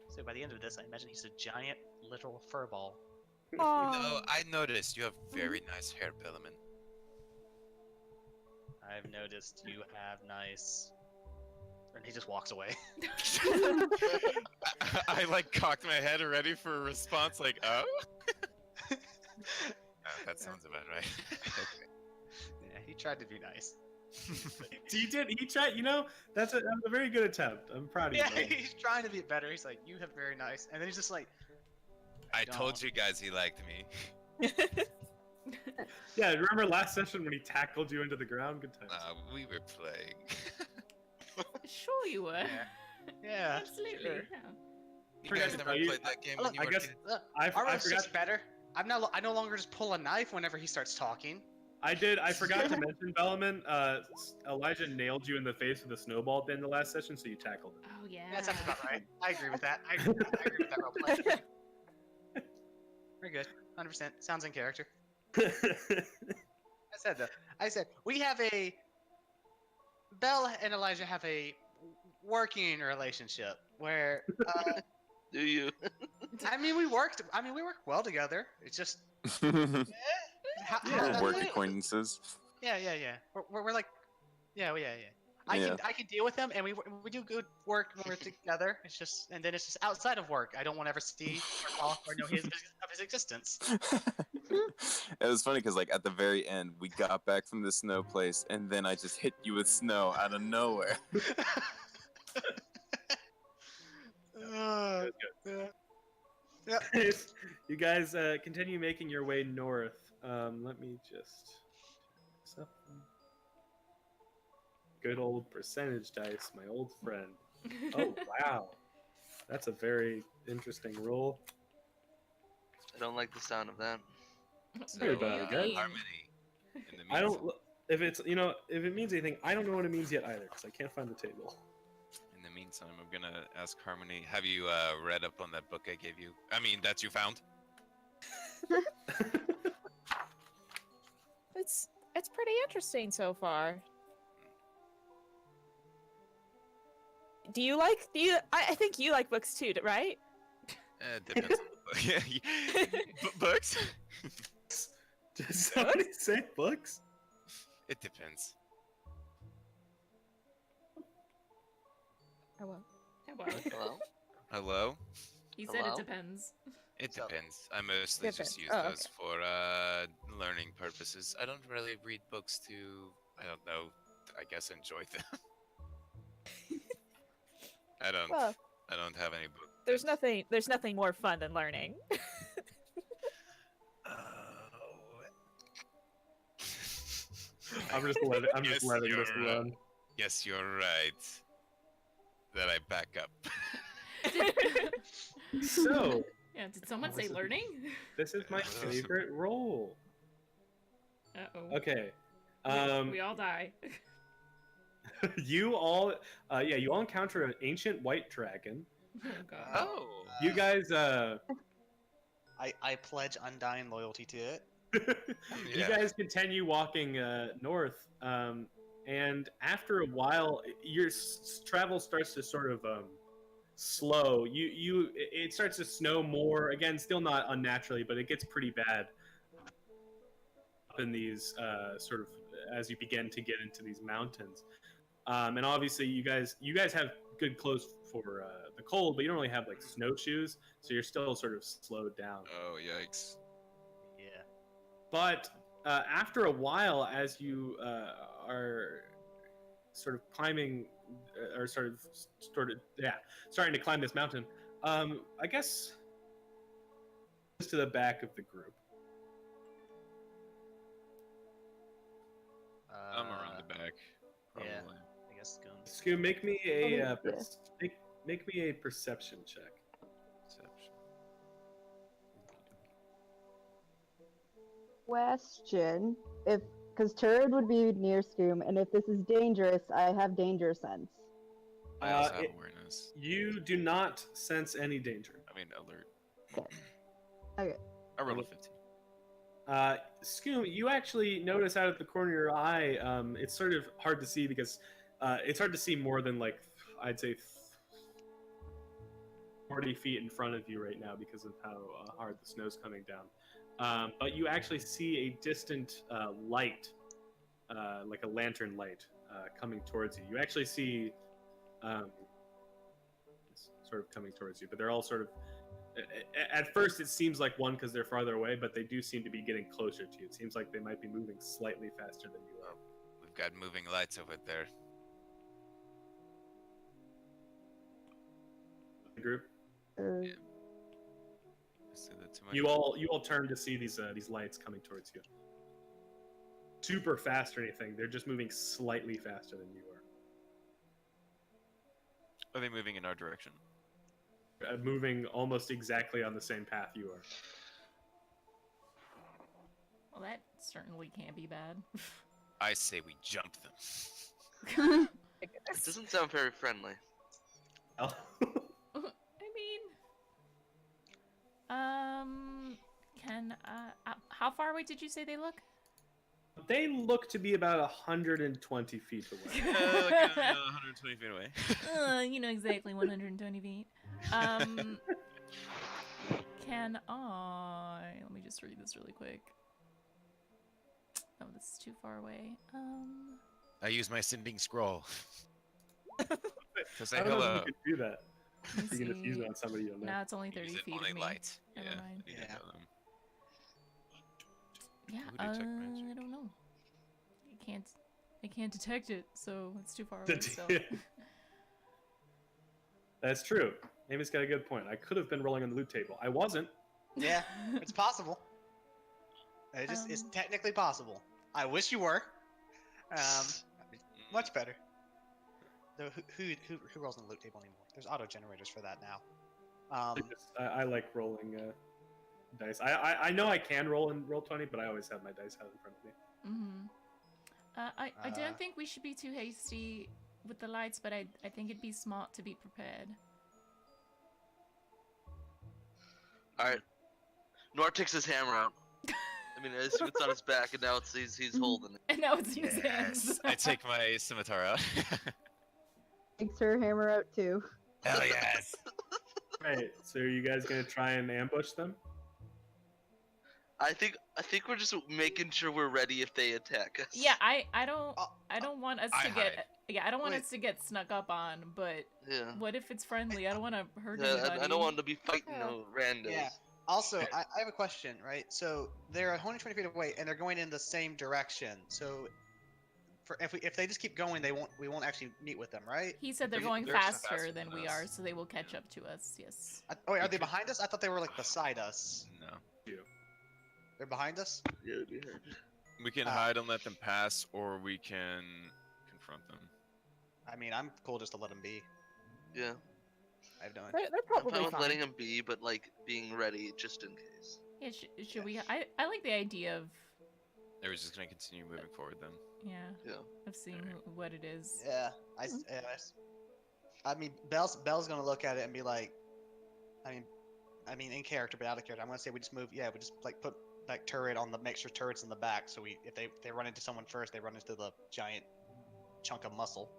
So by the end of this, I imagine he's a giant little fur ball. No, Aw. I noticed you have very nice hair, Bellman. I've noticed you have nice. And he just walks away. I like cocked my head ready for a response, like, oh. That sounds about right. Okay. Yeah, he tried to be nice. He did. He tried. You know, that was a very good attempt. I'm proud of Yeah, you. he's trying to be better. He's like, you have very nice, and then he's just like, I don't. told you guys he liked me. Yeah, remember last session when he tackled you into the ground? Good times. We were playing. Sure you were. yeah. Absolutely. sure. Yeah. You Forgot guys to never tell you- played that game Look, when you I were guess- kids? Look, I our role's forgot. just better. I no longer just pull a knife whenever he starts talking. I did. I forgot to mention, Bellman. Elijah nailed you in the face with a snowball at the end of the last session, so you tackled him. Oh yeah. That sounds about right. I agree with that. I agree with that roleplay. Very good. 100%. Sounds in character. I said we have a. Belle and Elijah have a working relationship where. Do you? I mean, we work well together. It's just. How- Work acquaintances. Yeah. We're like, yeah. I can deal with them, and we do good work when we're together. It's just, and then it's just outside of work. I don't want to ever see or talk or know of his existence. It was funny because, like, at the very end, we got back from the snow place, and then I just hit you with snow out of nowhere. Yeah. You guys continue making your way north. Let me just. Good old percentage dice, my old friend. Oh wow, that's a very interesting roll. I don't like the sound of that. Sorry about it, guys. Harmony. In the I don't. meantime- If it means anything, I don't know what it means yet either because I can't find the table. In the meantime, I'm gonna ask Harmony. Have you read up on that book I gave you? I mean, that you found. It's pretty interesting so far. I think you like books too, right? Depends. on the book. Yeah, books. Did somebody say books? It depends. Oh well. Oh, well. Hello? Hello. He said Hello? it depends. It So- depends. I mostly just Depends. use Oh, those for learning purposes. I don't really read books to, I don't know, I guess enjoy them. Well, I don't have any book. there's nothing more fun than learning. I'm just Yes, letting you're this run. Yes, you're right. That I back up. So Yeah, did someone Oh, say this is- learning? this is my favorite roll. Uh-oh. Okay. We all die. You all encounter an ancient white dragon. Oh god. Oh. You guys, I pledge undying loyalty to it. you Yeah. guys continue walking north, and after a while, your travel starts to sort of slow. It starts to snow more again, still not unnaturally, but it gets pretty bad up in these sort of as you begin to get into these mountains. And obviously, you guys have good clothes for the cold, but you don't really have like snowshoes, so you're still sort of slowed down. Oh, yikes. Yeah. But after a while, as you are sort of climbing, or starting to climb this mountain, I guess to the back of the group. I'm around the back. Probably. Yeah. I guess Goon. Scoo, make me a yeah. Make me a perception check. Perception. Question: If because Turd would be near Scoom, and if this is dangerous, I have danger sense. I also have awareness. You do not sense any danger. I mean, alert. Okay. I rolled a 15. Scoom, you actually notice out of the corner of your eye, it's sort of hard to see because it's hard to see more than like, I'd say 40 feet in front of you right now because of how hard the snow's coming down. But you actually see a distant light, like a lantern light, coming towards you. You actually see it's sort of coming towards you, but they're all sort of at first it seems like one because they're farther away, but they do seem to be getting closer to you. It seems like they might be moving slightly faster than you are. We've got moving lights over there. The group. I said that to my You all turn to see these lights coming towards you. Super fast or anything. They're just moving slightly faster than you are. Are they moving in our direction? Moving almost exactly on the same path you are. Well, that certainly can't be bad. I say we jump them. It doesn't sound very friendly. I mean, how far away did you say they look? They look to be about 120 feet away. Like 120 feet away. You know exactly 120 feet. Can I? Let me just read this really quick. Oh, this is too far away. I use my sending scroll. To say I don't know hello. if you can do that. Let me You can diffuse see. it on somebody you'll know. Now it's only Use 30 it feet only of me. light. Never Yeah. mind. We didn't Yeah. know them. Yeah, Who detect magic? I don't know. I can't detect it, so it's too far The away. So. That's true. Amy's got a good point. I could have been rolling on the loot table. I wasn't. Yeah, it's possible. It's technically possible. I wish you were. Much better. Though who rolls on the loot table anymore? There's auto generators for that now. I like rolling dice. I know I can roll in Roll20, but I always have my dice out in front of me. Mm-hmm. I don't think we should be too hasty with the lights, but I think it'd be smart to be prepared. Alright. Nor takes his hammer out. I mean, I assume it's on his back, and now it's he's holding it. And now it's in his hands. Yes. I take my scimitar out. Takes her hammer out too. Hell yes. Right. So are you guys gonna try and ambush them? I think we're just making sure we're ready if they attack us. Yeah, I don't want us I to get hide. I don't want Wait. us to get snuck up on, but Yeah. what if it's friendly? I don't want to hurt Yeah, anybody. I don't want to be fighting Yeah. no randos. Yeah. Also, I have a question, right? So they're 120 feet away, and they're going in the same direction. So, if they just keep going, we won't actually meet with them, right? He said they're They're going just faster faster than than we us. are, so they will catch up to us. Yes. Wait, are they behind us? I thought they were like beside us. No. They're behind us. Yeah, it'd be hard. We can hide and let them pass, or we can confront them. I mean, I'm cool just to let them be. Yeah. I have no. They're I'm probably fine with fine. letting them be, but like being ready just in case. Yeah. Should we? I like the idea of They were just gonna continue moving forward then. Yeah. of seeing Alright. what it is. Yeah, I mean, Belle's gonna look at it and be like, I mean, in character but out of character. I'm gonna say we just move. Yeah, we just like put like turret on the make sure turret's in the back. So if they run into someone first, they run into the giant chunk of muscle.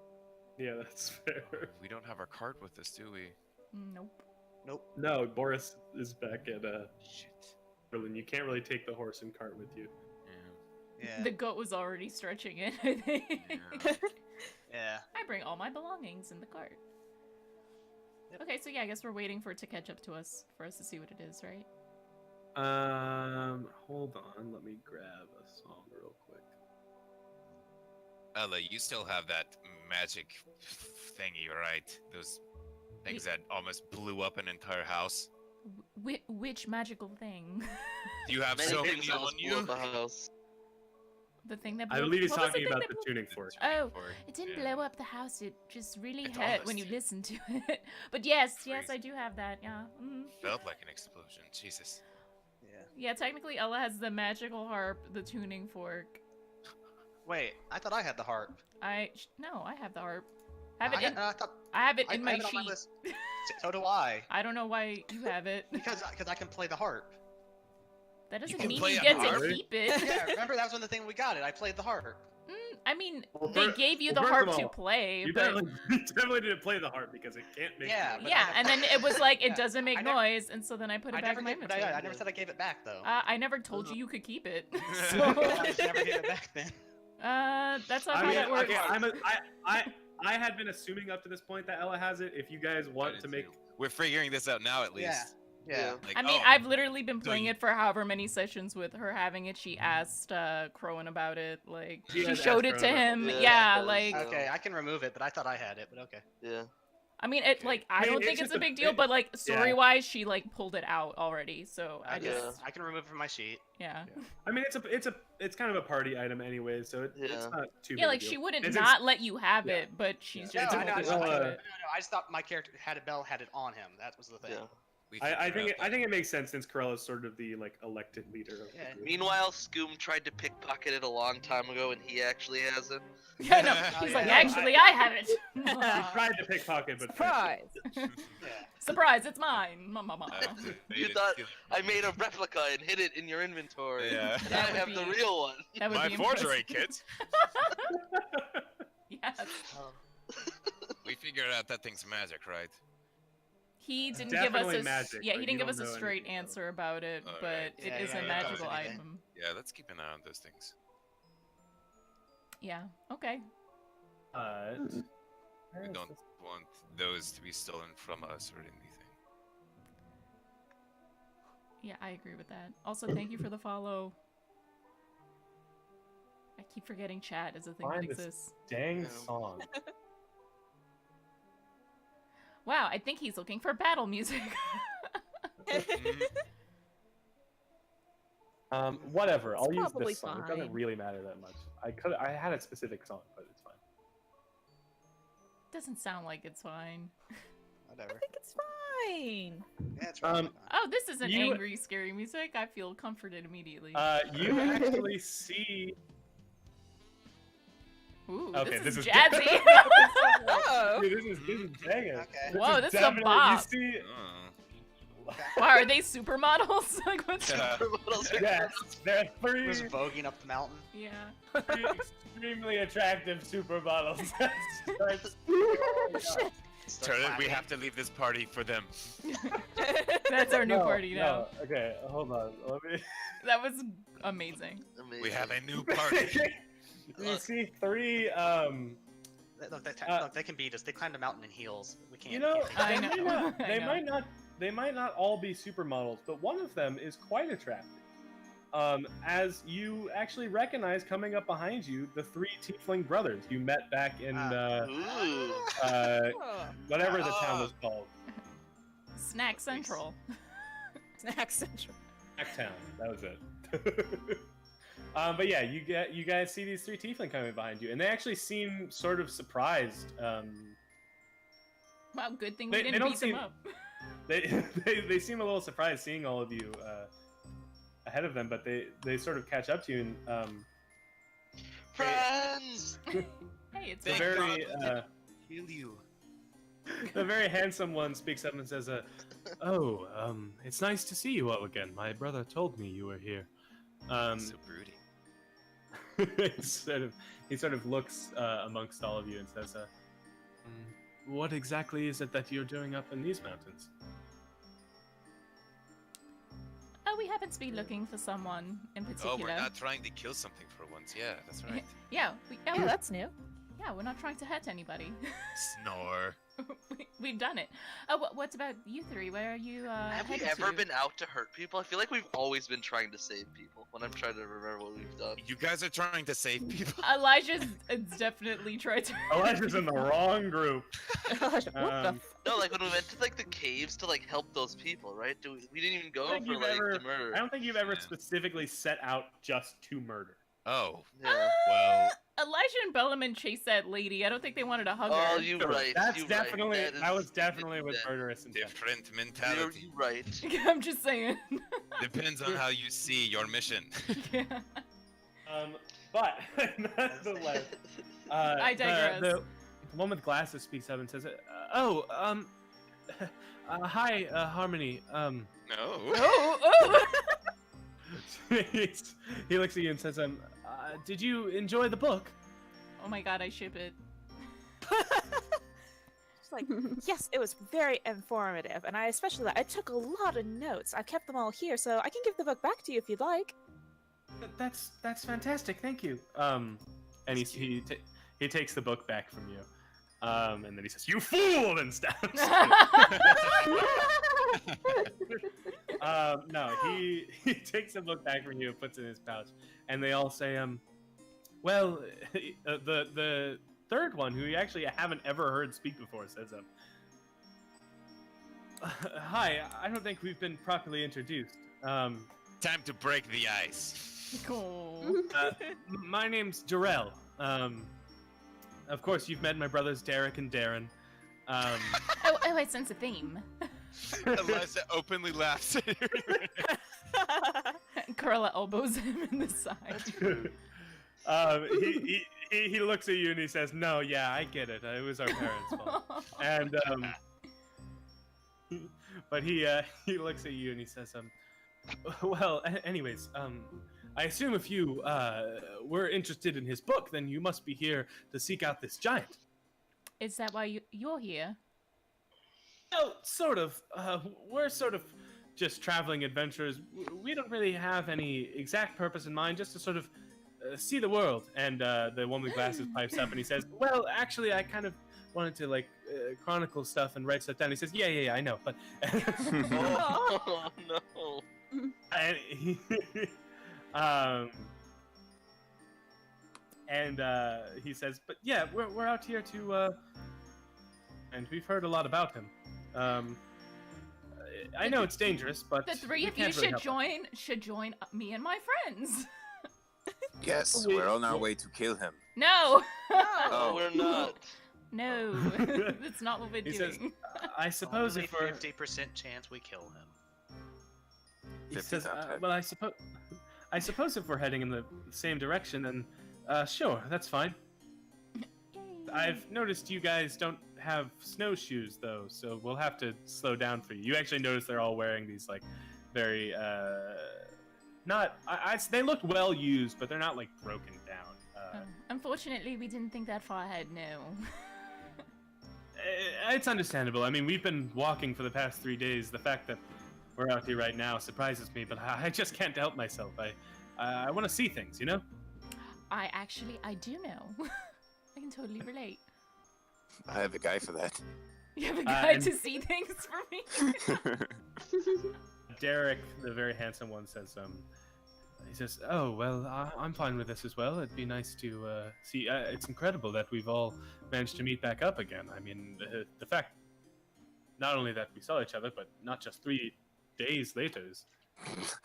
Yeah, that's fair. We don't have our cart with us, do we? Nope. Nope. No, Boris is back at Shit. Berlin. You can't really take the horse and cart with you. Yeah. Yeah. The goat was already stretching it. I think. Yeah. Yeah. I bring all my belongings in the cart. Yep. Okay, so yeah, I guess we're waiting for it to catch up to us for us to see what it is, right? Hold on. Let me grab a song real quick. Ella, you still have that magic thingy, right? Those things that almost blew up an entire house. Which magical thing? Do you have Many so things many on almost blew you? up a house. The thing that I blew- believe he's what was the talking thing about that the blew- tuning fork. Oh, Fork, it didn't yeah. blow up the house. It just really It hurt when you almost listen to it. But yes, yes, I Freeze. do have that. Yeah. Mhm. Felt like an explosion. Jesus. Yeah. Yeah, technically Ella has the magical harp, the tuning fork. Wait, I thought I had the harp. No, I have the harp. I have it in, I thought I have it I in my have it on my sheet. list. So do I. I don't know why you have it. Because I can play the harp. That doesn't can mean play you a get to harp? keep it. Yeah, remember that was one of the things we got it. I played the harp. I mean, Well, they fir- gave you well, the first of harp to all, play, You but definitely didn't play the harp because it can't make Yeah, noise. but yeah, I- and then it was like it Yeah, doesn't make I never- noise, and so then I put it I back never in my gave, but inventory. I never said I gave it back though. I never told you you could keep it. I So, just never gave it back then. that's not I how mean, that works. okay, I had been assuming up to this point that Ella has it. If you guys want to make, We're figuring this out now, at least. Yeah. Like, I mean, oh, I've literally been so playing you- it for however many sessions with her having it. She asked Crowan about it. Like, She she had showed asked it to Crowan him. about it. Yeah, Yeah, like, Okay, I can remove it, but I thought I had it. But okay. Yeah. I mean, it like I I mean, don't it's think it's just a a big deal, bit- but like yeah. story-wise, she like pulled it out already. So I Okay, just I can remove it from my sheet. yeah. I mean, it's kind of a party item anyway, so it's Yeah. not too. Yeah, big like a she deal. wouldn't It's not let you have yeah. it, but she's Yeah. just No, It's I know, a- told I, you no, to uh, have it. I just thought my character Bell had it on him. That was the thing. Yeah. we I figured out think it makes sense since Corella is sort of the like elected leader. Of the Yeah. group. Meanwhile, Scoom tried to pickpocket it a long time ago, and he actually has it. Yeah, no, Oh, he's like, yeah. actually, I have it. He tried to pickpocket, but Surprise! Yeah. Surprise, it's mine. You thought I made a replica and hid it in your inventory. Yeah. And That I would have the be- real one. That would My be forgery impressive. kit. Yes. We figured out that thing's magic, right? He didn't give us definitely a magic, yeah, but he you didn't give don't us a know straight anything about answer about it, Alright. but it Yeah, is yeah, a yeah, magical yeah. item. Yeah, let's keep an eye on those things. Yeah. Okay. But We don't want those to be stolen from us or anything. Yeah, I agree with that. Also, thank you for the follow. I keep forgetting chat is a thing that Find this- exists. dang Yeah. song. Wow, I think he's looking for battle music. Whatever. I'll It's use probably this song. It doesn't fine. really matter that much. I had a specific song, but it's fine. Doesn't sound like it's fine. Whatever. I think it's fine. Yeah, it's really fine. Oh, this isn't You- angry, scary music. I feel comforted immediately. You actually see. Ooh, Okay, this is this is- jazzy. Oh. Dude, this is banging. Okay. Whoa, this is a definitely- bop. You see, Wow, are they supermodels? Like, what's Yeah. yes, there are three, Was voguing up the mountain. Yeah. three extremely attractive supermodels. Start Turn it, we clapping. have to leave this party for them. That's our new No, party now. no, okay, hold on. Let me. That was amazing. Amazing. We have a new party. You see three. Look, they can beat us. They climbed a mountain in heels. We can't. You know, I they know, might not. I They know. might not. They might not all be supermodels, but one of them is quite attractive. As you actually recognize coming up behind you the three tiefling brothers you met back in Ooh. Oh. whatever the town was called. Snack Central. Snack Central. Town. That was it. But yeah, you guys see these three tiefling coming behind you, and they actually seem sort of surprised. Wow, good thing They- we they didn't don't beat them seem- up. They seem a little surprised seeing all of you ahead of them, but they sort of catch up to you, and Friends! Hey, it's the Thank fine. very God. Kill you. the very handsome one speaks up and says, "Oh, it's nice to see you all again. My brother told me you were here." So broody. he sort of looks amongst all of you and says, "What exactly is it that you're doing up in these mountains?" Oh, we happen to be looking for someone in Oh, particular. we're not trying to kill something for once. Yeah, that's right. Yeah, Yeah, that's new. yeah, we're not trying to hurt anybody. Snore. We've done it. Oh, what about you three? Where are you Have we headed ever to? been out to hurt people? I feel like we've always been trying to save people when I'm trying to remember what we've done. You guys are trying to save people. Elijah's definitely tried to. Elijah's in the wrong group. what the Um, No, like when we went to like the caves to like help those people, right? We didn't even go I don't think for you've like ever- the murder. I don't think you've ever Yeah. specifically set out just to murder. Oh, Yeah. well, Elijah and Bellaman chased that lady. I don't think they wanted to hug Oh, her. you Sure, right. That's you definitely right. that was definitely with that- murderous intent. different You're mentality. right. I'm just saying. Depends on how you see your mission. Yeah. But nonetheless, I digress. The one with glasses speaks up and says, hi, Harmony. No. Oh. He looks at you and says, did you enjoy the book? Oh my god, I ship it. She's like, yes, it was very informative, and I took a lot of notes. I've kept them all here, so I can give the book back to you if you'd like. That's fantastic. Thank you. And he takes the book back from you. And then he says, "You fool!" and stabs. No, he takes the book back from you and puts it in his pouch. And they all say, well, the third one, who you actually haven't ever heard speak before, says, hi, I don't think we've been properly introduced. Time to break the ice. Cool. My name's Jarrell. Of course, you've met my brothers Derek and Darren. Oh, I sense a theme. Eliza openly laughs at you. Carla elbows him in the side. He looks at you and he says, "No, yeah, I get it. It was our parents' fault." And but he looks at you and he says, well, anyways, I assume if you were interested in his book, then you must be here to seek out this giant." Is that why you're here? Oh, sort of. We're sort of just traveling adventurers. We don't really have any exact purpose in mind, just to sort of see the world. And the one with glasses pipes up and he says, "Well, actually, I kind of wanted to chronicle stuff and write stuff down." He says, "Yeah, I know, but." Oh, no. And he says, "But yeah, we're out here to, and we've heard a lot about him. I know it's dangerous, but The three we of you can't really should help join me and my friends. Yes, we're on our way to kill him. No. No, we're not. No. That's not what we're He doing. says, "I suppose Only if we're," 50% chance we kill him. he 50 says, times. "Well, I suppose if we're heading in the same direction, then sure, that's fine. I've noticed you guys don't have snowshoes though, so we'll have to slow down for you." You actually notice they're all wearing these very they look well used, but they're not broken down. Unfortunately, we didn't think that far ahead. No. It's understandable. I mean, we've been walking for the past 3 days. The fact that we're out here right now surprises me, but I just can't help myself. I want to see things, you know? I do know. I can totally relate. I have a guy for that. You have a guide and- to see things for me. Derek, the very handsome one, says, he says, "Oh, well, I'm fine with this as well. It'd be nice to see. It's incredible that we've all managed to meet back up again. I mean, the fact, not only that we saw each other, but not just 3 days later is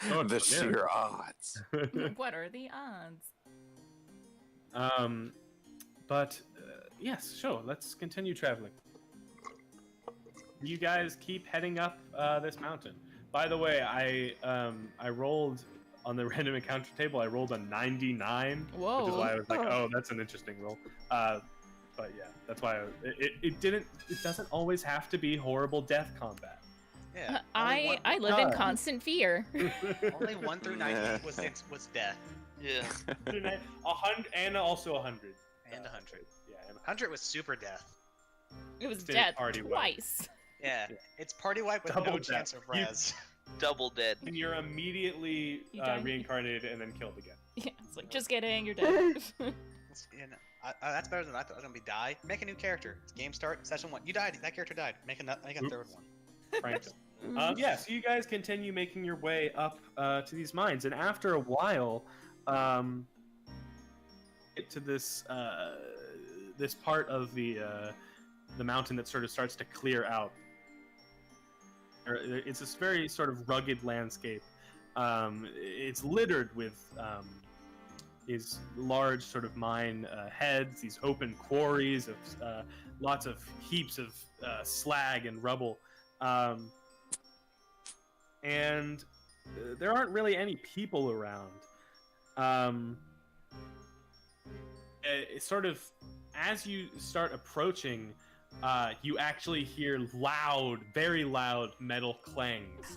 The sheer odds. What are the odds? But yes, sure. Let's continue traveling. You guys keep heading up this mountain. By the way, I rolled on the random encounter table. I rolled a 99, Whoa. which is why I was like, "Oh, that's an interesting roll." But yeah, that's why it doesn't always have to be horrible death combat. Yeah. I live in constant fear. Only 1 through 90 was death. Yeah. 100 and also 100. And 100. Yeah, and 100 was super death. It was Did death party wipe. twice. Yeah. It's party wipe with Double no death. chance of You- res. Double dead. And you're immediately You die. reincarnated and then killed again. Yeah, it's like, just kidding, you're dead. That's better than I thought. I was gonna be die. Make a new character. It's game start, session 1. You died. That character died. Make a Oops. third one. Frank's. Yeah, so you guys continue making your way up to these mines, and after a while, get to this this part of the mountain that sort of starts to clear out. It's this very sort of rugged landscape. It's littered with these large sort of mine heads, these open quarries of lots of heaps of slag and rubble, and there aren't really any people around. It's sort of as you start approaching, you actually hear loud, very loud metal clangs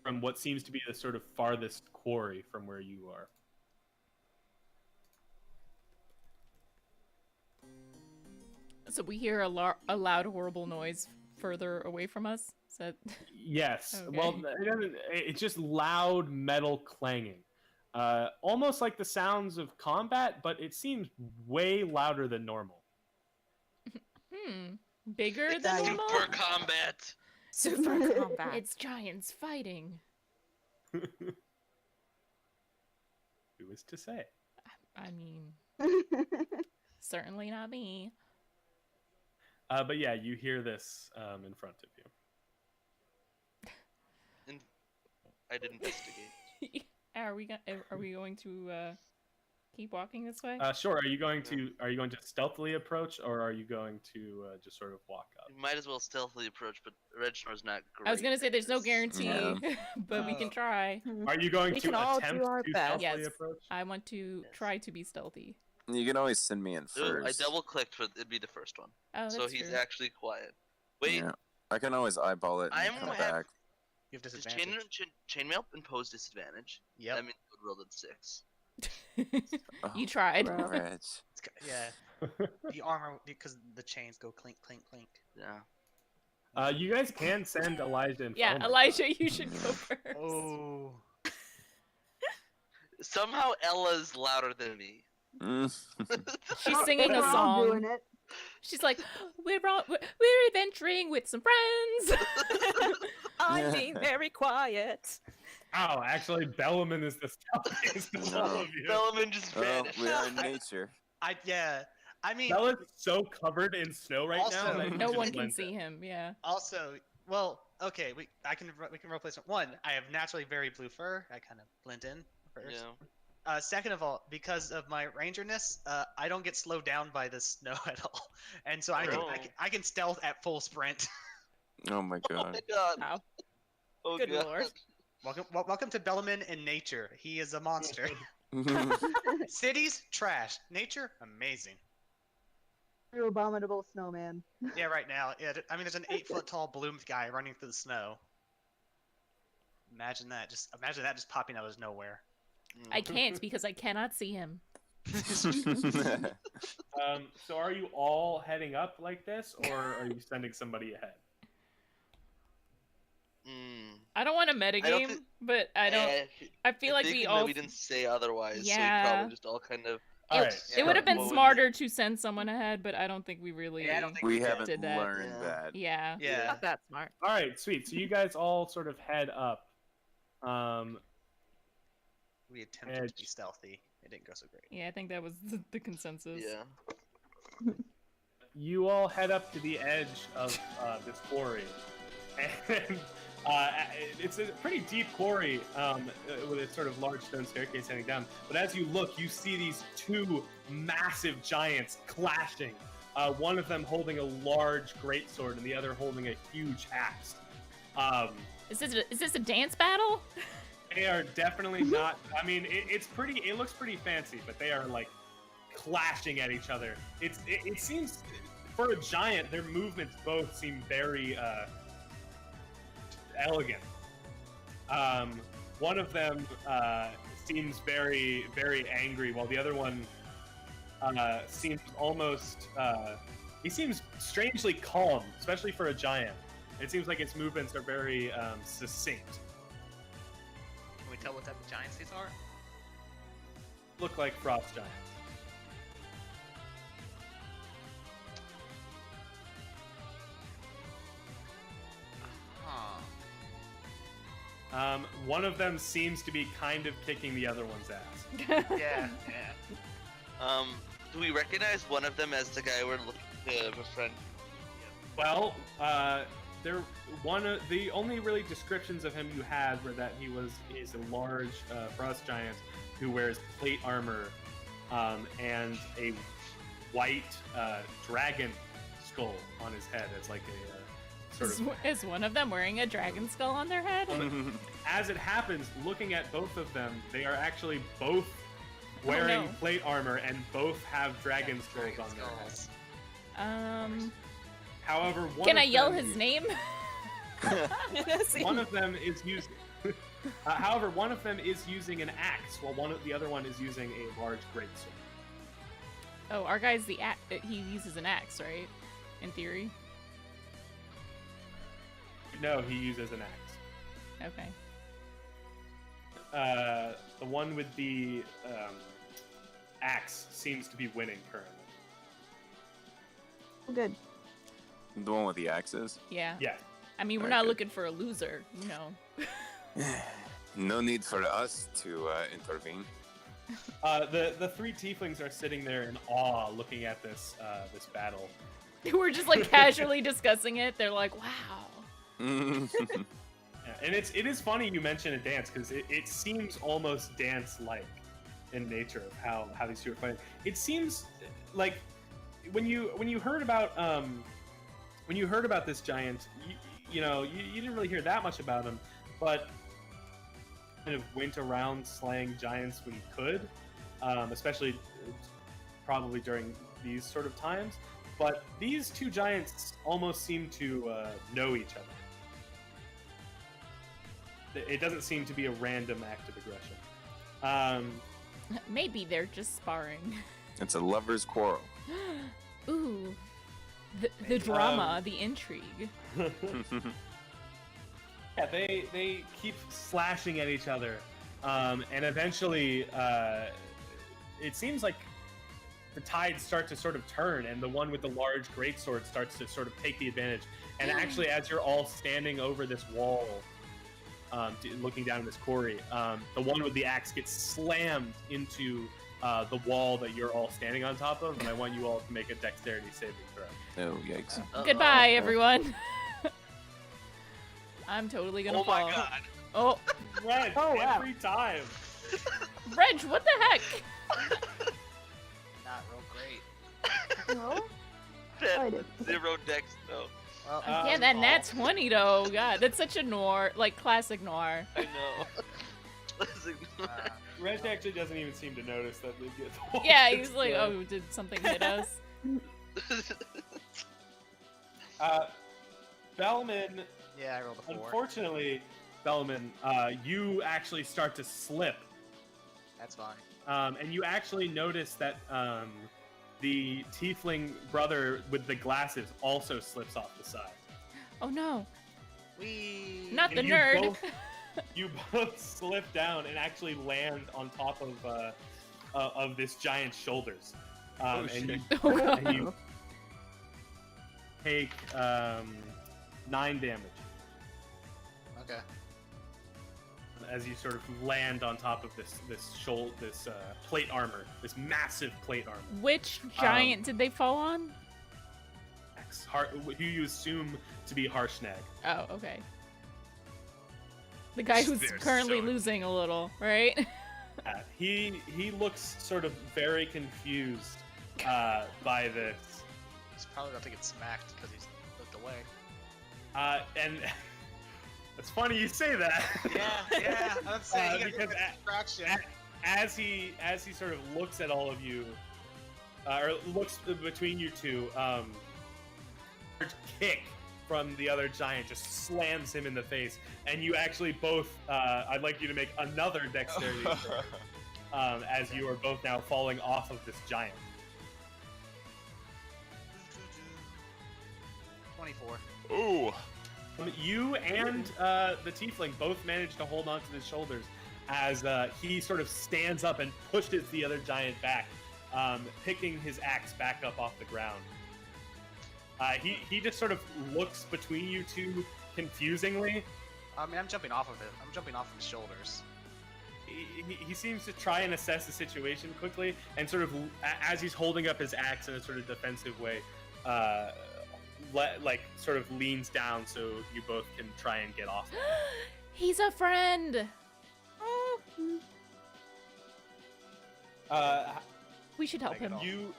from what seems to be the sort of farthest quarry from where you are. So we hear a loud, horrible noise further away from us? Is that... Yes. Okay. Well, it's just loud metal clanging. Almost like the sounds of combat, but it seems way louder than normal. Bigger It's than normal? super combat. Super combat. It's giants fighting. Who is to say? I mean, certainly not me. But yeah, you hear this in front of you. I'd investigate. Are we going to keep walking this way? Sure. Are you going to stealthily approach, or are you going to just sort of walk up? You might as well stealthily approach, but Reginor's not great. I was gonna say there's no at this. guarantee, Yeah. but we can try. Are you going We to can all do attempt our to best. stealthily Yes. approach? I want to try to be stealthy. You can always send me in Ooh, I first. double clicked for it'd be the first one. Oh, that's So he's true. actually quiet. Wait, Yeah. I can always eyeball it and I'm come gonna have- back. You have does disadvantage. chainmail impose disadvantage? Yep. That means I would roll at 6. Oh, You tried. Reg. It's, yeah. The armor, because the chains go clink, clink, clink. Yeah. You guys can send Elijah and Yeah, Foamer. Elijah, you should go first. Oh. Somehow Ella's louder than me. She's singing a We're all doing song. it. She's like, we're adventuring with some friends. I'm being very quiet. Oh, actually, Bellaman is the stealthiest of all of you. Bellaman just Well, vanished. we are in nature. I mean, Bella's so covered in snow right now Also- that he No just one can blends see in. him. Yeah. also, well, okay, we can replace it. One, I have naturally very blue fur. I kind of blend in first. Yeah. Second of all, because of my rangerness, I don't get slowed down by the snow at all, and so I can stealth at full sprint. Oh my Oh god. my god. Wow. Oh Good god. lord. Welcome to Bellaman in nature. He is a monster. Cities trash. Nature amazing. You abominable snowman. Yeah, right now. Yeah, I mean, there's an 8-foot tall bloomed guy running through the snow. Imagine that. Just imagine that just popping out of nowhere. I can't because I cannot see him. So are you all heading up like this, or are you sending somebody ahead? I don't want to metagame, think- but I don't. I feel like we all. We didn't say otherwise. So Yeah. we probably just all kind of. All right. It would have been Well, we- smarter to send someone ahead, but I don't think we really. Yeah, I don't think We did. haven't did that. learned Yeah. that. Yeah. Yeah. Not that smart. All right, sweet. So you guys all sort of head up. We attempted to Edge. be stealthy. It didn't go so great. Yeah, I think that was the consensus. Yeah. You all head up to the edge of this quarry, and it's a pretty deep quarry with a sort of large stone staircase heading down. But as you look, you see these two massive giants clashing. One of them holding a large greatsword, and the other holding a huge axe. Is this a dance battle? They are definitely not. I mean, it's pretty. It looks pretty fancy, but they are like clashing at each other. It seems for a giant, their movements both seem very elegant. One of them seems very, very angry, while the other one seems almost. He seems strangely calm, especially for a giant. It seems like its movements are very succinct. Can we tell what type of giants these are? Look like frost giants. Huh. One of them seems to be kind of kicking the other one's ass. Yeah. Yeah. Do we recognize one of them as the guy we're looking to befriend? Well, there one of the only really descriptions of him you had were that he's a large frost giant who wears plate armor and a white dragon skull on his head. It's like a sort of. Is one of them wearing a dragon skull on their head? As it happens, looking at both of them, they are actually both wearing plate armor and both have dragon skulls on their heads. However, can I yell his name? One of them is using. However, one of them is using an axe, while the other one is using a large greatsword. Oh, our guy's he uses an axe, right? In theory. No, he uses an axe. Okay. The one with the axe seems to be winning currently. Good. The one with the axes? Yeah. Yeah. I mean, we're not looking for a loser, you know. No need for us to intervene. The three tieflings are sitting there in awe, looking at this battle. We're just like casually discussing it. They're like, "Wow." Yeah, and it is funny you mention a dance because it seems almost dance-like in nature of how these two are fighting. It seems like when you heard about this giant, you didn't really hear that much about him, but kind of went around slaying giants when he could, especially probably during these sort of times. But these two giants almost seem to know each other. It doesn't seem to be a random act of aggression. Maybe they're just sparring. It's a lover's quarrel. Ooh, the drama, the intrigue. Yeah, they keep slashing at each other, and eventually, it seems like the tides start to sort of turn, and the one with the large greatsword starts to sort of take the advantage. And actually, as you're all standing over this wall, looking down this quarry, the one with the axe gets slammed into the wall that you're all standing on top of, and I want you all to make a dexterity saving throw. Oh, yikes. Goodbye, everyone. I'm totally gonna fall. Oh my god. Oh, Reg, every time. Reg, what the heck? Not real great. No? That did. 0 dex, no. Well, Yeah, that nat 20 though. God, that's such a noir, like classic noir. I know. Reg actually doesn't even seem to notice that they get the wall. Yeah, he's like, oh, did something hit us? Bellman, yeah, I rolled a 4. unfortunately, Bellman, you actually start to slip. That's fine. And you actually notice that the tiefling brother with the glasses also slips off the side. Oh no, We. not the And nerd. You both slip down and actually land on top of this giant's shoulders. And you take 9 damage Okay. as you sort of land on top of this plate armor, this massive plate armor. Which giant did they fall on? Who you assume to be Harshnag. Oh, okay. The guy who's They're currently so- losing a little, right? He looks sort of very confused by this. He's probably about to get smacked because he's looked away. And it's funny you say that. Yeah, I'm saying because distraction. as he sort of looks at all of you, or looks between you two, kick from the other giant just slams him in the face, and you actually both. I'd like you to make another dexterity throw, as you are both now falling off of this giant. 24. Ooh. You and the tiefling both manage to hold onto his shoulders as he sort of stands up and pushes the other giant back, picking his axe back up off the ground. He just sort of looks between you two confusingly. I mean, I'm jumping off of it. I'm jumping off of his shoulders. He seems to try and assess the situation quickly, and sort of as he's holding up his axe in a sort of defensive way, like sort of leans down so you both can try and get off. He's a friend. We should help him. You,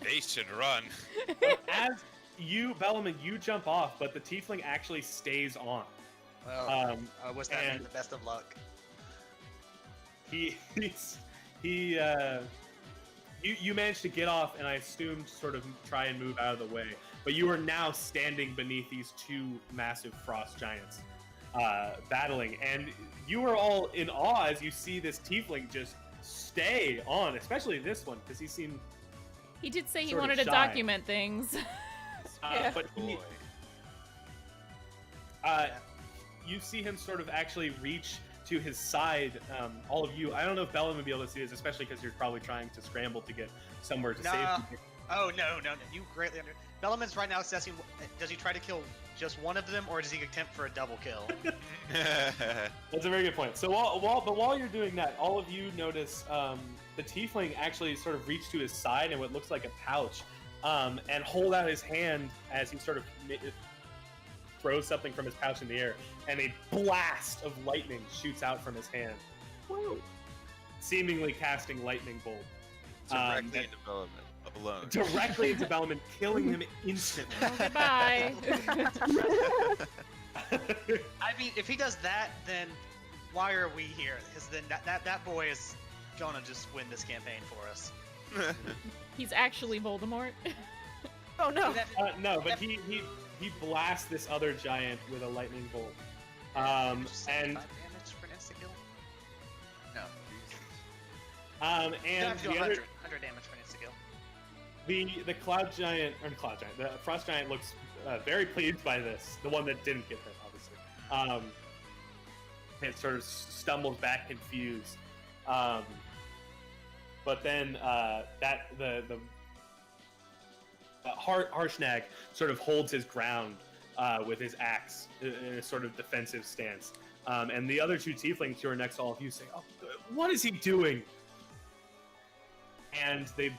They should run. as you, Bellaman, you jump off, but the tiefling actually stays on. Well, I wish that and- meant the best of luck. You managed to get off, and I assumed sort of try and move out of the way. But you are now standing beneath these two massive frost giants, battling, and you are all in awe as you see this tiefling just stay on, especially this one, because he seemed. He did say he sort of wanted to shy. document things. But he, Boy. you see him sort of actually reach to his side. All of you, I don't know if Bella would be able to see this, especially because you're probably trying to scramble to get somewhere to No. save. Oh no. You greatly under. Bellaman's right now assessing. Does he try to kill just one of them, or does he attempt for a double kill? That's a very good point. So while you're doing that, all of you notice the tiefling actually sort of reach to his side and what looks like a pouch, and hold out his hand as he sort of throws something from his pouch in the air, and a blast of lightning shoots out from his hand, seemingly casting lightning bolt Directly in development alone. directly into Bellman, killing him instantly. Oh, goodbye. I mean, if he does that, then why are we here? Because then that boy is gonna just win this campaign for us. He's actually Voldemort. Oh no. No, but he blasts this other giant with a lightning bolt. And 75 damage for an insta kill. No. and Have to do the 100 other, damage for an insta kill. the cloud giant, or the cloud giant, the frost giant looks very pleased by this. The one that didn't get hit, obviously. It sort of stumbles back confused. But then Harshnag sort of holds his ground with his axe in a sort of defensive stance. And the other two tieflings who are next to all of you say, "Oh, what is he doing?" And they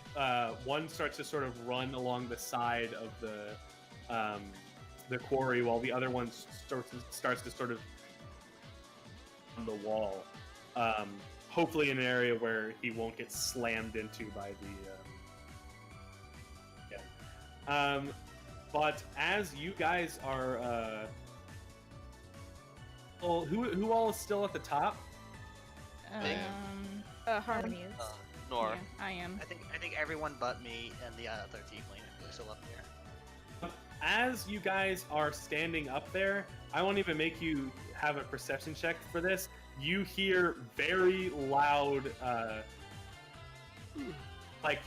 one starts to sort of run along the side of the quarry, while the other one starts to sort of on the wall. Hopefully in an area where he won't get slammed into by the but as you guys are well, who all is still at the top? Harmony is. Nora. Yeah, I am. I think everyone but me and the other tiefling are still up there. As you guys are standing up there, I won't even make you have a perception check for this. You hear very loud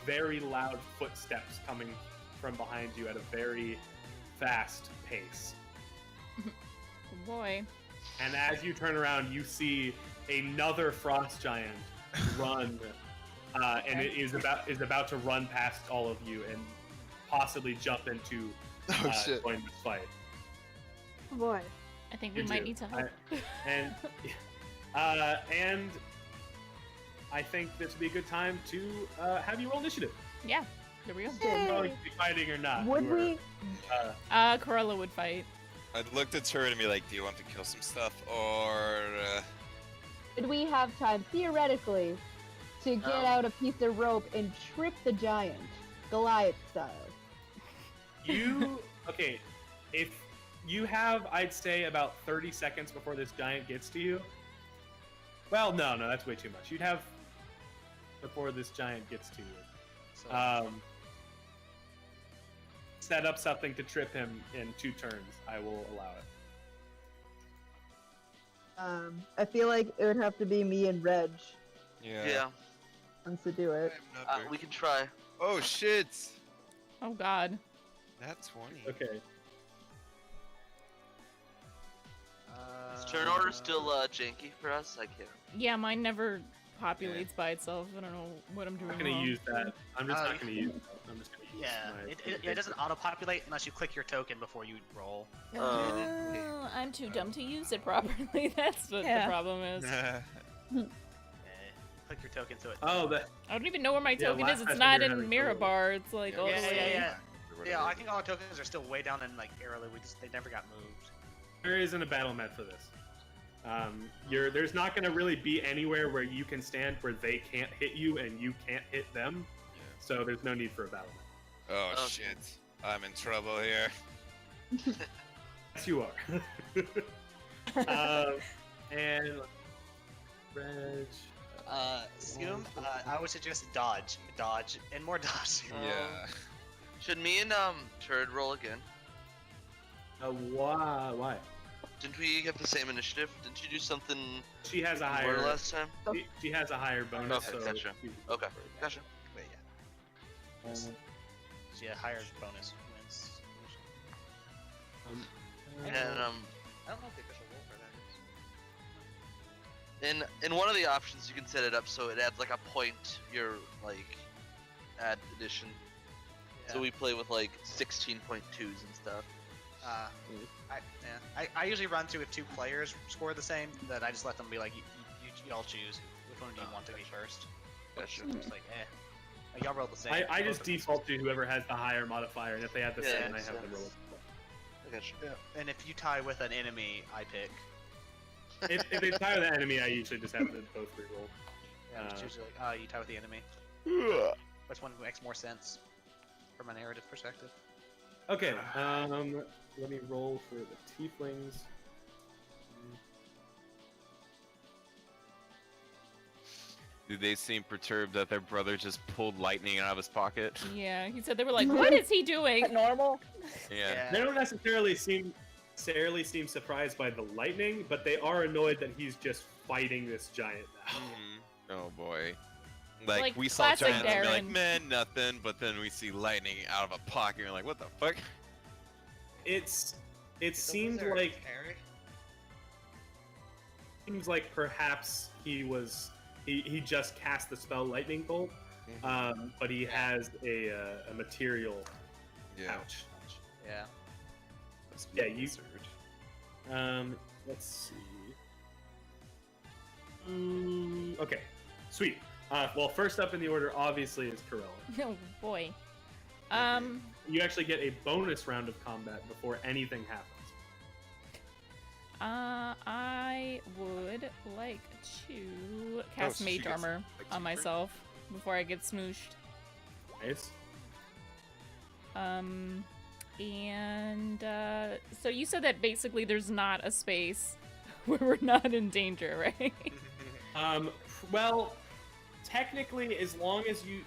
very loud footsteps coming from behind you at a very fast pace. Oh boy. And as you turn around, you see another frost giant run, and it is about to run past all of you and possibly jump into join this fight. Oh boy. I think we You might do. need to help. And I think this would be a good time to have you roll initiative. Yeah, there we go. Going to be fighting or not. Would you we? Corolla would fight. I looked at her and be like, do you want to kill some stuff, or... Would we have time, theoretically, to get out a piece of rope and trip the giant, Goliath style? Okay, if you have, I'd say, about 30 seconds before this giant gets to you. Well, no, that's way too much. You'd have before this giant gets to you. So, Set up something to trip him in 2 turns. I will allow it. I feel like it would have to be me and Reg Yeah. wants to do it. We can try. Oh shit! Oh god. That's 20. Okay. Is turn order still janky for us? I can't. Yeah, mine never populates by itself. I don't know what I'm doing I'm not gonna wrong. use that. I'm just not gonna use that. I'm just gonna use yeah, it doesn't auto-populate unless you click your token before you roll. Oh, I'm too dumb to use it properly. That's what the problem is. Click your token so it. Oh, that. I don't even know where my Yeah, token last is. It's time not we were in having Mirabar. It's like all the way. or Yeah, whatever. I think all our tokens are still way down in like Airly. They never got moved. There isn't a battle mat for this. There's not going to really be anywhere where you can stand where they can't hit you and you can't hit them. Yeah. So there's no need for a battle mat. Oh Okay. shit! I'm in trouble here. Yes, you are. And Reg. Scoom, I would suggest dodge, and more dodge. Yeah. Should me and Turd roll again? Why? Didn't we have the same initiative? Didn't you do something She has a more higher. last time? She has a higher bonus. Okay, so gotcha. Okay, gotcha. Wait, yeah. She had higher bonus wins. And I don't know what the official rule for that is. in one of the options you can set it up so it adds like a point your like add addition. So we play with like 16.2s and stuff. I usually run through if two players score the same, that I just let them be like, you all choose. Which one do you want to be first? Gotcha. It's like, Like, y'all roll the same. I just default to whoever has the higher modifier, and if they have the Yeah, same, I makes have them roll. sense. I gotcha. Yeah. And if you tie with an enemy, I pick. If they tie with the enemy, I usually just have them both reroll. Yeah, it's usually like, you tie with the enemy. Which one makes more sense from a narrative perspective? Okay, let me roll for the tieflings. Did they seem perturbed that their brother just pulled lightning out of his pocket? Yeah, he said they were like, "What is he doing?" Normal. Yeah. They don't necessarily seem surprised by the lightning, but they are annoyed that he's just fighting this giant now. Oh boy. Like, Like we saw classic giants and be like, Darren. man, nothing, but then we see lightning out of a pocket and we're like, what the fuck? It seemed like perhaps he just cast the spell lightning bolt, but he has a material pouch. Yeah. Yeah, you. Let's see. Okay, sweet. Well, first up in the order, obviously, is Corella. Oh boy. You actually get a bonus round of combat before anything happens. I would like to cast so she Mage gets, Armor like, on two myself before I get smooshed. Nice. So you said that basically there's not a space where we're not in danger, right? Well, technically, as long as you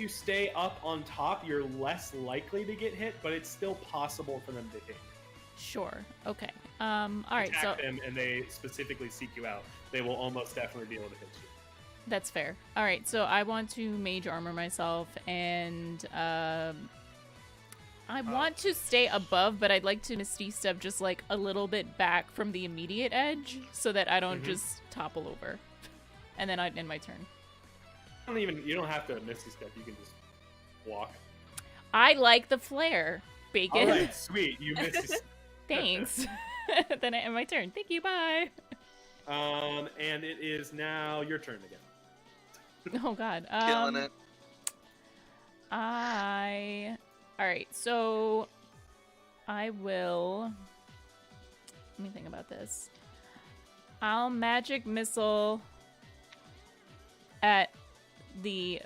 stay up on top, you're less likely to get hit, but it's still possible for them to hit. Sure. Okay. All right. Attack So them, and they specifically seek you out. They will almost definitely be able to hit you. that's fair. All right. So I want to Mage Armor myself, and I want to stay above, but I'd like to Misty Step just like a little bit back from the immediate edge, so that I don't just topple over, and then I'd end my turn. You don't have to Misty Step. You can just walk. I like the flare, Bacon. All right, sweet. You Misty Step. Thanks. Then I end my turn. Thank you. Bye. And it is now your turn again. Oh God. Killing it. All right. So I will. Let me think about this. I'll magic missile at the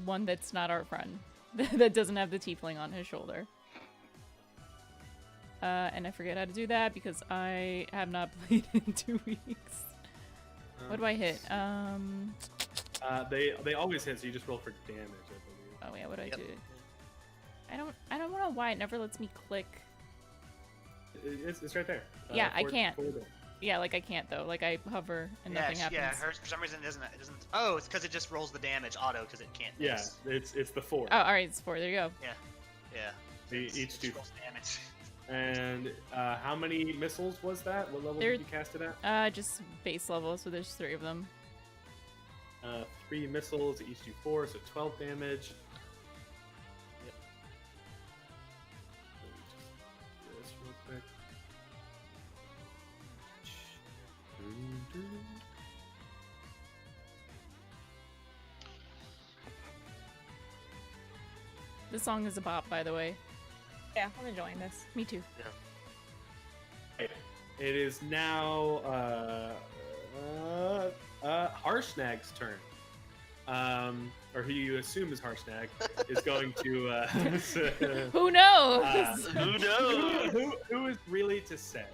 one that's not our friend, that doesn't have the tiefling on his shoulder. And I forget how to do that because I have not played in 2 weeks. What do I hit? They always hit, so you just roll for damage, I believe. Oh yeah, what do I do? I don't know why it never lets me click. It's right there. Yeah, I can't. forward roll. Yeah, like I can't though. Like I hover and nothing happens. Yeah, hers for some reason it doesn't. Oh, it's because it just rolls the damage auto because it can't Yeah, miss. it's the 4. Oh, all right, it's 4. There you go. Yeah. Each do. Rolls damage. And how many missiles was that? What level There- did you cast it at? Just base level. So there's 3 of them. 3 missiles, each do 4, so 12 damage. Yep. Let me just do this real quick. This song is a bop, by the way. Yeah, I'm enjoying this. Me too. It is now Harshnag's turn. Or who you assume is Harshnag is going to. Who knows? Who knows? Who is really to say?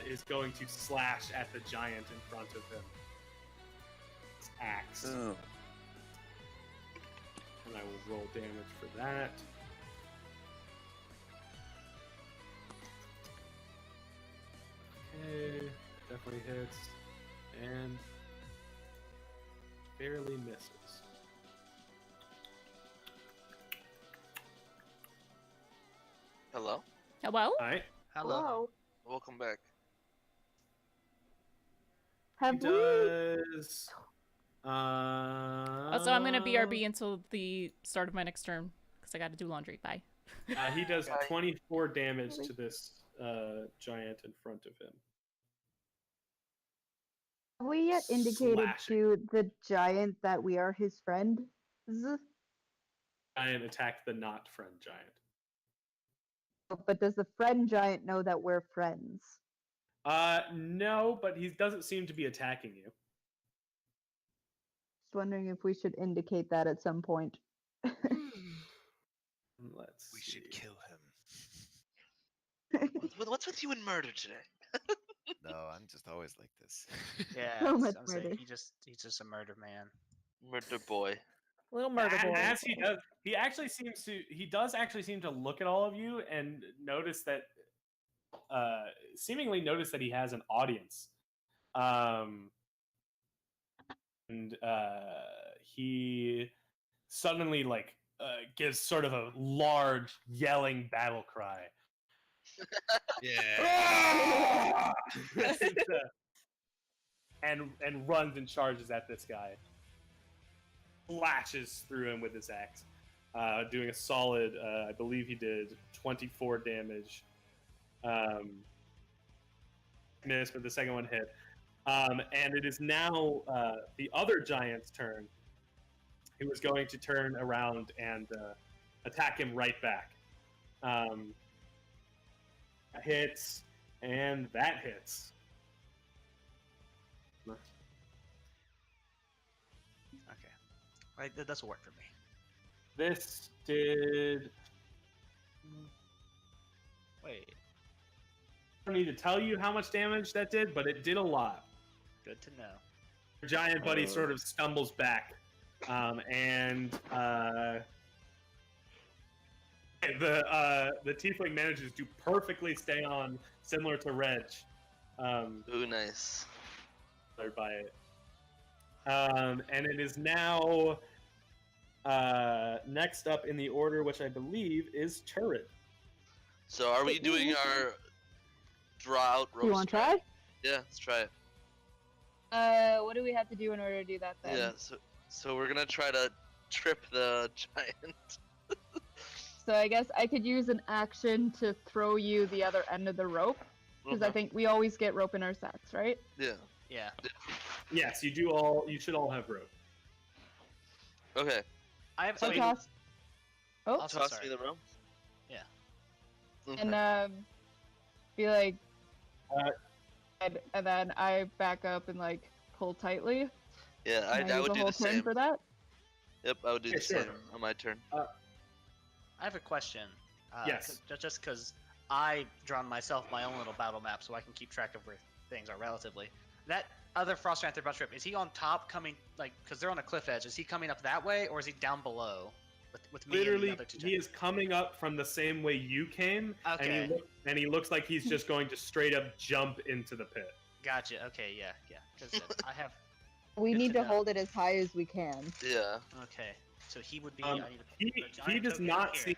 Is going to slash at the giant in front of him. His axe. Oh. And I will roll damage for that. Okay, definitely hits. And barely misses. Hello? Hello? Alright. Hello. Welcome back. Have He we? does. Also, I'm gonna BRB until the start of my next turn because I got to do laundry. Bye. He does 24 damage to this giant in front of him. Have we yet indicated Slashing. to the giant that we are his friend? Giant attacked the not friend giant. But does the friend giant know that we're friends? No, but he doesn't seem to be attacking you. Just wondering if we should indicate that at some point. Let's We see. should kill him. What's with you and murder today? No, I'm just always like this. Yeah, So I was much gonna say, murder. he's just a murder man. Murder boy. Little murder boy. As he does, he does actually seem to look at all of you and notice that, seemingly notice that he has an audience. And he suddenly gives sort of a large yelling battle cry. Yeah. and runs and charges at this guy. Lashes through him with his axe, doing a solid. I believe he did 24 damage. Missed, but the second one hit. And it is now the other giant's turn. He was going to turn around and attack him right back. Hits, and that hits. Okay, right, this will work for me. This did. Wait, I don't need to tell you how much damage that did, but it did a lot. good to know. Your giant buddy sort of stumbles back, and the tiefling manages to perfectly stay on, similar to Reg. Ooh, nice. By it. And it is now next up in the order, which I believe is Turret. So are we doing our draw out roast? You want to try? Yeah, let's try it. What do we have to do in order to do that then? Yeah, so we're gonna try to trip the giant. So I guess I could use an action to throw you the other end of the rope, because I think we always get rope in our sacks, right? Yeah. Yeah. Yes, you do all. You should all have rope. Okay. I have. So wait, toss. Oh, also, Toss sorry. me the rope. Yeah. Okay. and be like, Uh, and then I back up and like pull tightly. Yeah, Can I use would a do whole the turn same. for that. Yep, I would do Yeah, the sure. same on my turn. I have a question. Yes. Just because I drawn myself my own little battle map, so I can keep track of where things are relatively. That other Frost Panther bus trip, is he on top coming, like, because they're on a cliff edge, is he coming up that way, or is he down below with me and Literally, the other two he is coming up from the same way you came, Okay. and he looks like he's just going to straight up jump into the pit. Gotcha, okay, yeah. Because I have... We Good need to to know. hold it as high as we can. Yeah. Okay, so he would be... He the giant he does token not here.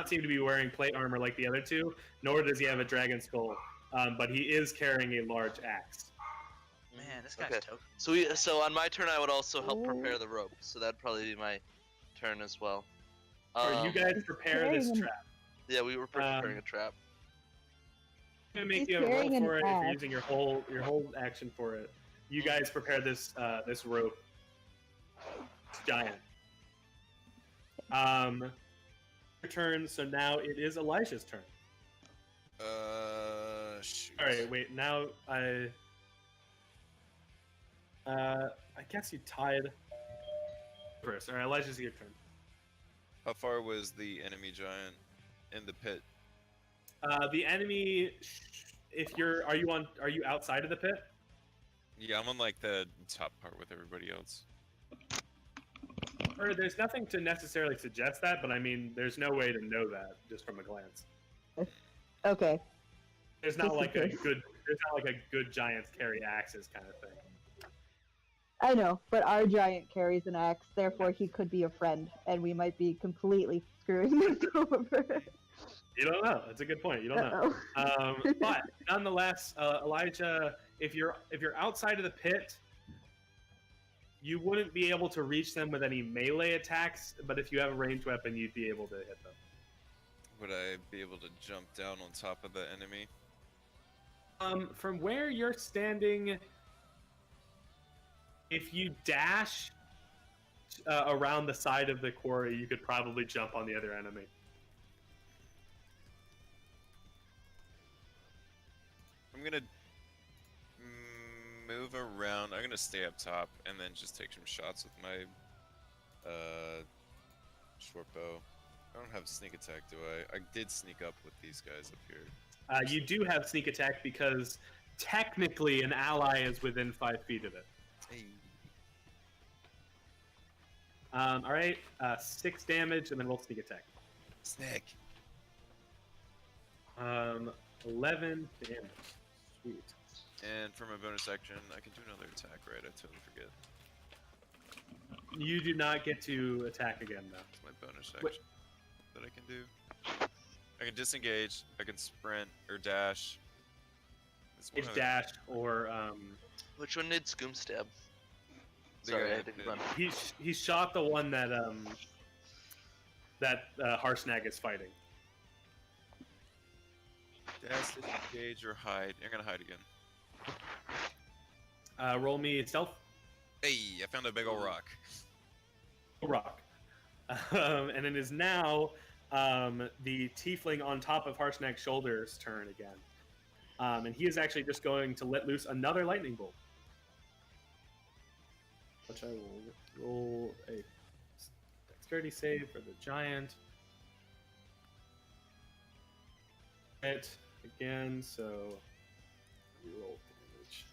seem to be wearing plate armor like the other two, nor does he have a dragon skull. But he is carrying a large axe. Man, this guy's Okay. token. So on my turn, I would also help prepare the rope. So that'd probably be my turn as well. Or you guys prepare this carrying an- trap. Yeah, we were preparing a trap. I'm gonna make He's you have a roll carrying an for it if you're axe. using your whole action for it. You guys prepare this this rope. It's giant. Your turn. So now it is Elijah's turn. Shoot. All right, wait. Now I guess you tied first. All right, Elijah's your turn. How far was the enemy giant in the pit? The enemy. Are you outside of the pit? Yeah, I'm on like the top part with everybody else. Or there's nothing to necessarily suggest that, but I mean, there's no way to know that just from a glance. Okay. There's not Just like in a case. good giants carry axes kind of thing. I know, but our giant carries an axe, therefore he could be a friend, and we might be completely screwing this over. You don't know. That's a good point. You don't know. But nonetheless, Elijah, if you're outside of the pit, you wouldn't be able to reach them with any melee attacks. But if you have a ranged weapon, you'd be able to hit them. Would I be able to jump down on top of the enemy? From where you're standing, if you dash around the side of the quarry, you could probably jump on the other enemy. I'm gonna move around. I'm gonna stay up top and then just take some shots with my short bow. I don't have sneak attack, do I? I did sneak up with these guys up here. You do have sneak attack because technically an ally is within 5 feet of it. Hey. All right, 6 damage, and then we'll sneak attack. Snake. 11 damage. Sweet. And for my bonus action, I can do another attack, right? I totally forget. You do not get to attack again, though. It's my bonus action that I can do. I can disengage. I can sprint or dash. It's dash or Which one did Scoom stab? The Sorry, guy I had to that- run. he shot the one that Harsnag is fighting. Dash, disengage, or hide. I'm gonna hide again. Roll me stealth. Hey, I found a big old rock. Rock. And it is now the tiefling on top of Harsnag's shoulders' turn again. And he is actually just going to let loose another lightning bolt. Which I will roll a dexterity save for the giant. Hit again, so roll damage.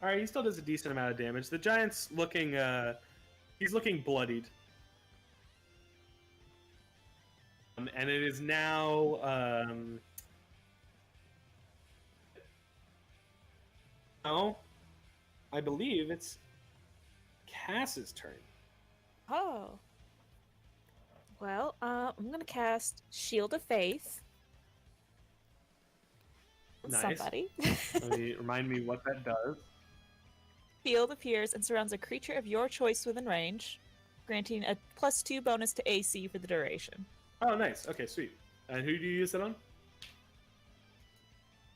All right, he still does a decent amount of damage. The giant's looking, he's looking bloodied. And it is now, now, I believe it's Cass's turn. Oh. Well, I'm gonna cast Shield of Faith. On Nice. Somebody. Remind me what that does. Shield appears and surrounds a creature of your choice within range, granting a +2 bonus to AC for the duration. Oh, nice. Okay, sweet. And who do you use it on?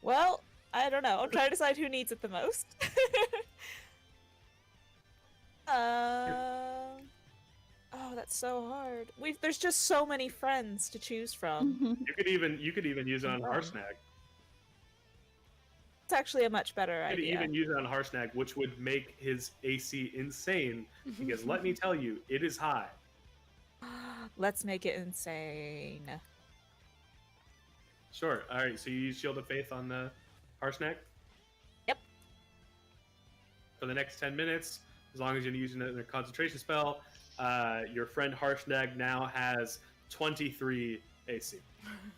Well, I don't know. I'm trying to decide who needs it the most. Oh, that's so hard. There's just so many friends to choose from. You could even use it on Harsnag. It's actually a much better You could idea. even use it on Harsnag, which would make his AC insane. Because let me tell you, it is high. Let's make it insane. Sure. All right. So you use Shield of Faith on the Harsnag? Yep. For the next 10 minutes, as long as you're using it in a concentration spell, your friend Harsnag now has 23 AC.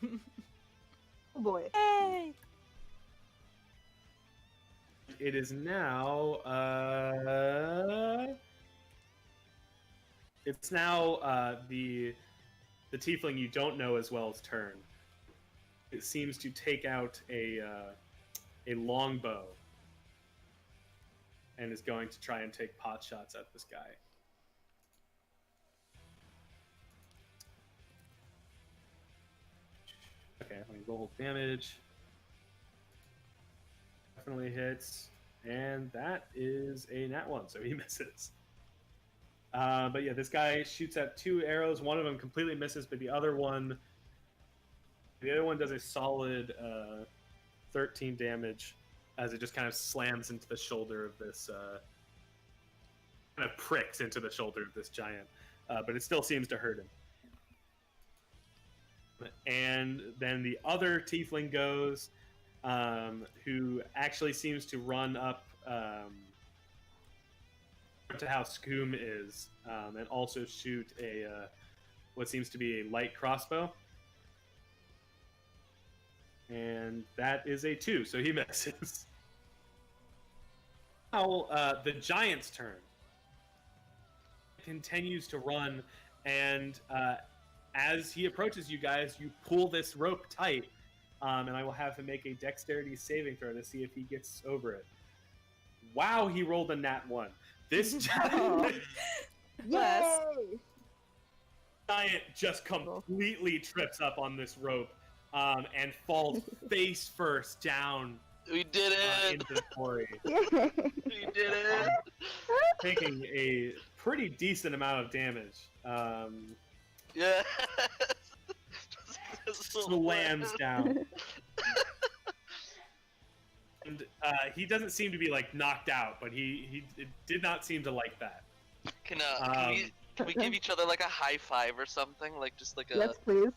Oh boy. Yay! It is now. It's now the tiefling you don't know as well's turn. It seems to take out a longbow and is going to try and take pot shots at this guy. Okay, let me roll damage. Definitely hits. And that is a nat 1, so he misses. But yeah, this guy shoots at 2 arrows. One of them completely misses, but the other one does a solid 13 damage as it just kind of slams into the shoulder of this, kind of pricks into the shoulder of this giant. But it still seems to hurt him. And then the other tiefling goes, who actually seems to run up to how Scoom is, and also shoot a what seems to be a light crossbow. And that is a 2, so he misses. Now, the giant's turn. Continues to run, and as he approaches you guys, you pull this rope tight, and I will have him make a dexterity saving throw to see if he gets over it. Wow, he rolled a nat 1. This giant, Yay! giant just completely trips up on this rope and falls face first down We did it! into the quarry, We did it! taking a pretty decent amount of damage. Yeah. Slams down. And he doesn't seem to be like knocked out, but he did not seem to like that. Can we give each other like a high five or something? Like just like a. Yes, please.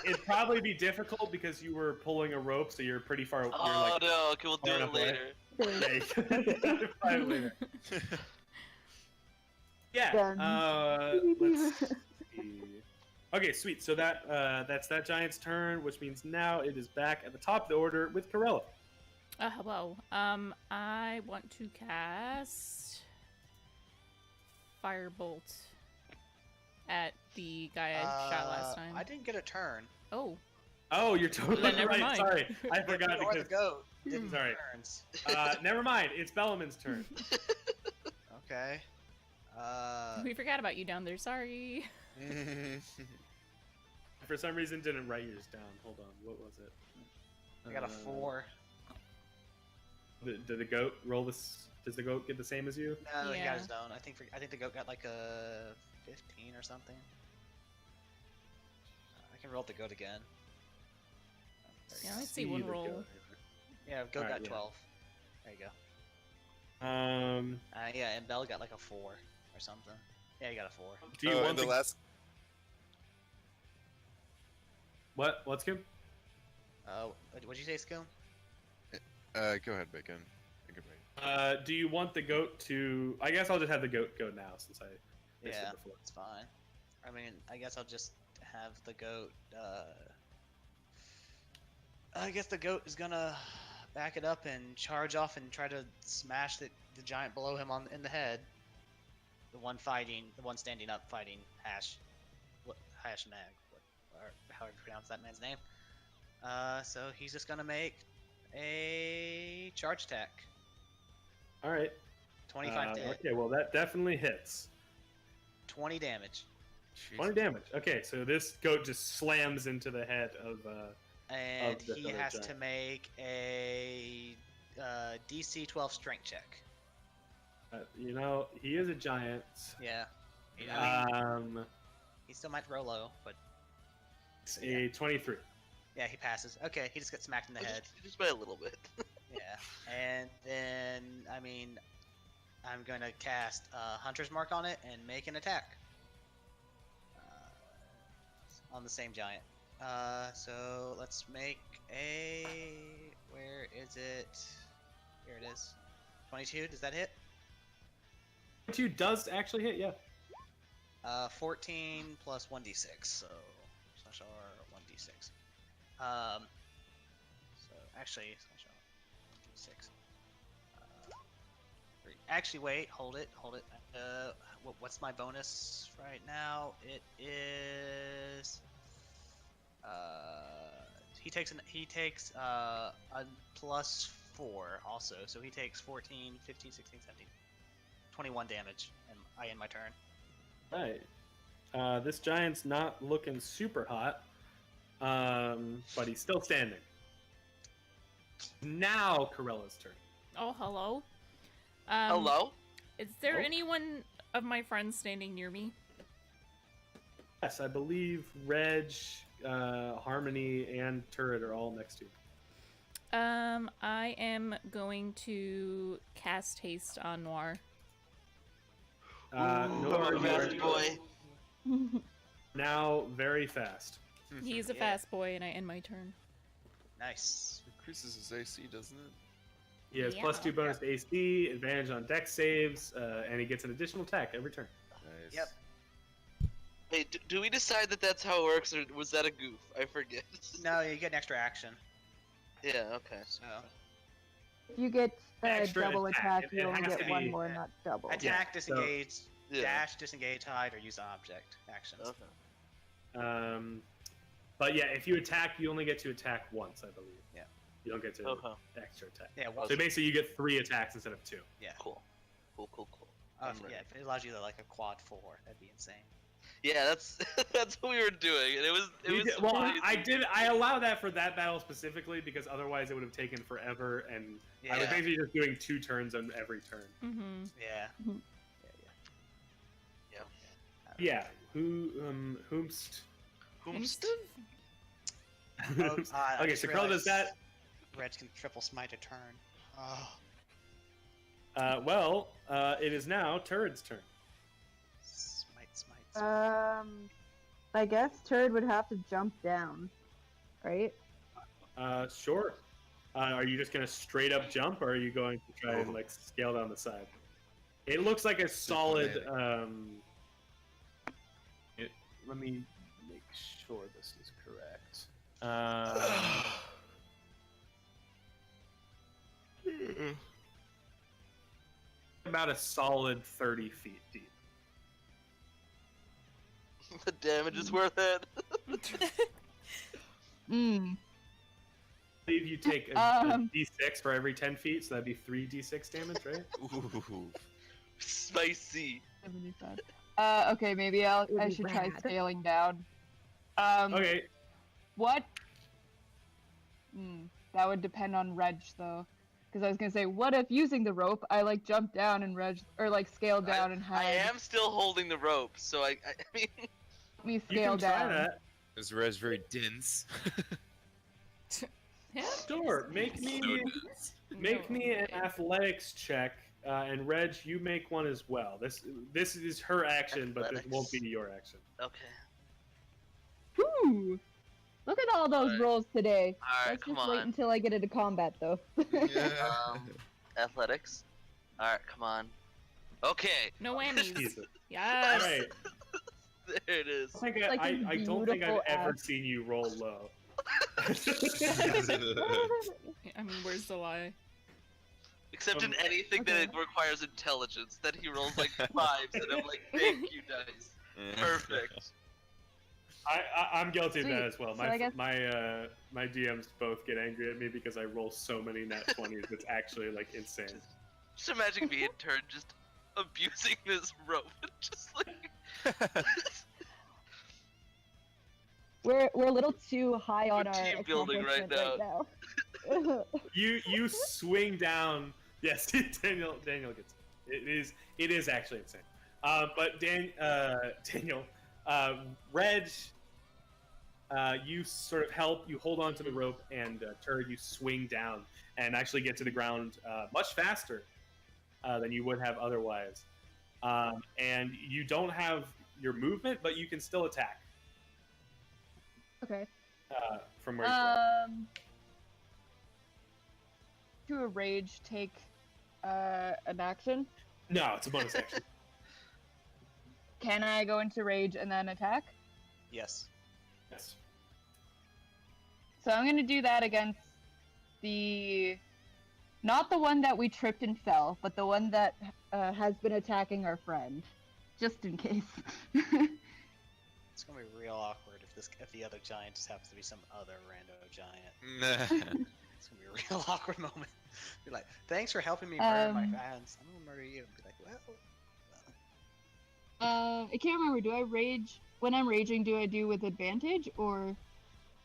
It'd probably be difficult because you were pulling a rope, so you're pretty far. Oh like, no! Okay, we'll do far it enough away. later. Yeah, probably later. Yeah. Done. Let's see. Okay, sweet. So that's that giant's turn, which means now it is back at the top of the order with Corella. Hello. I want to cast Firebolt at the guy I shot last time. I didn't get a turn. Oh. Oh, you're totally Then never right. mind. Sorry, I forgot Or the because. goat didn't Sorry. get turns. Never mind. It's Bellaman's turn. Okay. We forgot about you down there. Sorry. For some reason, didn't write yours down. Hold on. What was it? I got a 4. Did the goat roll this? Does the goat get the same as you? No, he Yeah. got his own. I think the goat got like a 15 or something. I can roll the goat again. Yeah, I see one the roll. goat. Yeah, goat Alright, got yeah. 12. There you go. Yeah, and Bell got like a 4 or something. Yeah, he got a 4. Do you Oh, want and the last? what? What's good? What'd you say, Scone? Go ahead, Bacon. I can wait. Do you want the goat to? I guess I'll just have the goat go now since I missed Yeah, it before. it's fine. I mean, I guess I'll just have the goat. I guess the goat is gonna back it up and charge off and try to smash the giant below him in the head. The one standing up fighting Hash Mag, or however you pronounce that man's name. So he's just gonna make a charge attack. All right. 25 to hit. Okay, well that definitely hits. 20 damage. 20 damage. Okay, so this goat just slams into the head of. And the he other has giant. to make a DC 12 strength check. You know, he is a giant. Yeah. I mean, Um, he still might roll low, but it's a 23. yeah, he passes. Okay, he just got smacked in the head. Just by a little bit. Yeah. And then, I mean, I'm going to cast Hunter's Mark on it and make an attack. On the same giant. So let's make a. Where is it? Here it is. 22. Does that hit? 22 does actually hit, yeah. 14 plus 1d6. So slash R 1d6. So actually slash R 1d6. 3. Actually, wait. Hold it. What's my bonus right now? It is. He takes a plus 4 also, so he takes 14, 15, 16, 17, 21 damage, and I end my turn. Right. This giant's not looking super hot, but he's still standing. Now Corella's turn. Oh, hello. Hello? Is there Oh. anyone of my friends standing near me? Yes, I believe Reg, Harmony, and Turret are all next to you. I am going to cast haste on Noir. Noir, I'm a you are fast boy. now very fast. He's a Yeah. fast boy, and I end my turn. Nice. Increases his AC, doesn't it? He has Yeah. +2 bonus to AC, advantage on dex saves, and he gets an additional attack every turn. Nice. Yep. Hey, do we decide that that's how it works, or was that a goof? I forget. No, you get an extra action. Yeah, okay. So If you get Extra double attack. attack, It you only has get to one be- more, not double. attack, disengage, Yeah. dash, disengage, hide, or use object actions. Okay. But yeah, if you attack, you only get to attack once, I believe. Yeah. You don't get to Okay. extra attack. Yeah. Well, So basically, you get 3 attacks instead of 2. yeah. Cool. Cool. Oh, I'm yeah. ready. If it allows you to like a quad 4, that'd be insane. Yeah, that's that's what we were doing, and it was Well, amazing. I allow that for that battle specifically because otherwise it would have taken forever, and Yeah. I was basically just doing 2 turns on every turn. Mm-hmm. Yeah. Mhm. Yeah. Yeah. Whomst? Oh, I Okay, just so Carl does realized that. Reg can triple smite a turn. Oh. It is now Turret's turn. Smite. I guess Turd would have to jump down, right? Sure. Are you just gonna straight up jump, or are you going to try and like scale down the side? It looks like a solid. Let me make sure this is correct. About a solid 30 feet deep. The damage is worth it. Mm. I believe you take a d6 for every 10 feet, so that'd be 3 d6 damage, right? Ooh. Spicy. Okay, maybe I be should try rad. scaling down. Okay. What? That would depend on Reg though, because I was gonna say, what if using the rope I like jump down and Reg or like scale down and I have am still holding the rope, so I mean, me You scale can try down. that. Is Res very dense? Yeah. Sure. Make me an athletics check, and Reg, you make one as well. This is her action, but this won't be your action. okay. Whew. Look at all those Alright. rolls today. Alright, Let's come just wait on. until I get into combat though. Athletics. All right, come on. Okay. No whammies. Jesus. Yes. All right. There it is. I, Like a I don't think I've beautiful ever ass. seen you roll low. I mean, where's the lie? Except in anything Okay. that requires intelligence, that he rolls like 5s, and I'm like, thank you, dice. Perfect. I'm guilty of that Sweet. as well. So I guess- My DMs both get angry at me because I roll so many nat 20s. It's actually like insane. Just imagine me in turn just abusing this rope. Just like. We're a little too high on We're our team building right accomplishment right now. You swing down. Yes, Daniel gets it. It is actually insane. But Daniel, Reg, you sort of help. You hold on to the rope, and Turd, you swing down and actually get to the ground much faster than you would have otherwise. And you don't have your movement, but you can still attack Okay. from where you are. To a rage, take an action. No, it's a bonus action. Can I go into rage and then attack? Yes. Yes. So I'm gonna do that against not the one that we tripped and fell, but the one that has been attacking our friend, just in case. It's gonna be real awkward if the other giant just happens to be some other rando giant. It's gonna be a real awkward moment. Be like, thanks for helping me murder my fans. I'm gonna murder you. Be like, well. I can't remember. Do I rage when I'm raging? Do I do with advantage or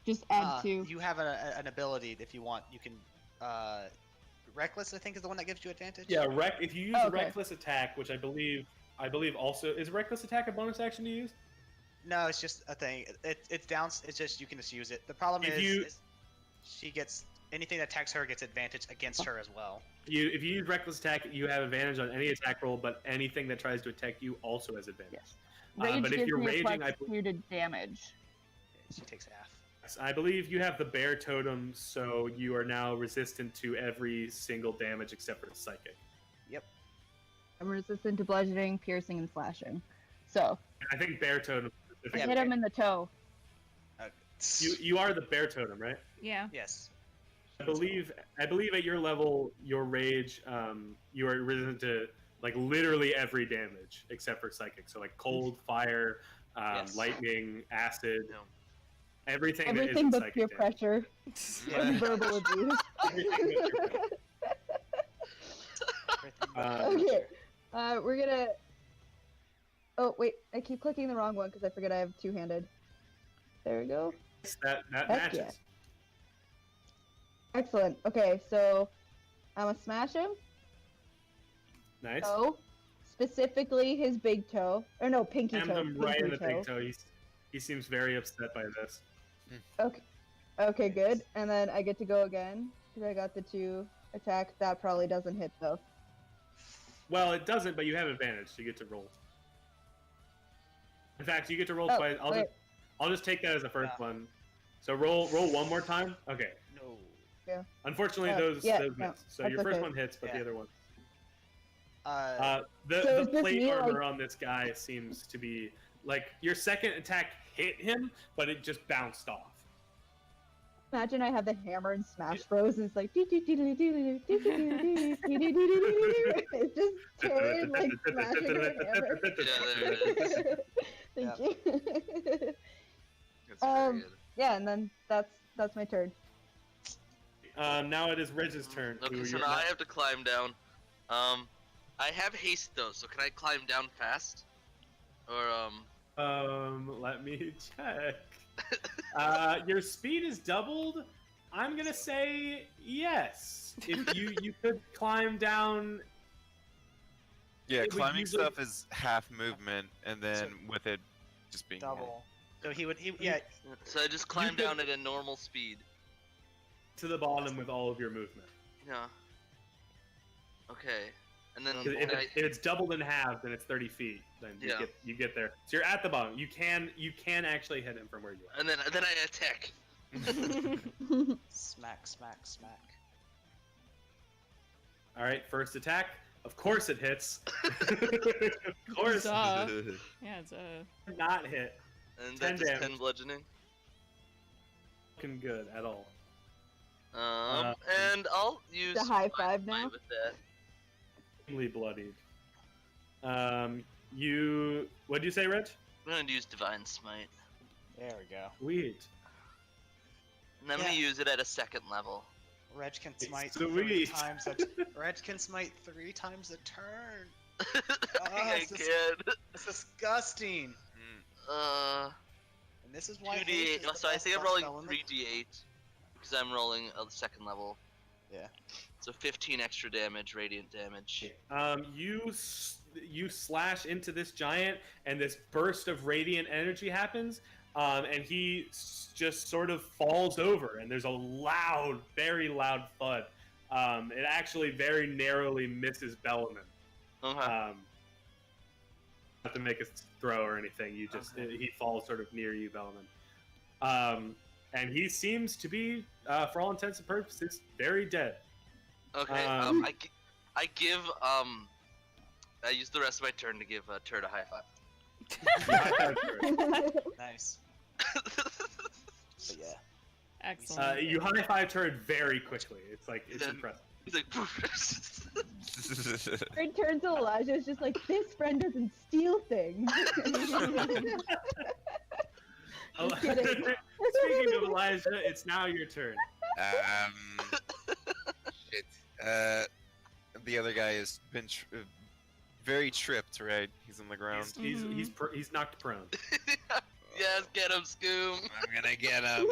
just add 2? You have an ability if you want. You can Reckless, I think, is the one that gives you advantage. Yeah, if you use Oh, okay. reckless attack, which I believe also is reckless attack a bonus action to use. No, it's just a thing. It's down. It's just you can just use it. The problem is she gets anything that attacks her gets advantage against her as well. If you use reckless attack, you have advantage on any attack roll, but anything that tries to attack you also has advantage. Yes. Rage but if gives you're me a raging, +2 to damage. She takes half. I believe you have the bear totem, so you are now resistant to every single damage except for psychic. Yep. I'm resistant to bludgeoning, piercing, and slashing. So I think bear totem. I hit him in the toe. You are the bear totem, right? Yeah. Yes. I believe at your level, your rage, you are resistant to like literally every damage except for psychic. So like cold, fire, Yes. lightning, acid, Yeah. everything. Everything that but isn't peer psychic pressure and verbal abuse. Everything but peer pressure. Okay. We're gonna. Oh wait, I keep clicking the wrong one because I forget I have two-handed. There we go. That Heck matches. yeah. Excellent. Okay, so I'm gonna smash him. Nice. Toe, specifically his big toe, or no, pinky Slammed toe. him right in the pinky big toe. He seems very upset by this. Okay. Okay, good. And then I get to go again because I got the 2 attack. That probably doesn't hit though. Well, it doesn't, but you have advantage. So you get to roll. In fact, you get to roll Oh, twice. wait. I'll just take that as the first one. So roll one more time. Okay. No. Yeah. Unfortunately, those no, miss. So that's your first okay. one hits, but the Yeah. other one. So The is this plate me, armor like- on this guy seems to be like your second attack hit him, but it just bounced off. Imagine I have the hammer and Smash Bros. And it's like it's just Terry like smashing the hammer. Yeah, there it is. Thank you. That's very good. Yeah, and then that's my turn. Now it is Reg's turn. Okay, who so you're now I not- have to climb down. I have haste though, so can I climb down fast? Or Let me check. Your speed is doubled. I'm gonna say yes. If you could climb down. Yeah, It would climbing usually- stuff is half movement, and then So- with it just being double. So he would. so I just climb could- down at a normal speed. To the bottom with all of your movement. Yeah. Okay. And then 'Cause if it's doubled in half, then it's 30 feet. Then Yeah. you get there. So you're at the bottom. You can actually hit him from where you are. and then I attack. Smack, smack, smack. All right, first attack. Of course it hits. Of course, Duh. Yeah, it's not hit. And 10 that's just 10 damage. bludgeoning. Looking good at all. And I'll use The high my five might now? with that. Extremely bloodied. What'd you say, Reg? I'm gonna use Divine Smite. There we go. Sweet. And I'm gonna Yeah. use it at a 2nd level. Reg can smite Sweet. 3 times. Reg can smite 3 times a turn. I it's can. It's disgusting. And this is why. 2d8. So I think I'm rolling 3d8 because I'm rolling a 2nd level. Yeah. So 15 extra damage, radiant damage. You slash into this giant, and this burst of radiant energy happens, and he just sort of falls over, and there's a loud, very loud thud. It actually very narrowly misses Bellaman. Okay. Not to make a throw or anything. You just he falls sort of near you, Bellaman. And he seems to be, for all intents and purposes, very dead. Okay. I give I use the rest of my turn to give Turd a high five. Nice. But yeah. excellent. You high five Turd very quickly. It's like it's Yeah. impressive. He's like, It turns to Elijah. It's just like this friend doesn't steal things. Just kidding. Speaking of Elijah, it's now your turn. Shit. The other guy has been very tripped, right? He's on the ground. He's knocked prone. yes, get him, Scoom. I'm gonna get him. I'm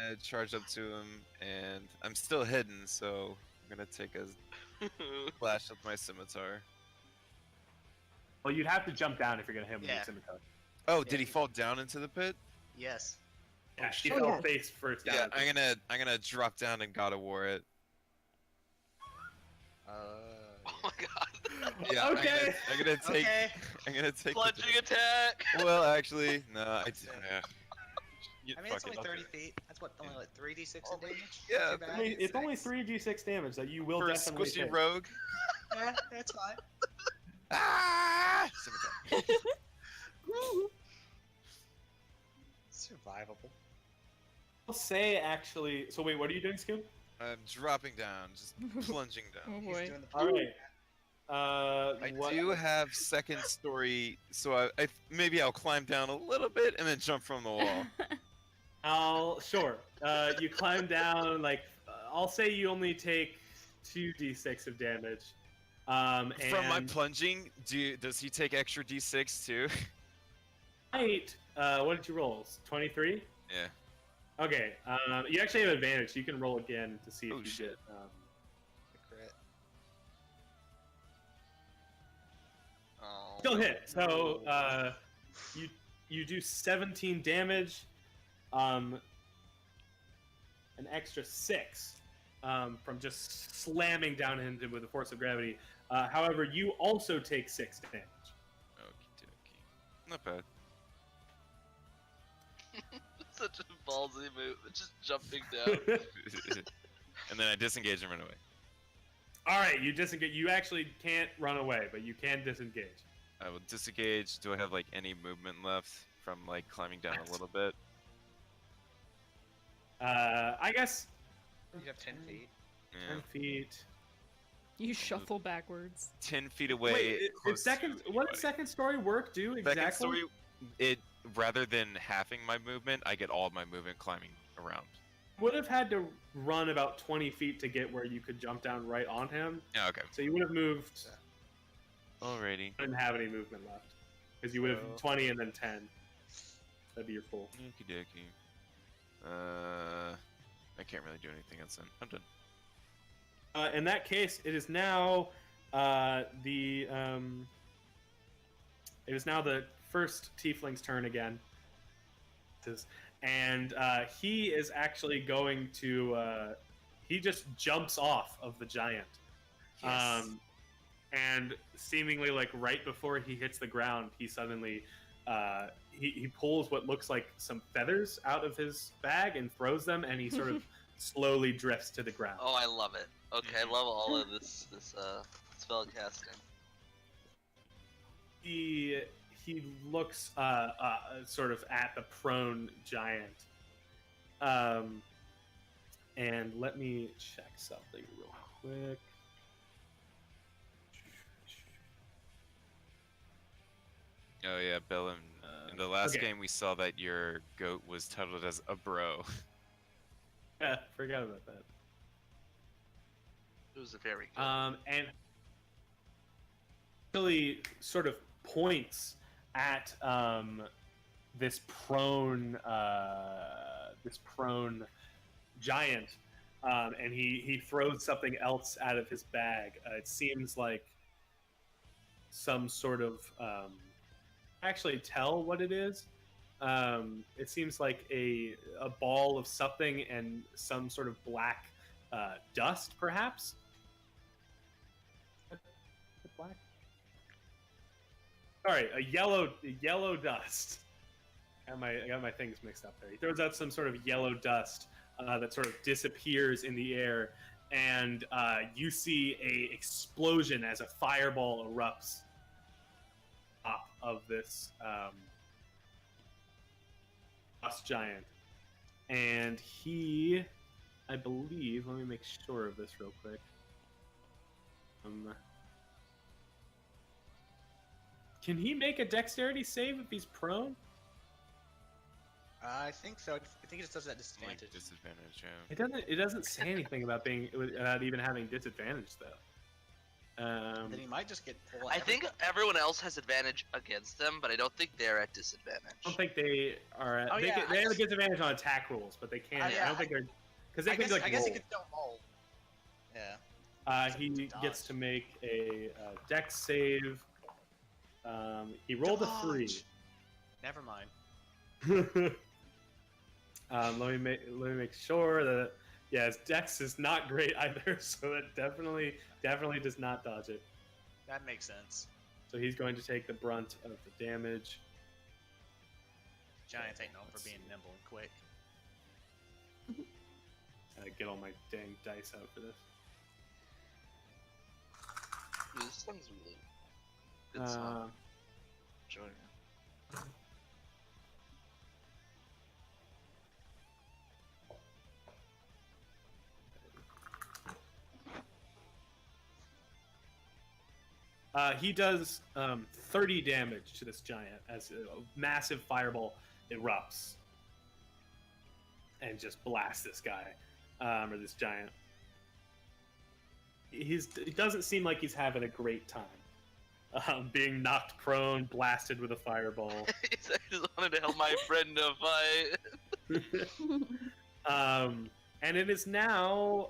gonna charge up to him, and I'm still hidden, so I'm gonna take a flash with my scimitar. Well, you'd have to jump down if you're gonna hit him with Yeah. your scimitar. Oh, Yeah, did he you- fall down into the pit? Yes. Yeah, he Oh, fell yes. face first down. Yeah, I'm gonna drop down and God of War it. Oh my god. Yeah, Okay. I'm gonna take. Okay. I'm gonna take. Plunging attack! Well, actually, no. I mean, it's only 30 feet. That's what, only like 3d6 in damage? Yeah, Not too bad. It's only 3d6 damage that you will For a definitely squishy take. rogue. Yeah, that's fine. Ah! Scimitar. Survivable. I'll say actually. So wait, what are you doing, Scoop? I'm dropping down, just plunging Oh down. He's boy. doing the All right. I What- do have second story, so maybe I'll climb down a little bit and then jump from the wall. Sure. You climb down. Like I'll say you only take 2d6 of damage. And From my plunging, does he take extra d6 too? Right. What did you roll? 23. Yeah. Okay. You actually have advantage. So you can roll again to see if Oh, you shit. get. crit. Oh, Still hit. So you do 17 damage, an extra 6 from just slamming down into him with the force of gravity. However, you also take 6 damage. Okie dokie. Not bad. such a ballsy move. Just jumping down. And then I disengage and run away. All right, you disengage. You actually can't run away, but you can disengage. I will disengage. Do I have like any movement left from like climbing down a little bit? I guess You have 10 feet. 10 Yeah. feet. You shuffle backwards. 10 feet away. Wait, close second. to What does second story work do exactly? Second story, it rather than halving my movement, I get all of my movement climbing around. Would have had to run about 20 feet to get where you could jump down right on him. Yeah, okay. So you would have moved. Alrighty. Didn't have any movement left because you would have So- 20 and then 10. That'd be your full. Okie dokie. I can't really do anything else then. I'm done. In that case, it is now the first tiefling's turn again. And he is actually going to he just jumps off of the giant. Yes. And seemingly like right before he hits the ground, he suddenly he pulls what looks like some feathers out of his bag and throws them, and he sort of slowly drifts to the ground. Oh, I love it. Okay, I love all of this spell casting. He looks sort of at the prone giant. And let me check something real quick. Oh yeah, Bill, in the last okay. game we saw that your goat was titled as a bro. Yeah, forgot about that. It was a very good. And really sort of points at this prone giant, and he throws something else out of his bag. It seems like some sort of actually tell what it is. It seems like a ball of something and some sort of black dust, perhaps. Black. All right, a yellow dust. I got my things mixed up there. He throws out some sort of yellow dust that sort of disappears in the air, and you see a explosion as a fireball erupts top of this dust giant, and he, I believe, let me make sure of this real quick. Can he make a dexterity save if he's prone? I think so. I think it just does that Like disadvantage. disadvantage, yeah. It doesn't say anything about even having disadvantage though. Then he might just get pulled. I think everyone else has advantage against them, but I don't think they're at disadvantage. I don't think they are. Oh, they yeah, they I have a just- disadvantage on attack rules, but they can't. yeah, I don't think they're because they I can guess, like I guess he roll. could still roll. Yeah. He gets to make a dex save. He rolled a 3. Never mind. Let me make sure that his dex is not great either, so that definitely does not dodge it. That makes sense. So he's going to take the brunt of the damage. Giants ain't known for being nimble and quick. Get all my dang dice out for this. Dude, this song's really good song. Enjoy it. He does 30 damage to this giant as a massive fireball erupts and just blasts this guy, or this giant. It doesn't seem like he's having a great time. Being knocked prone, blasted with a fireball. I just wanted to help my friend to fight. And it is now,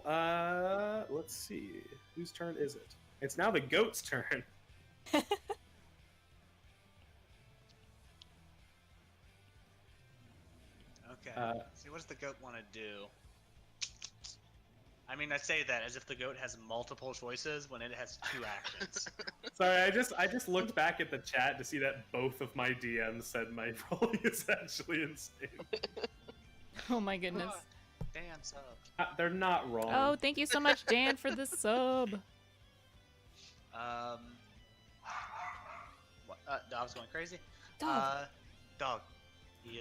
let's see, whose turn is it? It's now the goat's turn. Okay. See, what does the goat want to do? I mean, I say that as if the goat has multiple choices when it has 2 actions. Sorry, I just looked back at the chat to see that both of my DMs said my rolling is actually insane. Oh my goodness. Damn sub. They're not wrong. Oh, thank you so much, Dan, for the sub. What, dog's going crazy? Dog. Dog. He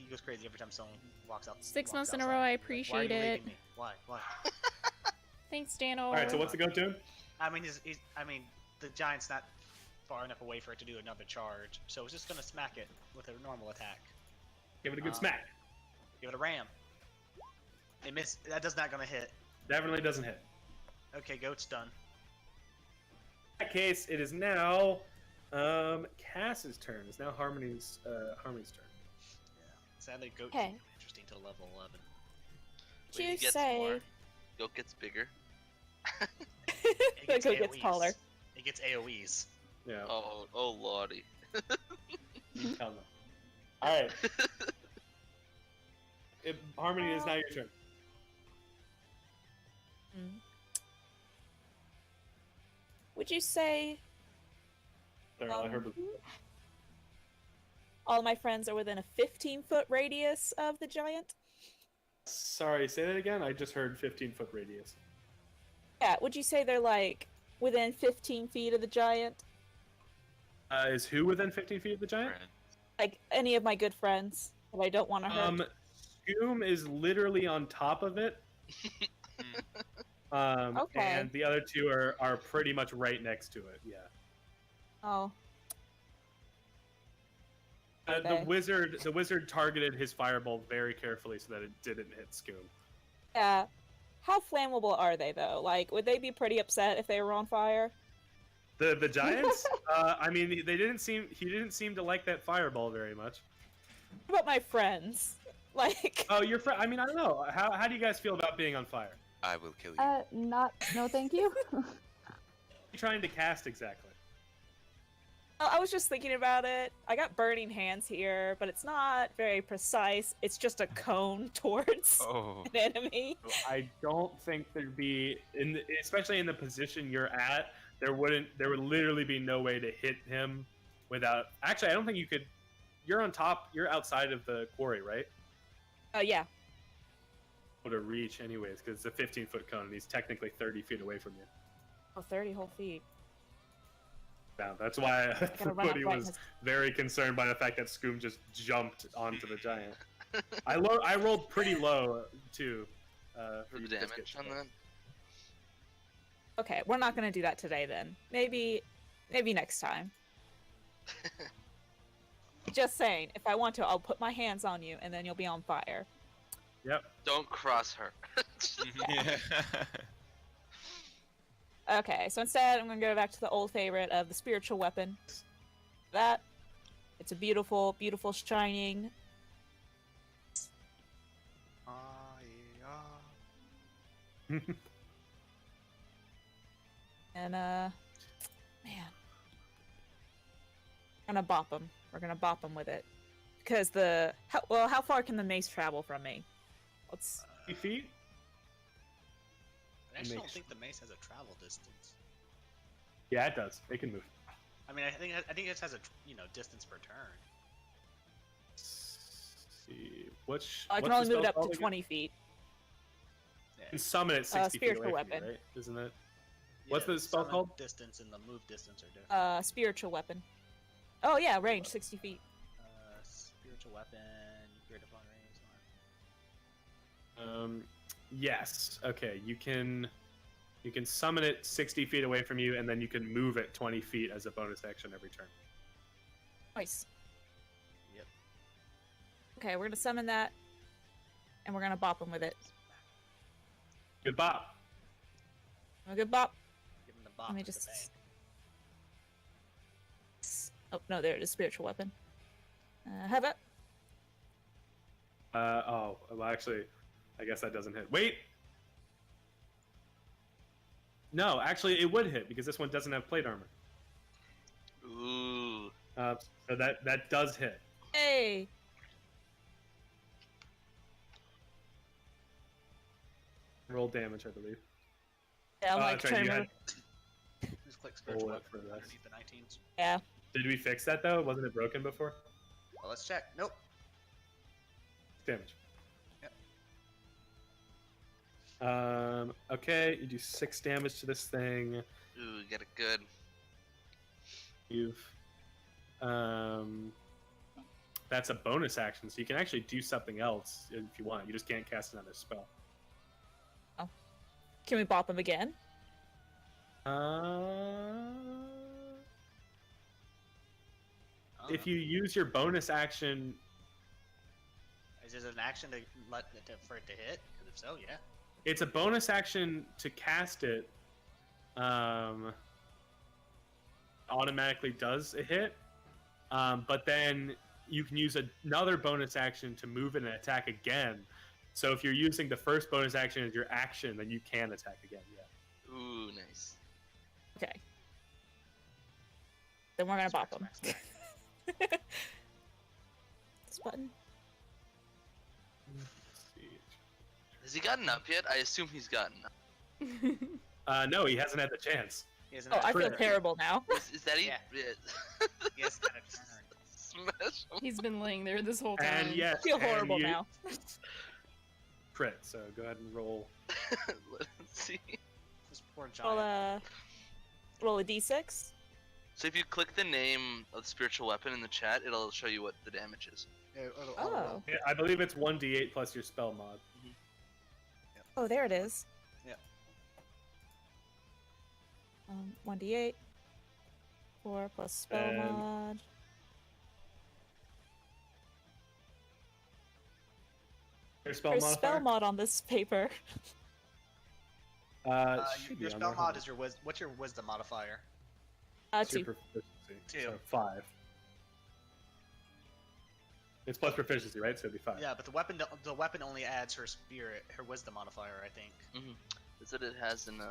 goes crazy every time someone walks out. 6 walks months in a outside. row, I Why are appreciate you leaving it. me? Why? Thanks, Dano. All right, so what's the goat doing? I mean, the giant's not far enough away for it to do another charge, so it's just gonna smack it with a normal attack. Give it a good smack. Give it a ram. It missed. That does not gonna hit. Definitely doesn't hit. Okay, goat's done. In that case, it is now Cass's turn. It's now Harmony's turn. Yeah. Sadly, goat's Okay. interesting to level 11. Did you When he gets say more, goat gets bigger. It the gets goat gets AoEs. taller? It gets AoEs. Yeah. Oh lordy. You tell them. All right. Harmony, is now your turn. Would you say Sorry, I heard. all my friends are within a 15-foot radius of the giant? Sorry, say that again. I just heard 15-foot radius. Yeah, would you say they're like within 15 feet of the giant? Is who within 15 feet of the giant? Like any of my good friends that I don't want to hurt? Scoom is literally on top of it. Okay. And the other two are pretty much right next to it. Yeah. Oh. The wizard targeted his fireball very carefully so that it didn't hit Scoom. Yeah. How flammable are they though? Like, would they be pretty upset if they were on fire? The giants? I mean, he didn't seem to like that fireball very much. What about my friends? Like. Oh, your friend. I mean, I don't know. How do you guys feel about being on fire? I will kill you. No, thank you. What are you trying to cast exactly? I was just thinking about it. I got burning hands here, but it's not very precise. It's just a cone towards Oh. an enemy. I don't think there'd be, especially in the position you're at, there would literally be no way to hit him without. Actually, I don't think you could. You're on top. You're outside of the quarry, right? Yeah. To reach, anyways, because it's a 15-foot cone, and he's technically 30 feet away from you. Oh, 30 whole feet. Yeah, that's why Gotta run everybody up right was in his- very concerned by the fact that Scoom just jumped onto the giant. I rolled pretty low too. For you the to just damage get on that. Okay, we're not gonna do that today then. Maybe next time. Just saying, if I want to, I'll put my hands on you and then you'll be on fire. Yep. Don't cross her. Yeah. Okay, so instead I'm gonna go back to the old favorite of the spiritual weapon. That. It's a beautiful, beautiful shining. And man, gonna bop him. We're gonna bop him with it because how far can the mace travel from me? Let's 50 feet. I actually don't Mace. think the mace has a travel distance. Yeah, it does. It can move. I mean, I think it has a distance per turn. Let's see. Which? I can what's only the move it spell up to called again? 20 feet. Yeah. You can summon it 60 feet spiritual away from you, weapon. right? Isn't it? Yeah, What's the spell summon called? Distance and the move distance are different. Spiritual weapon. Oh yeah, range 60 feet. Spiritual weapon. Great upon range. Yes. Okay. You can summon it 60 feet away from you, and then you can move it 20 feet as a bonus action every turn. Nice. Yep. Okay, we're gonna summon that, and we're gonna bop him with it. Good bop. A good bop. Give him the bop. Let me with the just. bang. Oh no, there it is. Spiritual weapon. Have it. Well, actually, I guess that doesn't hit. Wait. No, actually, it would hit because this one doesn't have plate armor. Ooh. So that does hit. Hey. Roll damage, I believe. Yeah, I'm like that's right, trying you to. had- Just click spiritual Roll weapon it for this. underneath the 19s. Yeah. Did we fix that though? Wasn't it broken before? Well, let's check. Nope. Damage. Yep. Okay, you do 6 damage to this thing. Ooh, get it good. You've that's a bonus action, so you can actually do something else if you want. You just can't cast another spell. Can we bop him again? If you use your bonus action, Is it an action for it to hit? Because if so, yeah. it's a bonus action to cast it. Automatically does a hit, but then you can use another bonus action to move it and attack again. So if you're using the first bonus action as your action, then you can attack again. Yeah. Ooh, nice. Okay. Then we're gonna bop him. This button. Let's see. Has he gotten up yet? I assume he's gotten up. No, he hasn't had the chance. He hasn't Oh, had I a feel Crit. turn. terrible now. Is that he? Yeah. Yeah. He hasn't had a turn. Smash him. He's been laying there this whole time. And yes, I feel and horrible you now. crit. So go ahead and roll. Let's see. This poor giant. Roll a d6. So if you click the name of the spiritual weapon in the chat, it'll show you what the damage is. Oh. Yeah, I believe it's 1d8 plus your spell mod. Oh, there it is. Yeah. 1d8. 4 plus spell And- mod. Your spell There's modifier. spell mod on this paper. Should be Your on spell there. mod is what's your wisdom modifier? It's your 2. proficiency. 2. So 5. It's plus proficiency, right? So it'd be 5. Yeah, but the weapon only adds her wisdom modifier, I think. Is that it has in the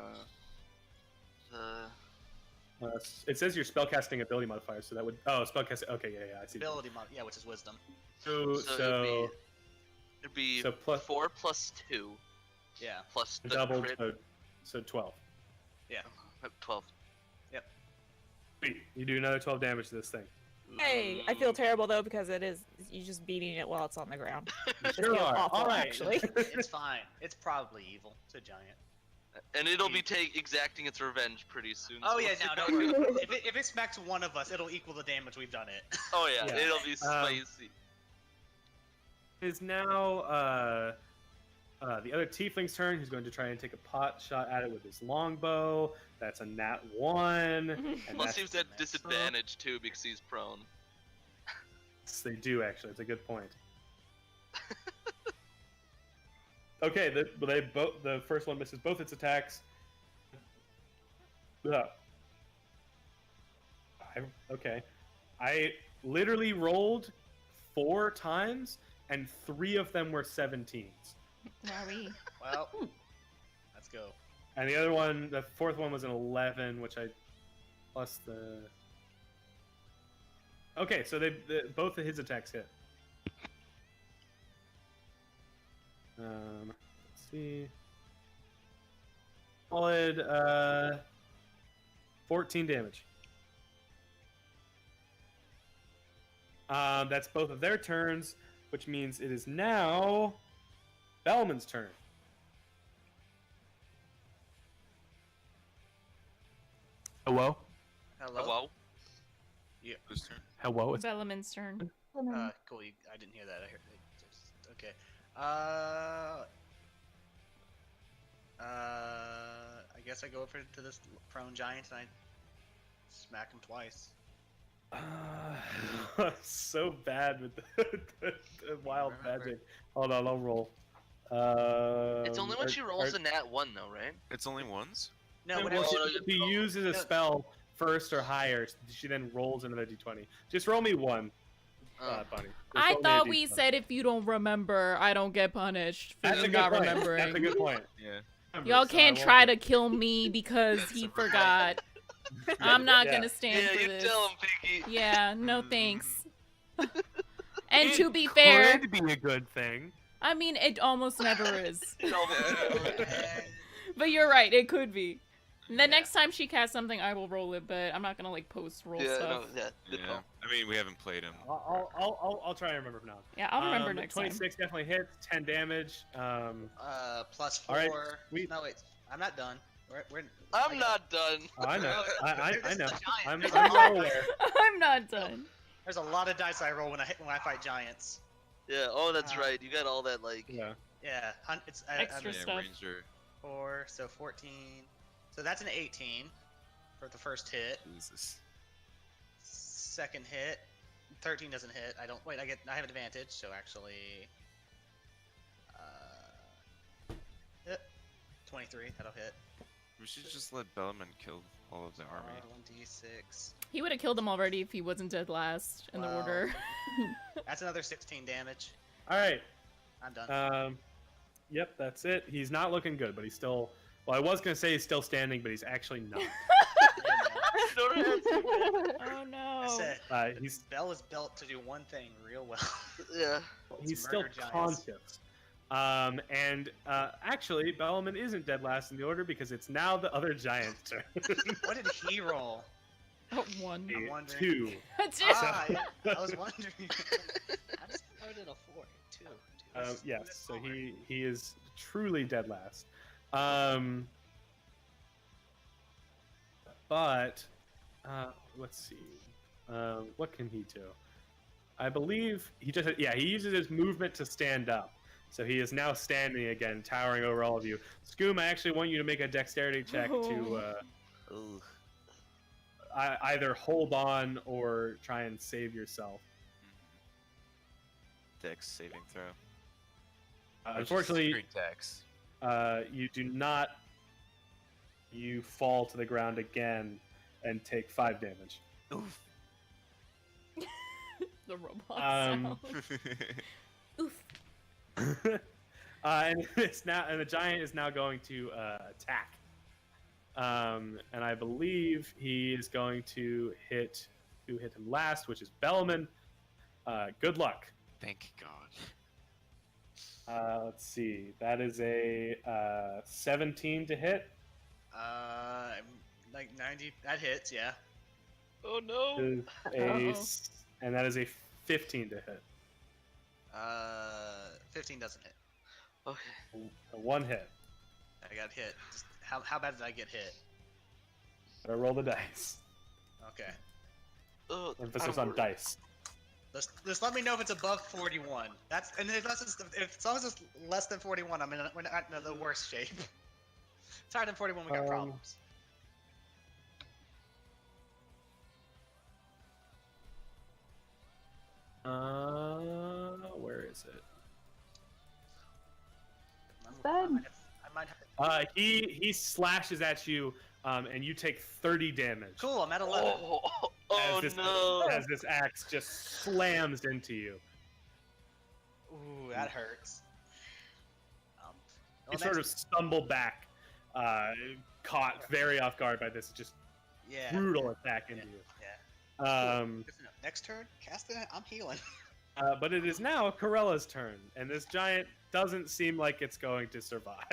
It says your spellcasting ability modifier, so that would. Oh, spellcasting. Okay, yeah, I see. Ability mod, yeah, which is wisdom. So it'd be so plus 4 plus 2 Yeah. plus the doubled, crit. so 12. Yeah. 12. Sweet. You do another 12 damage to this thing. Hey, I feel terrible though because it is you just beating it while it's on the ground. You It sure feels are. awful, All right. actually. It's fine. It's probably evil. It's a giant. And it'll be exacting its revenge pretty soon. Oh so yeah, we'll no, see. don't worry. If it smacks one of us, it'll equal the damage we've done it. Oh yeah, Yeah. it'll be spicy. Is now the other tiefling's turn. He's going to try and take a pot shot at it with his longbow. That's a nat 1. And Plus that's he's at disadvantage too because he's prone. Yes, they do actually. It's a good point. Okay, the first one misses both its attacks. Okay, I literally rolled 4 times, and 3 of them were 17s. Wowie. Well, let's go. And the other one, the fourth one was an 11, which I plus the. Okay, so both of his attacks hit. Let's see. Solid 14 damage. That's both of their turns, which means it is now Bellman's turn. Hello? Hello. Yeah. Whose turn? Hello? It's Velleman's turn. Cool. I didn't hear that. I heard it. Okay. I guess I go over to this prone giant and I smack him twice. So bad with the wild Remember. magic. Hold on, I'll roll. It's only when she rolls a nat 1, though, right? It's only ones? No, Well, whenever if he uses a spell first or higher, she then rolls another d20. Just roll me one, Bunny. Just I roll me a thought we D20. said if you don't remember, I don't get punished for That's a you good not point. remembering. That's a good point. Yeah. Y'all can't try to kill me because he forgot. I'm not Yeah. gonna stand Yeah, for you this. tell him, Pinky. Yeah, no thanks. And to be fair, could be a good thing. I mean, it almost never is. and But you're right, it could be. The next time she casts something, I will roll it, but I'm not gonna like post roll Yeah, stuff. no, yeah, good Yeah. call. I mean, we haven't played him. I'll try and remember from now. Yeah, I'll remember next time. 26 definitely hits, 10 damage. plus 4. All right, sweet. No, wait. I'm not done. We're I'm not done. I know. I This is know. a giant. I'm There's well aware. I'm not done. There's a lot of dice I roll when I fight giants. Yeah, oh, that's Uh, right. You got all that, like... Yeah. Yeah, it's Extra Yeah, stuff. Ranger. 4, so 14. So that's an 18 for the first hit. Jesus. Second hit, 13 doesn't hit. I have advantage, so actually, 23. That'll hit. We should just let Bellman kill all of the army. 1d6. He would have killed him already if he wasn't dead last in the Wow. order. That's another 16 damage. All right. I'm done. Yep, that's it. He's not looking good, but he's still. Well, I was gonna say he's still standing, but he's actually not. Oh no. I said, He's Bell is built to do one thing real well. Yeah. he's still murder giants. conscious. Actually, Bellman isn't dead last in the order because it's now the other giant's turn. What did he roll? Oh, one. I'm wondering. 2. That's it. I was wondering. I just started a 4. 2. Yes, so he is truly dead last. But let's see. What can he do? I believe he he uses his movement to stand up. So he is now standing again, towering over all of you. Scoom, I actually want you to make a dexterity check to Ooh. either hold on or try and save yourself. Dex saving throw. Unfortunately, Dex. you do not. You fall to the ground again and take 5 damage. Oof. The robot sound. Oof. And the giant is now going to attack. And I believe he is going to hit who hit him last, which is Bellman. Good luck. Thank God. Let's see. That is a 17 to hit. Like 90. That hits, yeah. Oh no. And that is a 15 to hit. 15 doesn't hit. Okay. A 1 hit. I got hit. Just how bad did I get hit? I roll the dice. Okay. Oh, Emphasis I'm on dice. Just let me know if it's above 41. That's and if as long as it's less than 41, we're not in the worst shape. It's higher than 41, we got problems. Where is it? Ben. I might have to... He slashes at you, and you take 30 damage. Cool, I'm at 11. As this axe just slams into you. Ooh, that hurts. You sort of stumble back, caught very off guard by this just Yeah. brutal attack into you. Yeah. Next turn, cast it. I'm healing. But it is now Corella's turn, and this giant doesn't seem like it's going to survive.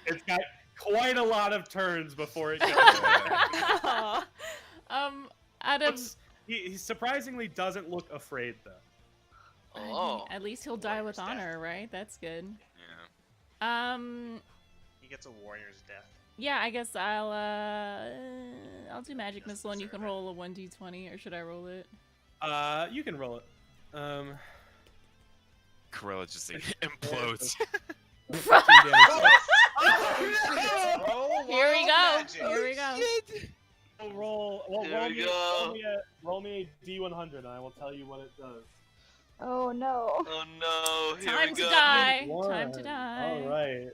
It's got quite a lot of turns before it goes. Out of He surprisingly doesn't look afraid though. Oh. at least he'll die with Warrior's honor, right? That's good. Yeah. He gets a warrior's death. Yeah, I guess I'll do magic missile, and you can roll a 1d20, or should I roll it? You can roll it. Corella just like, implodes. 15 damage. Here we go. Here we go. Roll me a D100, and I will tell you what it does. Oh no. Oh no! Here Time we to go. die. One. Time to die. All right.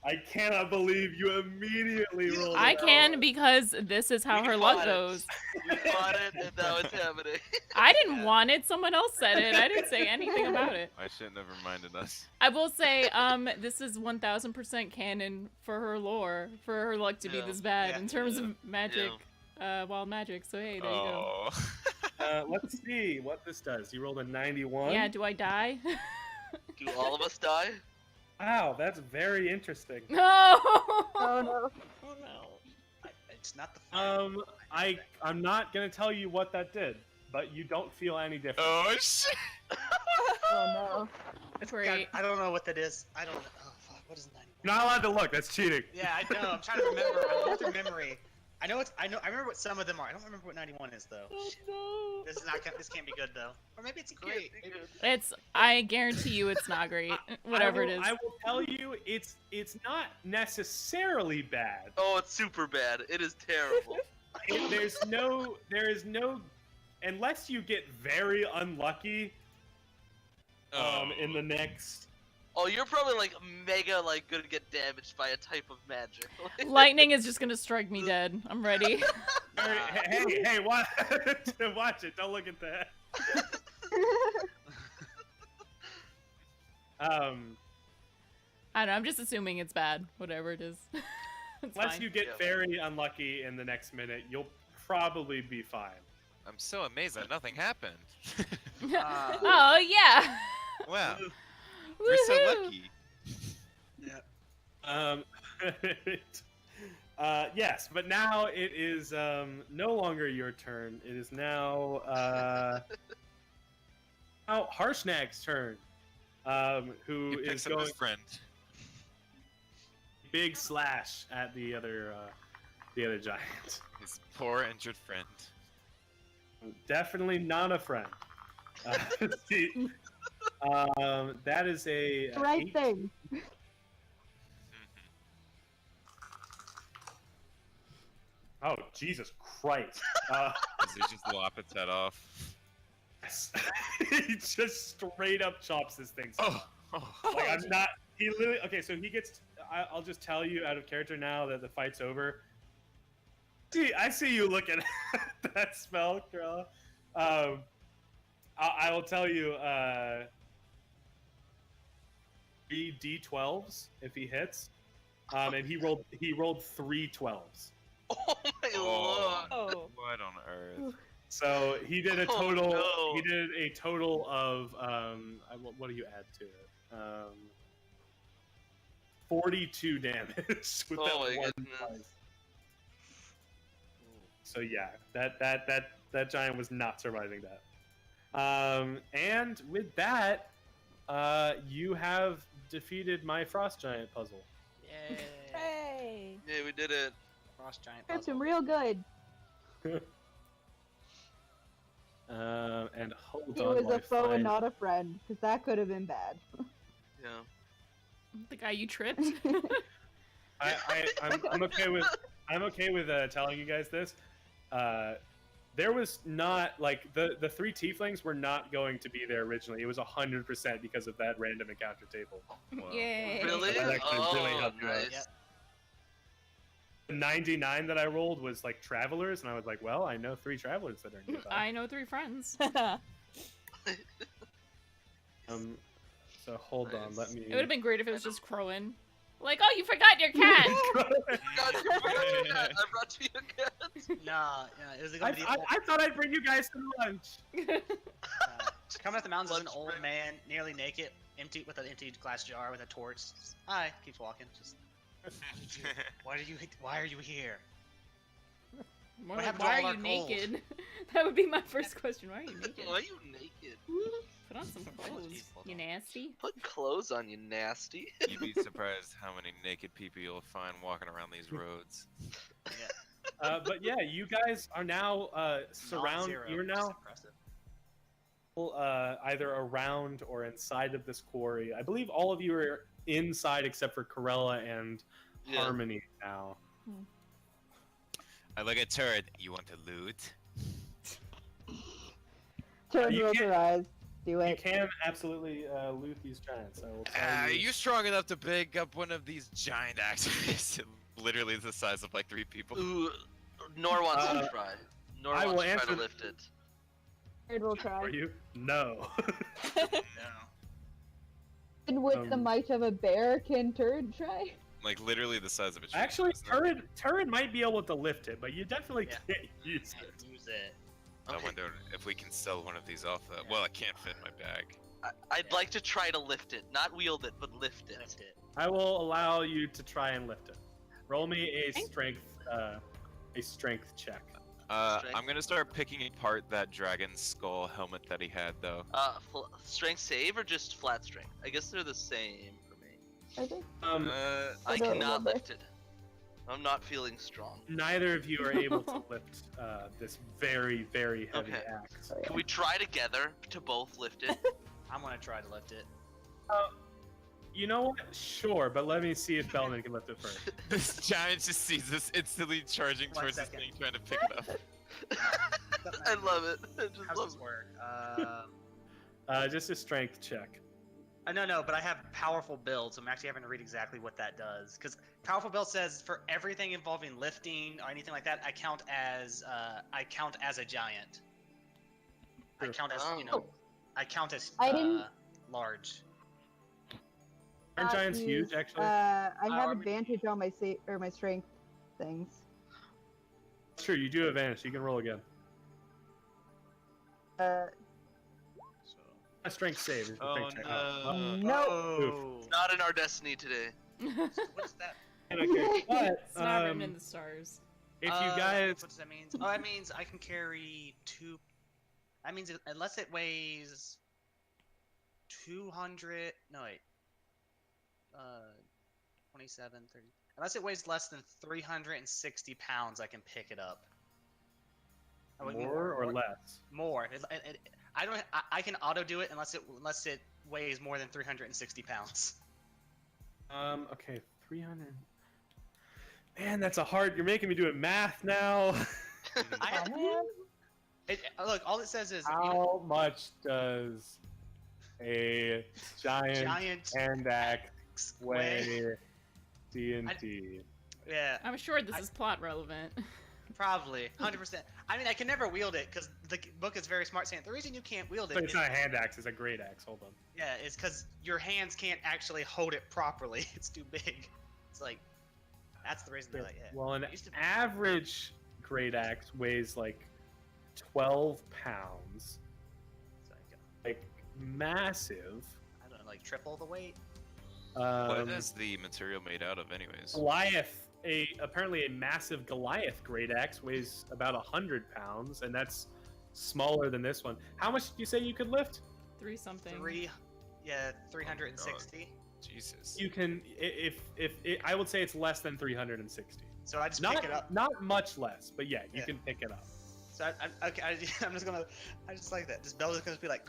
I cannot believe you immediately rolled. I it. can because this is how We her luck fought it. goes. We fought it, and now it's happening. I didn't want it. Someone else said it. I didn't say anything about it. I shouldn't have reminded us. I will say, this is 1000% canon for her lore, for her luck to be Yeah. this bad in terms Yeah. of magic, wild magic. So hey, there you go. Oh. Let's see what this does. You rolled a 91. Yeah, do I die? Do all of us die? Wow, that's very interesting. No. Oh no. Oh no. It's not the fire. I'm not gonna tell you what that did, but you don't feel any different. Oh shit! Oh no. God, Great. I don't know what that is. I don't know. Oh, fuck. What is 91? You're not allowed to look. That's cheating. Yeah, I know. I'm trying to remember. I'm going through memory. I remember what some of them are. I don't remember what 91 is though. This is not. This can't be good though. Or maybe it's great. It's. I guarantee you, it's not great. Whatever it is. I will tell you, it's not necessarily bad. Oh, it's super bad. It is terrible. There is no, unless you get very unlucky. In the next. Oh, you're probably like mega like gonna get damaged by a type of magic. Lightning is just gonna strike me dead. I'm ready. Hey, watch it. Don't look at that. I don't know. I'm just assuming it's bad. Whatever it is. It's Unless fine. you get Yeah. very unlucky in the next minute, you'll probably be fine. I'm so amazed that nothing happened. Oh yeah. Wow, we're so Woohoo! lucky. Yes, but now it is no longer your turn. It is now Harshnag's turn. Who He is picks up going his friend. big slash at the other giant. His poor injured friend. Definitely not a friend. That is a The right 8. thing. Oh Jesus Christ! Does he just lop its head off? Yes. He just straight up chops this thing. Oh. Like I'm not. He literally. Okay, so he gets. I'll just tell you out of character now that the fight's over. See, I see you looking at that spell, Corella. I will tell you. 3 d12s if he hits, and he rolled 3 12s. Oh my lord! Oh. What on earth? So he did a Oh, total. no. He did a total of what do you add to it? 42 damage with Oh that my one goodness. slice. So yeah, that giant was not surviving that. And with that, you have defeated my frost giant puzzle. Yay. Hey. Yeah, we did it. Frost giant That's puzzle. real good. And hold He on. was while I a foe find- and not a friend, because that could have been bad. Yeah. The guy you tripped. I'm okay with telling you guys this. There was not like the 3 tieflings were not going to be there originally. It was 100% because of that random encounter table. Wow. Yay. Really? That actually really Oh, helped you out. nice. Yep. The 99 that I rolled was like travelers, and I was like, well, I know 3 travelers that are nearby. I know 3 friends. So hold on, let me. It would have been great if it was just Crowin. Like, oh, you forgot your cat. I brought you a cat. Nah, it was gonna be I thought I'd bring you guys some lunch. coming up the mountains is an Lunch old break. man, nearly naked, with an empty glass jar with a torch. Just, hi, keeps walking. Just, why are you here? More What like, happened to why all are our you gold? naked? That would be my first question. Why are you naked? Why are you naked? Put on some clothes. You nasty. Put clothes on, you nasty. You'd be surprised how many naked people you'll find walking around these roads. But yeah, you guys are now surround. Non-zero, You're which is now impressive. either around or inside of this quarry. I believe all of you are inside except for Corella and Yeah. Harmony now. I look at Turret. You want to loot? Turn You rolls can't- her eyes. Do You it. can absolutely loot these giants. I will tell Are you. you strong enough to pick up one of these giant axes? Literally the size of like 3 people. Ooh, Nor wants to try. Nor I will wants to try answer to lift it. Turd will try. Are you? No. And with the Um, might of a bear, can Turd try? Like literally the size of a tree. Actually, isn't it? Turret might be able to lift it, but you definitely Yeah. can't use it. Use it. I Okay. wonder if we can sell one of these off the. Well, it can't fit in my bag. I'd like to try to lift it, not wield it, but lift it. Lift it. I will allow you to try and lift it. Roll me a strength check. Strength? I'm gonna start picking apart that dragon skull helmet that he had, though. Strength save or just flat strength? I guess they're the same for me. I think. I don't cannot remember. lift it. I'm not feeling strong. Neither of you are able to lift this very, very heavy Okay. axe. Can we try together to both lift it? I'm gonna try to lift it. You know what? Sure, but let me see if Bellman can lift it first. This giant just sees us instantly charging 1 towards this second. thing, trying to pick it up. I love it. I just How's love this it. work? Just a strength check. No, but I have powerful build, so I'm actually having to read exactly what that does. Because powerful build says for everything involving lifting or anything like that, I count as a giant. I Sure. count as I count as I didn't- large. Aren't giants huge, actually? I have or we- advantage on my my strength things. Sure, you do have advantage. You can roll again. So. A strength save. is the Oh, strength check. no. No. Oh. Not in our destiny today. What is that? Okay, but It's not written in the stars. if you guys, What does that mean? Oh, that means I can carry 2. That means unless it weighs 200. No wait. 27, 30. Unless it weighs less than 360 pounds, I can pick it up. Oh, wait, more or less. More. I don't. I can auto do it unless it weighs more than 360 pounds. Okay, 300. Man, that's a hard. You're making me do it math now. I have. Look, all it says is How much does a giant hand axe weigh? D&D. Yeah, I'm sure this is plot relevant. probably 100%. I mean, I can never wield it because the book is very smart, saying the reason you can't wield it. But it's is, not a hand axe. It's a great axe. Hold on. Yeah, it's because your hands can't actually hold it properly. It's too big. It's like that's the reason they're like, yeah. Well, an It used to be- average great axe weighs like 12 pounds. It's Like massive. I don't know, like triple the weight. What is the material made out of, anyways? Goliath, apparently a massive Goliath great axe weighs about 100 pounds, and that's smaller than this one. How much did you say you could lift? 3 something. 360. Jesus. You can, if I would say it's less than 360. So I just Not pick it up. not much less, but yeah, you Yeah. can pick it up. So I'm just gonna, I just like that. Just Bell's just gonna be like,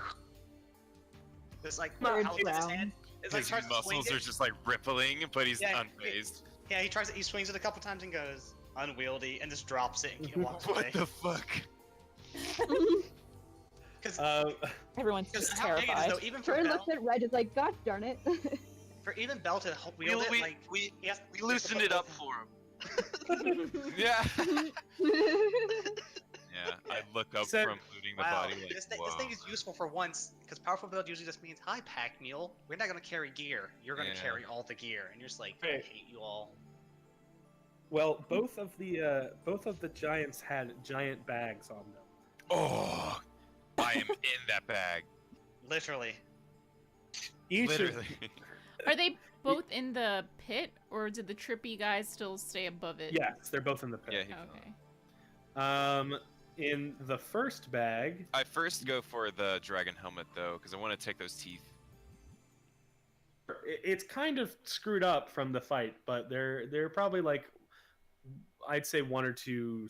just like Bird how with his sound. hand. It's like His tries to swing muscles it. are just like rippling, but he's Yeah, unfazed. Yeah, he swings it a couple times and goes unwieldy and just drops it and walks away. What the fuck? Because Everyone's just how big it is terrified. though, even for Turd Bell, looks at Red, is like, gosh darn it. for even Bell to wield it, like we he has- loosened it up for him. Yeah. Yeah, I look up So- from looting the Wow, body like, this whoa. thing is useful for once, because powerful build usually just means, hi, pack mule, we're not gonna carry gear. You're gonna Yeah. carry all the gear, and you're just like, I Right. hate you all. Well, both of the giants had giant bags on them. Oh, I am in that bag. Literally. Each of- Literally. Are they both in the pit, or did the trippy guys still stay above it? yes, they're both in the pit. Yeah, he Okay. In the first bag, I first go for the dragon helmet though, because I want to take those teeth. it's kind of screwed up from the fight, but they're probably like, I'd say one or two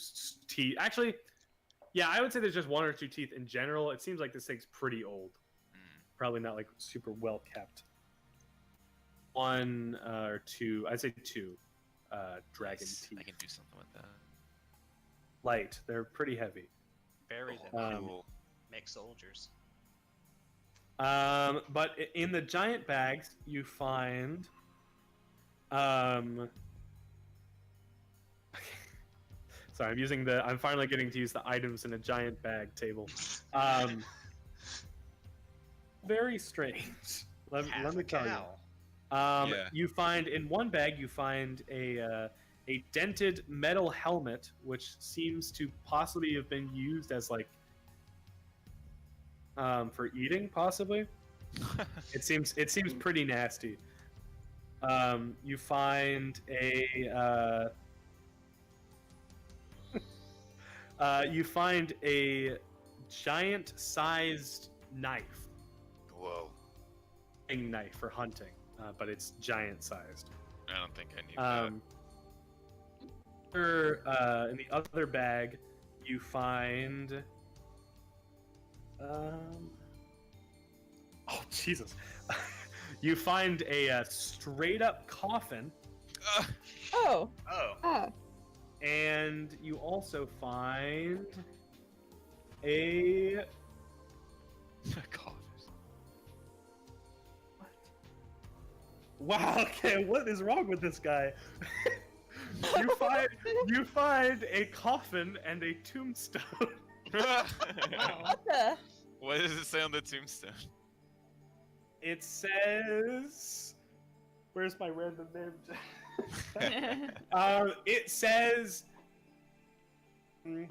teeth. Actually, yeah, I would say there's just one or two teeth in general. It seems like this thing's pretty old. Probably not like super well kept. One or two, I'd say two dragon Nice. teeth. I can do something with that. Light. They're pretty heavy. Bury them. Cool. Make soldiers. But in the giant bags, you find sorry, I'm finally getting to use the items in a giant bag table. Very strange. Let me tell you. Yeah. You find in one bag you find a dented metal helmet, which seems to possibly have been used as like for eating, possibly. It seems pretty nasty. You find a giant-sized knife. Whoa. Knife for hunting, but it's giant-sized. I don't think I need In the other bag, you find. Oh Jesus! You find a straight-up coffin, that. Oh, Oh. Ah, and you also find a. God. Wow. Okay, what is wrong with this guy? you find a coffin and a tombstone. what the? What does it say on the tombstone? It says, "Where's my random name?" It says, man,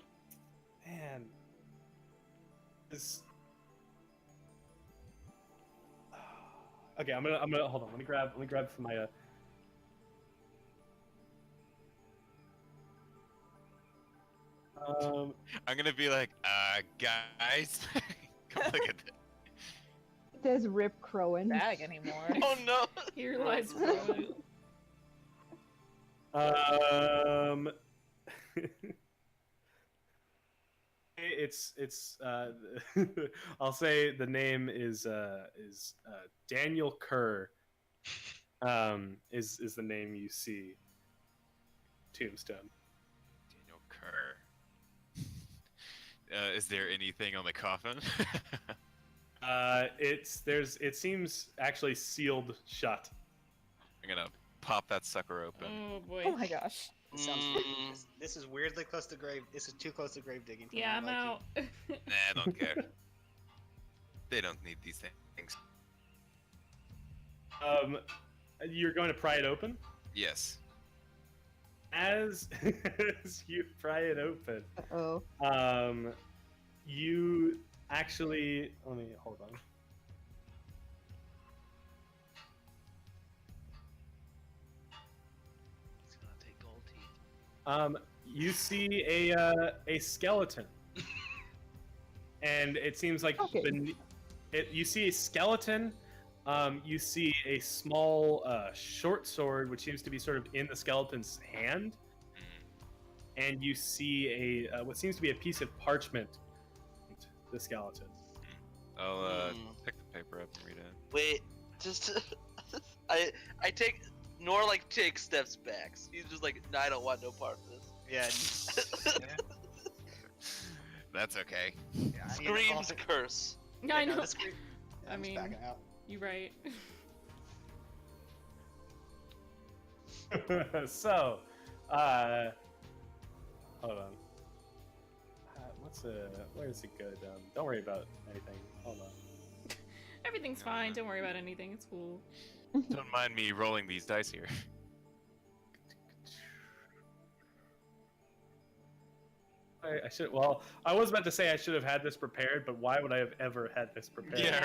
this. Okay, I'm gonna hold on. Let me grab from my. I'm gonna be like, guys, come look at this. it says Rip Crowan. Bag anymore. Oh no! Here lies Rowan. It's I'll say the name is Daniel Kerr. Is the name you see. Tombstone. Daniel Kerr. Is there anything on the coffin? It seems actually sealed shut. I'm gonna pop that sucker open. Oh boy. Oh my gosh. This sounds this is weirdly close to grave. This is too close to grave digging. For Yeah, I'm my liking. out. Nah, I don't care. They don't need these things. You're going to pry it open? Yes. As you pry it open, Oh, you actually let me hold on. It's gonna take gold teeth. You see a skeleton, and it seems like Okay. you see a skeleton. You see a small short sword, which seems to be sort of in the skeleton's hand, and you see a what seems to be a piece of parchment. The skeleton. I'll pick the paper up and read it. Wait, just I take Nor like takes steps back. He's just like, no, I don't want no part of this. Yeah. That's okay. Yeah, I mean, Screams also- curse. Yeah, I no, know. the scream- I I'm just mean- backing out. You're right. So, hold on. where does it go? Don't worry about anything. Hold on. Everything's fine. Don't worry about anything. It's cool. Don't mind me rolling these dice here. I should. Well, I was about to say I should have had this prepared, but why would I have ever had this prepared? Yeah,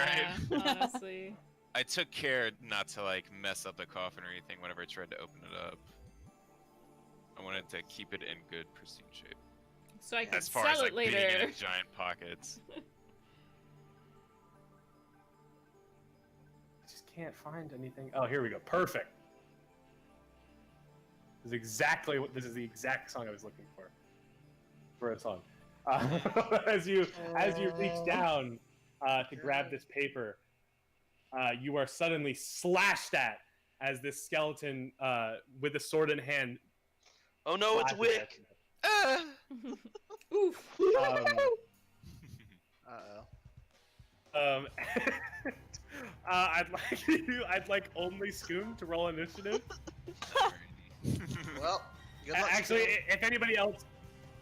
right. Honestly. I took care not to like mess up the coffin or anything whenever I tried to open it up. I wanted to keep it in good, pristine shape. So I can As far sell as it like being later. in its giant pockets. I just can't find anything. Oh, here we go. Perfect. This is the exact song I was looking for a song. As you reach down to grab this paper, you are suddenly slashed at as this skeleton with a sword in hand. Oh no, it's slashes at Wick. you. Ah! Oof. I'd like only Scoom to roll initiative. Well, good luck. Actually, if anybody else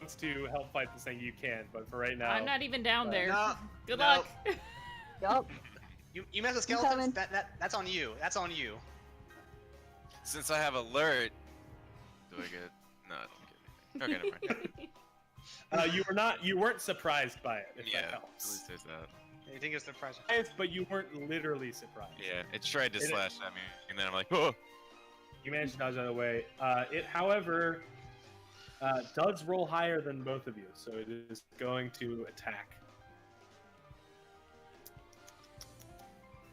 wants to help fight this thing, you can. But for right now, I'm not even down there. No, Good no. luck. Yup. You mess with skeletons. That's on you. That's on you. Since I have alert, do I get? No, I don't get anything. Okay, never mind. you weren't surprised by it. If Yeah, that at helps. least there's that. You think it's surprising? But you weren't literally surprised. Yeah, it tried to It- slash at me, and then I'm like, oh. You managed to dodge out of the way. It, however, does roll higher than both of you, so it is going to attack.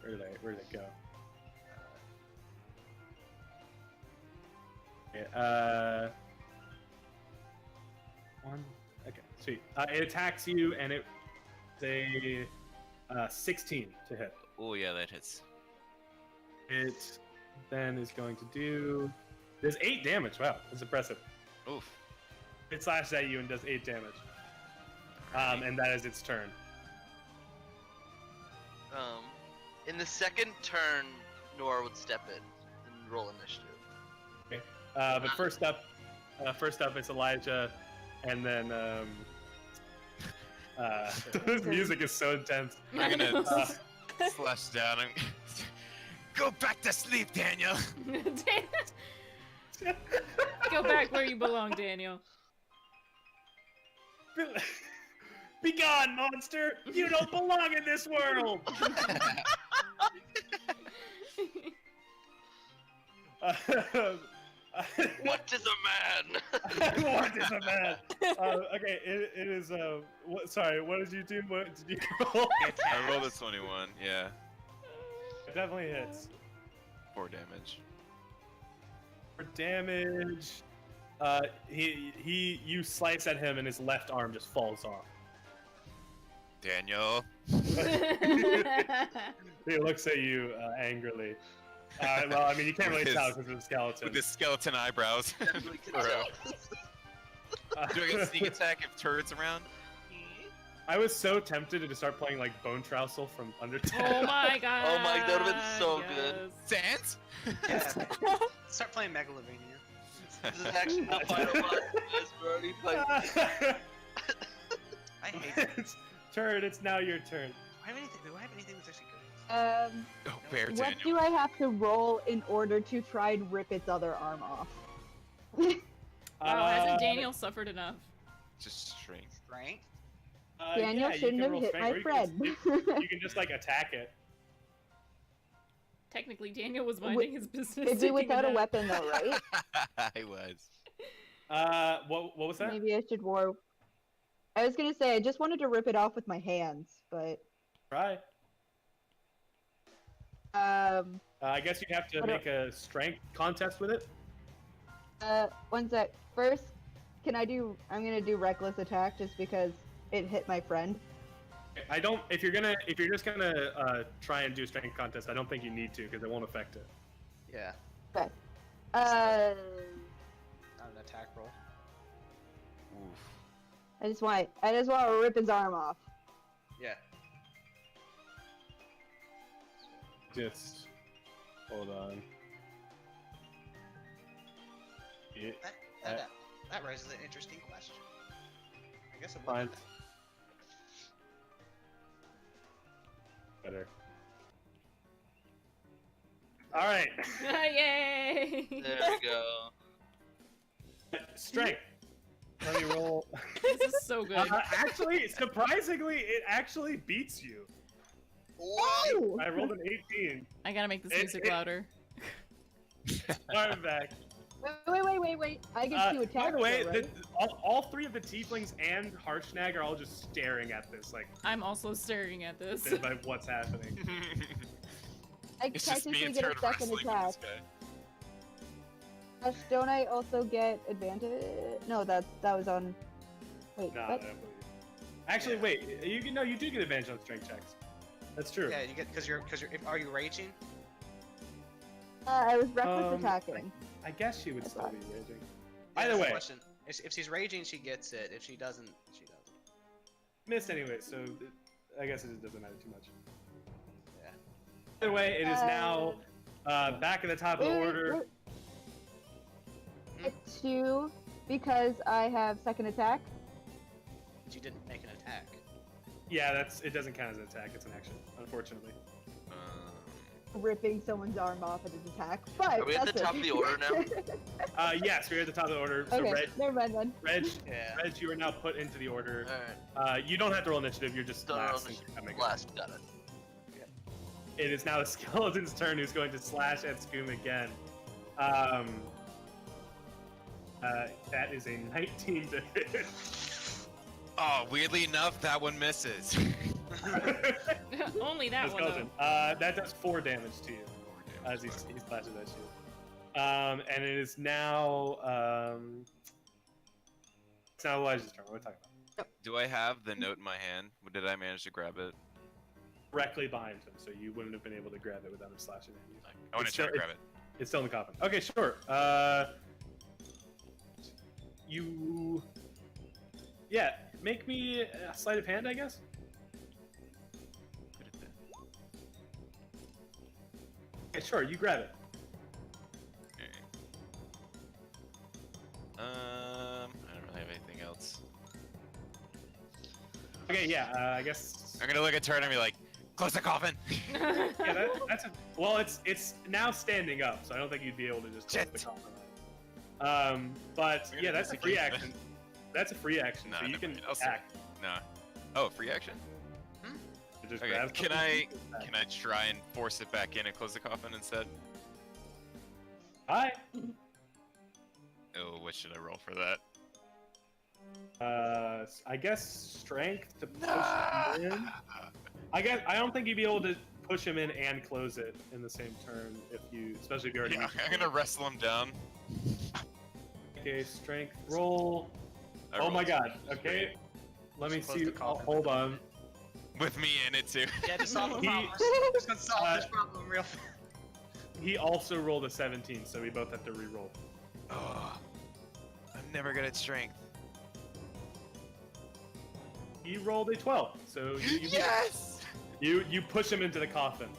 Where did it go? Okay, one. Okay, sweet. It attacks you, and it's a 16 to hit. Oh yeah, that hits. It then is going to do. There's 8 damage. Wow, that's impressive. Oof. It slashes at you and does 8 damage. And that is its turn. In the second turn, Nora would step in and roll initiative. Okay. But first up, it's Elijah, and then this music is so intense. I'm gonna slash down and go back to sleep, Daniel. Go back where you belong, Daniel. Be gone, monster! You don't belong in this world! What is a man? What is a man? Okay, it is. Sorry, what did you do? What did you roll? I rolled a 21. Yeah, It definitely hits. 4 damage. For damage, you slice at him and his left arm just falls off. Daniel. He looks at you angrily. Well, I mean, you can't really With tell his- because of the skeleton. With his skeleton eyebrows. Definitely can Bro. tell. Do I get sneak attack if turret's around? I was so tempted to start playing like Bone Trousel from Undertale. Oh my god. Oh my, that would've been so good. Sans? Yeah. Start playing Megalovania. This is actually the final boss. Guys, we're already playing. I hate it. Turret, it's now your turn. Do I have anything that's actually good? Oh, bear What Daniel. do I have to roll in order to try and rip its other arm off? Wow, hasn't Daniel suffered enough? Just strength. Strength? Daniel yeah, you shouldn't can have roll hit strength, or my you friend. Can, you can just like attack it. Technically, Daniel was minding his business. It'd be taking without a nap. weapon though, right? I was. What was that? Maybe I should war. I was gonna say I just wanted to rip it off with my hands, but Try. I guess you have to What make a strength contest with it. one sec. First, I'm gonna do reckless attack just because it hit my friend. I don't. If you're just gonna try and do a strength contest, I don't think you need to because it won't affect it. Yeah. Okay. Not an attack roll. Oof. I just want to rip his arm off. Yeah. Just hold on. That raises an interesting question. I guess it Fine. would. better. All right. Yay! There we go. Strength. Let me roll. This is so good. Actually, surprisingly, it actually beats you. Oh! I rolled an 18. I gotta make this music louder. I'm back. Wait. I get to attack. By the way, though, right? all three of the tieflings and Harshnag are all just staring at this, like, I'm also staring at this. by what's happening. I It's just me technically and get Turd a second wrestling attack. with this guy. Don't I also get advantage? No, that was on. Wait, Nah, I what? don't believe you. Actually, wait. You do get advantage on strength checks. That's true. Yeah, you get because you're are you raging? I was reckless attacking. I guess she would still be raging. Yeah, Either that's the way, question. If she's raging, she gets it. If she doesn't, she doesn't. missed anyway, so I guess it doesn't matter too much. Yeah. Either way, it is now back at the top of the order. It's 2 because I have second attack. But you didn't make an attack. Yeah, it doesn't count as an attack. It's an action, unfortunately. Ripping someone's arm off as an attack. But Are we at the that's top of the order now? Yes, we're at the top of the order. So Okay, Reg, never mind then. Reg, Yeah. Reg, you are now put into the order. Alright. You don't have to roll initiative. You're just Don't roll last. initiative. Coming up. Last, got it. It is now the skeleton's turn, who's going to slash at Scoom again. That is a 19 to hit. Oh, weirdly enough, that one misses. Only that The one. skeleton. Though. That does 4 damage to you as he slashes at you. And it is now it's now Elijah's turn. What are we talking about? Do I have the note in my hand? Did I manage to grab it? Directly behind him, so you wouldn't have been able to grab it without him slashing at you. I want to It's try to still- grab it. It's still in the coffin. Okay, sure. Yeah, make me a sleight of hand, I guess. Put it there. Okay, sure. You grab it. Okay. I don't really have anything else. Okay, yeah. I guess. I'm gonna look at Turd and be like, close the coffin. Yeah, that's a. Well, it's now standing up, so I don't think you'd be able to just close Shit. the coffin. But We're yeah, gonna that's a miss free again. action. That's a free action, No, so you never can mind. I'll say- attack. No. Oh, free action? to just Okay. grab Can something. I try and force it back in and close the coffin instead? Hi. Oh, what should I roll for that? I guess strength to push him in. I don't think you'd be able to push him in and close it in the same turn especially if you already. Yeah, I'm gonna wrestle him down. Okay, strength roll. I Oh my rolled god. Okay, let me Just close see. the coffin. Hold on. with me in it too. Yeah, to solve the He- problem. Just gonna solve this problem real fast. He also rolled a 17, so we both have to re-roll. Oh, I'm never good at strength. He rolled a 12, so Yes! you push him into the coffin,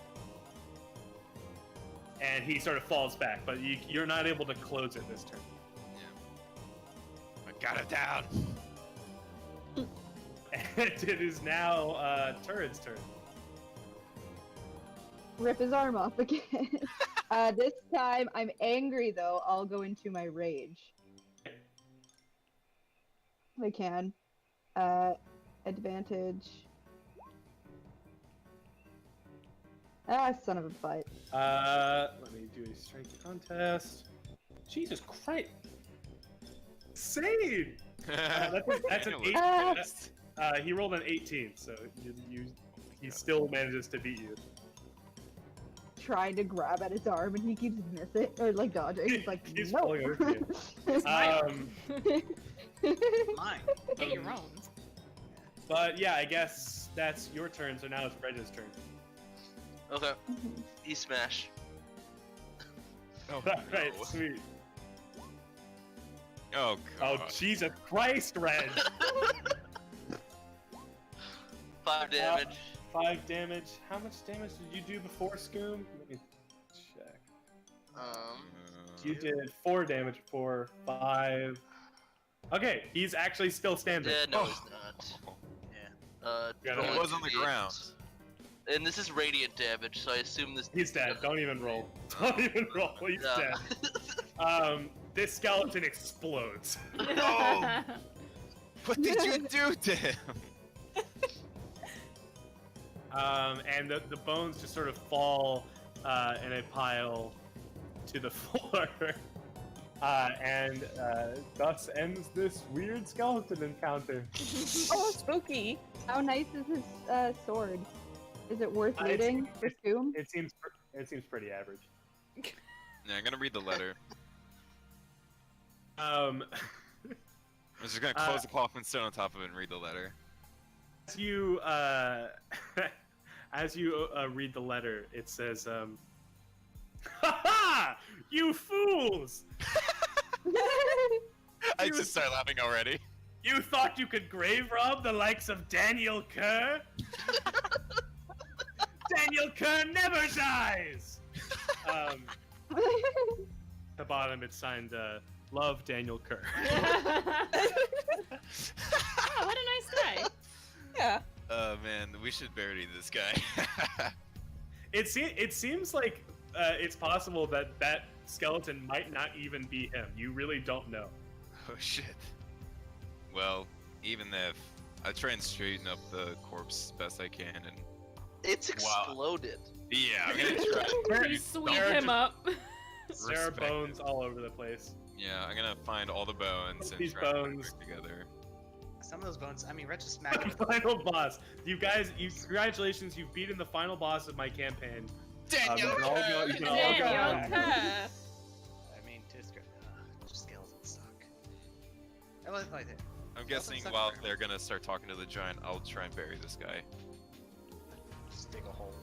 and he sort of falls back, but you're not able to close it this turn. I got it down. And it is now Turret's turn. Rip his arm off again. This time I'm angry though. I'll go into my rage. If I can. Advantage. Son of a fight. Let me do a strength contest. Jesus Christ! Insane! That's an 8. He rolled an 18, so he still manages to beat you. Trying to grab at his arm and he keeps missing or like dodging. He's like, He's no. falling over to you. Mine. Get your own. But yeah, I guess that's your turn. So now it's Reg's turn. Okay. E-smash. Oh, Right, no. sweet. Oh, Oh God. Jesus Christ, Reg! 5 damage. 5 damage. How much damage did you do before, Scoom? Let me check. You did 4 damage before. 5. Okay, he's actually still standing. Yeah, no, Oh. he's not. Got roll it. He a was on the 2d8. ground. And this is radiant damage, so I assume this. He's dead. Don't even roll. Don't even roll. He's Yeah. dead. This skeleton explodes. No! What did you do to him? And the bones just sort of fall in a pile to the floor. And thus ends this weird skeleton encounter. Oh, spooky. How nice is his sword? Is it worth It's- looting for Scoom? It seems pretty average. Yeah, I'm gonna read the letter. Um, I'm just gonna close the coffin stone on top of it and read the letter. as you read the letter, it says, "Ha ha! You fools! I just start laughing already. You thought you could grave rob the likes of Daniel Kerr? Daniel Kerr never dies!" At the bottom, it's signed, "Love Daniel Kerr." Oh, what a nice guy. Yeah. Oh man, we should bury this guy. It seems like it's possible that that skeleton might not even be him. You really don't know. Oh shit. Well, even if I try and straighten up the corpse best I can, and It's exploded. yeah, I'm gonna try. You sweep him up. There are Respect bones all over the place. Yeah, I'm gonna find all the bones and These try to put them bones. back together. Some of those bones. I mean, Red just smacked him. Final boss. You guys, congratulations! You've beaten the final boss of my campaign. Daniel! You can all go. You can all Daniel go home. Kerr. I mean, just skeletons suck. I like that. I'm guessing suck while forever. they're gonna start talking to the giant, I'll try and bury this guy. Just dig a hole.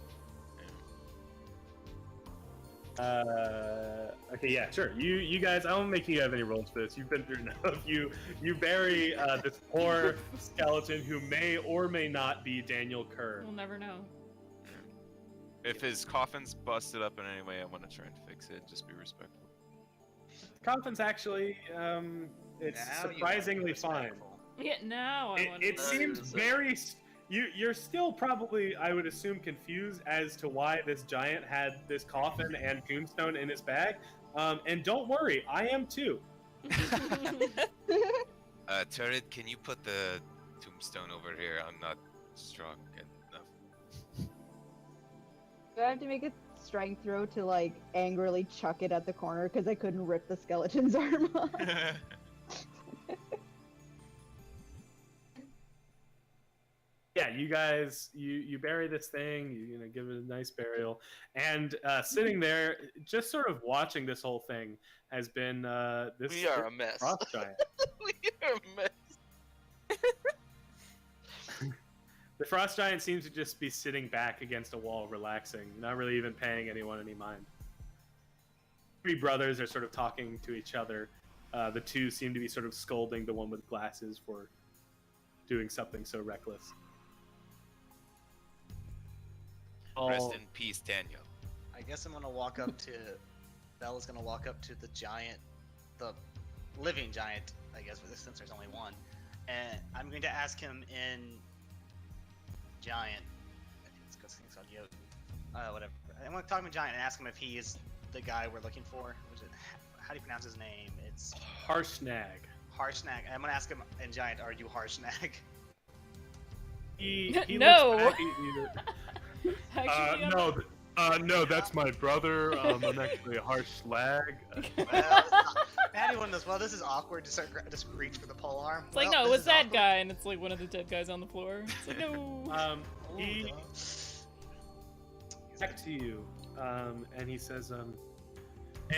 Okay, yeah, sure. You guys, I won't make you have any rolls for this. You've been through enough. You bury this poor skeleton who may or may not be Daniel Kerr. We'll never know. If his coffin's busted up in any way, I want to try and fix it. Just be respectful. Coffin's actually, it's Now you surprisingly wanna be fine. respectful. Yeah, now I want It to seems very. You're still probably, I would assume, confused as to why this giant had this coffin and tombstone in his bag. And don't worry, I am too. Turret, can you put the tombstone over here? I'm not strong enough. Do I have to make a strength throw to like angrily chuck it at the corner because I couldn't rip the skeleton's arm off? Yeah, you guys, you bury this thing, you know, give it a nice burial, and sitting there, just sort of watching this whole thing has been this We are a mess. frost giant. We are a mess. The frost giant seems to just be sitting back against a wall, relaxing, not really even paying anyone any mind. Three brothers are sort of talking to each other. The two seem to be sort of scolding the one with glasses for doing something so reckless. Rest in peace, Daniel. I guess I'm gonna walk up to. Bella's gonna walk up to the giant, the living giant. I guess since there's only one, and I'm going to ask him in giant. I think it's called Yo. Whatever. I'm gonna talk to him in giant and ask him if he is the guy we're looking for. How do you pronounce his name? It's Harshnag. Harshnag. I'm gonna ask him in giant. Are you Harshnag? He No. looks back at you. Actually, No, that's my brother. I'm actually a harsh slag. Anyone knows. Well, this is awkward to start just reach for the pole arm. it's like, Well, no, this it was is that awkward. guy, and it's like one of the dead guys on the floor. It's like, no. He Ooh, back to you, and he says, in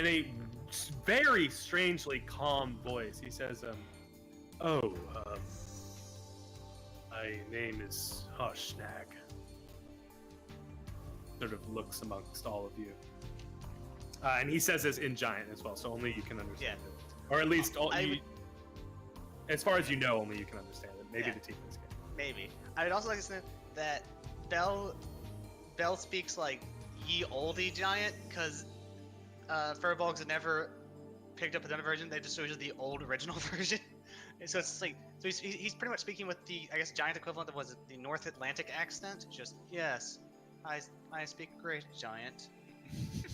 a very strangely calm voice, he says, my name is Harshnag. Sort of looks amongst all of you. And he says this in giant as well, so only you can understand it. Or at least, as far as you know, only you can understand it. Maybe Yeah. the tieflings can. Maybe. I would also like to know that Bell speaks like ye oldie giant, because Furbolgs had never picked up another version. They just showed you the old original version. And so it's like, so he's pretty much speaking with the, I guess, giant equivalent of, was it the North Atlantic accent? Just, yes, I speak great giant.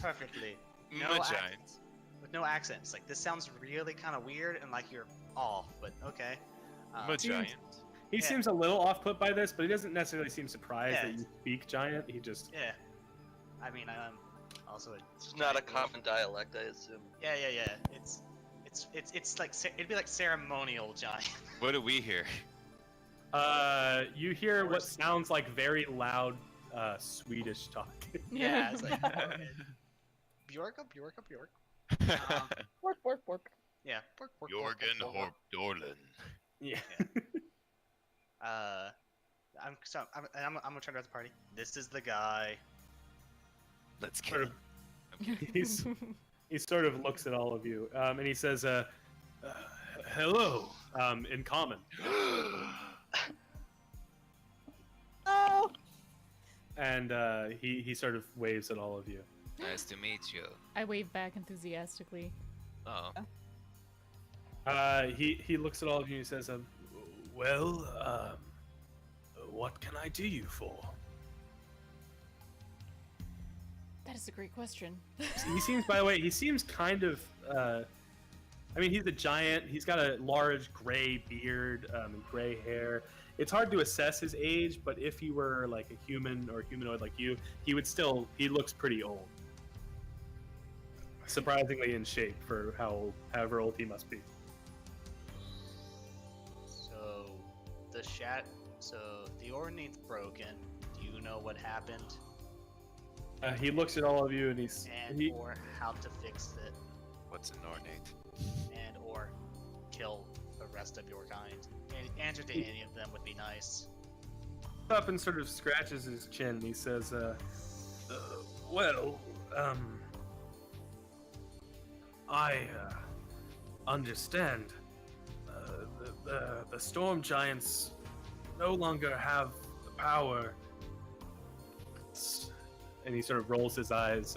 Perfectly. No My ac- giant. With no accents. Like, this sounds really kind of weird and like you're off, but okay. My Seems- giant. He Yeah. seems a little off-put by this, but he doesn't necessarily seem surprised Yeah. that you speak giant. He just Yeah. I mean, I'm also a. It's not a giant wolf. common dialect, I assume. Yeah. It's like it'd be like ceremonial giant. What do we hear? you hear what sounds like very loud Swedish talk. Yeah, it's like Bjork. Work, work, work. Yeah. Bork. Jorgen Horpdorlen. Yeah. I'm gonna turn to the party. This is the guy. Let's Sort kill of, him. he sort of looks at all of you, and he says, "Hello," in common. Oh, And he sort of waves at all of you. Nice to meet you. I wave back enthusiastically. Oh, He looks at all of you and he says, "Well, what can I do you for?" That is a great question. He seems, by the way, he seems kind of. I mean, he's a giant. He's got a large gray beard and gray hair. It's hard to assess his age, but if he were like a human or humanoid like you, he would still. He looks pretty old. Surprisingly in shape for however old he must be. So the ordinate's broken. Do you know what happened He looks at all of you and or how to fix it what's an ornate? and or kill the rest of your kind? Any answer to any of them would be nice. up and sort of scratches his chin. He says, "Well, I understand. The storm giants no longer have the power." And he sort of rolls his eyes.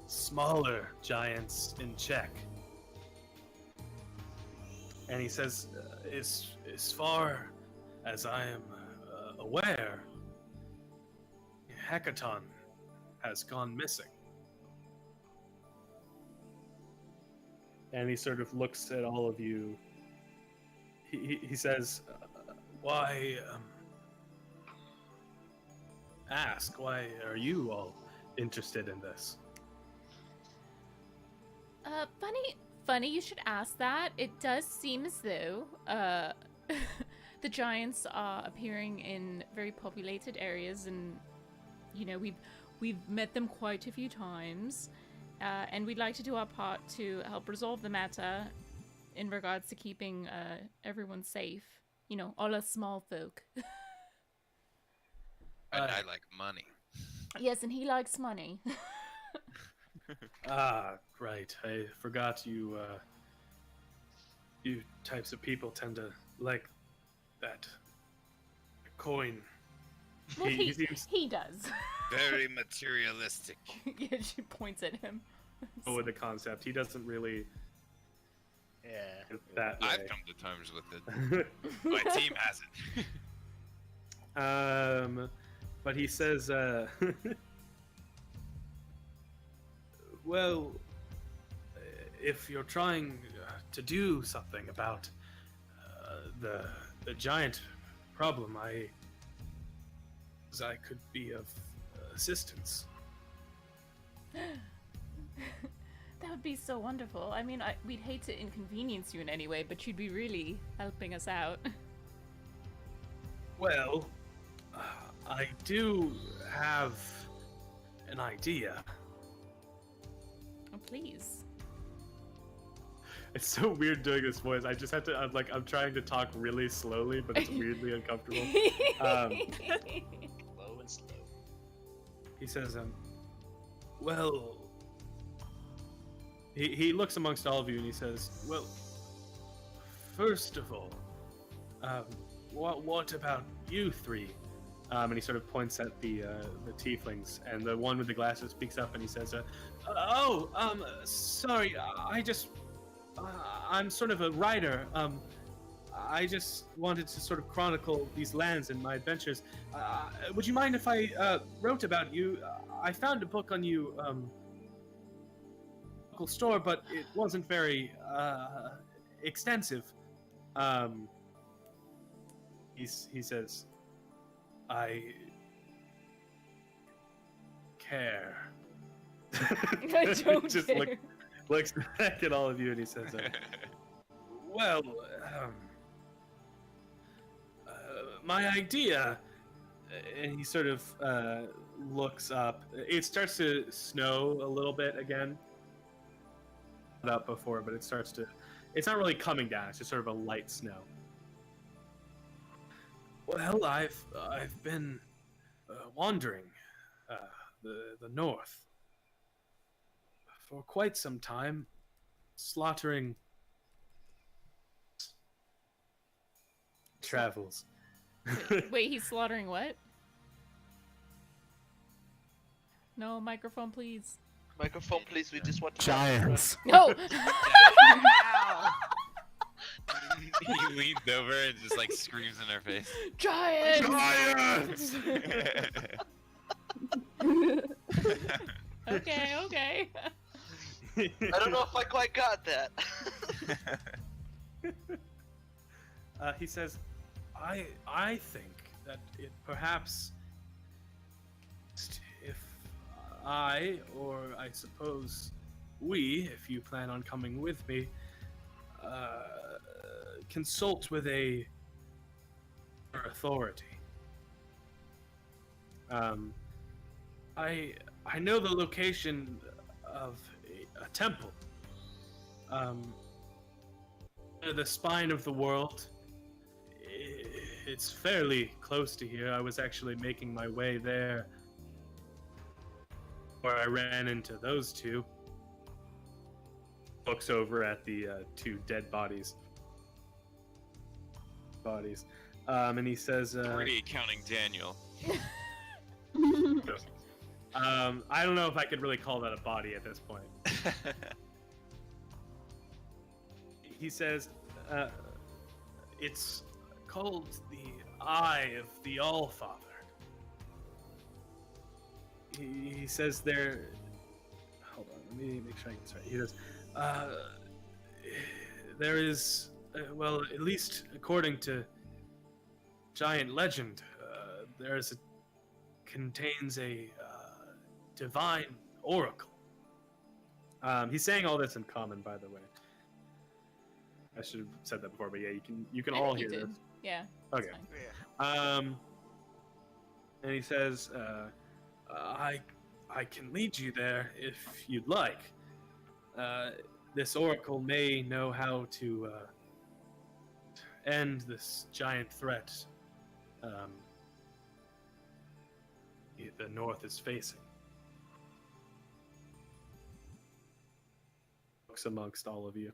Smaller giants in check. And he says, as far as I am aware, Hackathon has gone missing. And he sort of looks at all of you. He says, why why are you all interested in this? Funny you should ask that. It does seem as though the giants are appearing in very populated areas, and you know we've met them quite a few times, and we'd like to do our part to help resolve the matter in regards to keeping everyone safe. You know, all us small folk. And I like money. Yes, and he likes money. Right. I forgot you. You types of people tend to like that coin. Well, He seems he does. Very materialistic. Yeah, she points at him. with the concept. He doesn't really Yeah. get that way. I've come to terms with it. My team hasn't. But he says, well, if you're trying to do something about the giant problem, I could be of assistance. That would be so wonderful. I mean, we'd hate to inconvenience you in any way, but you'd be really helping us out. Well, I do have an idea. Oh, please. It's so weird doing this voice. I just have to. I'm trying to talk really slowly, but it's weirdly uncomfortable. Low and slow. He says, well. He looks amongst all of you and he says, well, first of all, what about you three? And he sort of points at the tieflings, and the one with the glasses speaks up and he says, sorry, I'm sort of a writer. I just wanted to sort of chronicle these lands and my adventures. Would you mind if I wrote about you? I found a book on you, local store, but it wasn't very extensive. He says, I care. I don't Just care. looks back at all of you and he says, well, my idea, and he sort of looks up. It starts to snow a little bit again. Not up before, but it's not really coming down. It's just sort of a light snow. Well, I've been wandering the north for quite some time, slaughtering travels. Wait, he's slaughtering what? No, microphone, please. Microphone, please. We just want to. Giants. No! He leans over and just like screams in her face. Giants! Giants! Okay. I don't know if I quite got that. He says, I think that it perhaps if I, or I suppose we, if you plan on coming with me, consult with a authority. I know the location of a temple. The spine of the world. It's fairly close to here. I was actually making my way there, where I ran into those two. Looks over at the two dead bodies. And he says, Already counting Daniel. I don't know if I could really call that a body at this point. He says, it's called the Eye of the Allfather. He says there... Hold on, let me make sure I get this right. He says, there is, well, at least according to giant legend, contains a divine oracle. He's saying all this in common, by the way. I should have said that before, but yeah, you can all hear this. Yeah. Okay. And he says, I can lead you there if you'd like. This oracle may know how to end this giant threat the North is facing. Looks amongst all of you.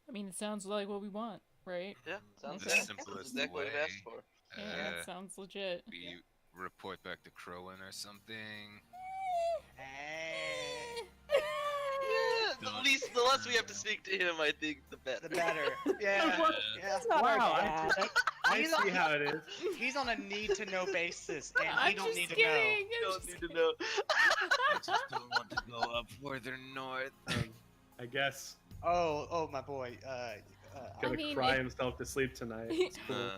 I mean, it sounds like what we want, right? Yeah, sounds Okay. good. That's exactly what I've asked for. Yeah, it sounds legit. We report back to Crowin or something. Yeah, the less we have to speak to him, I think, the better. The better. Yeah. Yeah. It's not our Wow, dad. I see how it is. He's on a need-to-know basis, and I'm we don't just need to kidding. know. You don't need to know. I just don't want to go up further north. I guess. Oh, my boy. Gonna I mean, cry if- himself to sleep tonight. It's cool.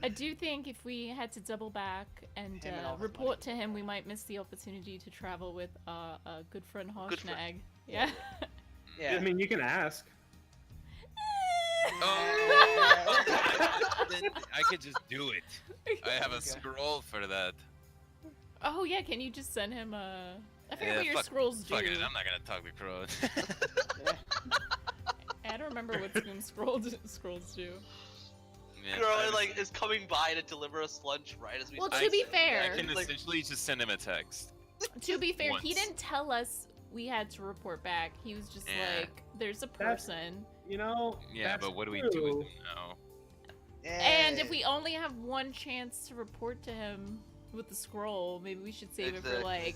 I do think if we had to double back and Him and all his report to him, we might miss the opportunity to travel with a good friend Good friend. Harshnag. Yeah. Yeah. I mean, you can ask. Oh, then I could just do it. I have a scroll for that. Oh yeah, can you just send him a? I forget Yeah, what your fuck- scrolls do. Fuck it, I'm not gonna talk to Crow. I don't remember what Scoom scrolls do. Yeah, Girl, like, is coming by to deliver us lunch right as we Well, start. to be I fair, can like- essentially just send him a text. to be fair, he once. didn't tell us we had to report back. He was just Yeah. like, "There's a That's- person," You know. Yeah, that's but what do we do true. with him now? and if we only have one chance to report to him with the scroll, maybe we should save it for Exactly. like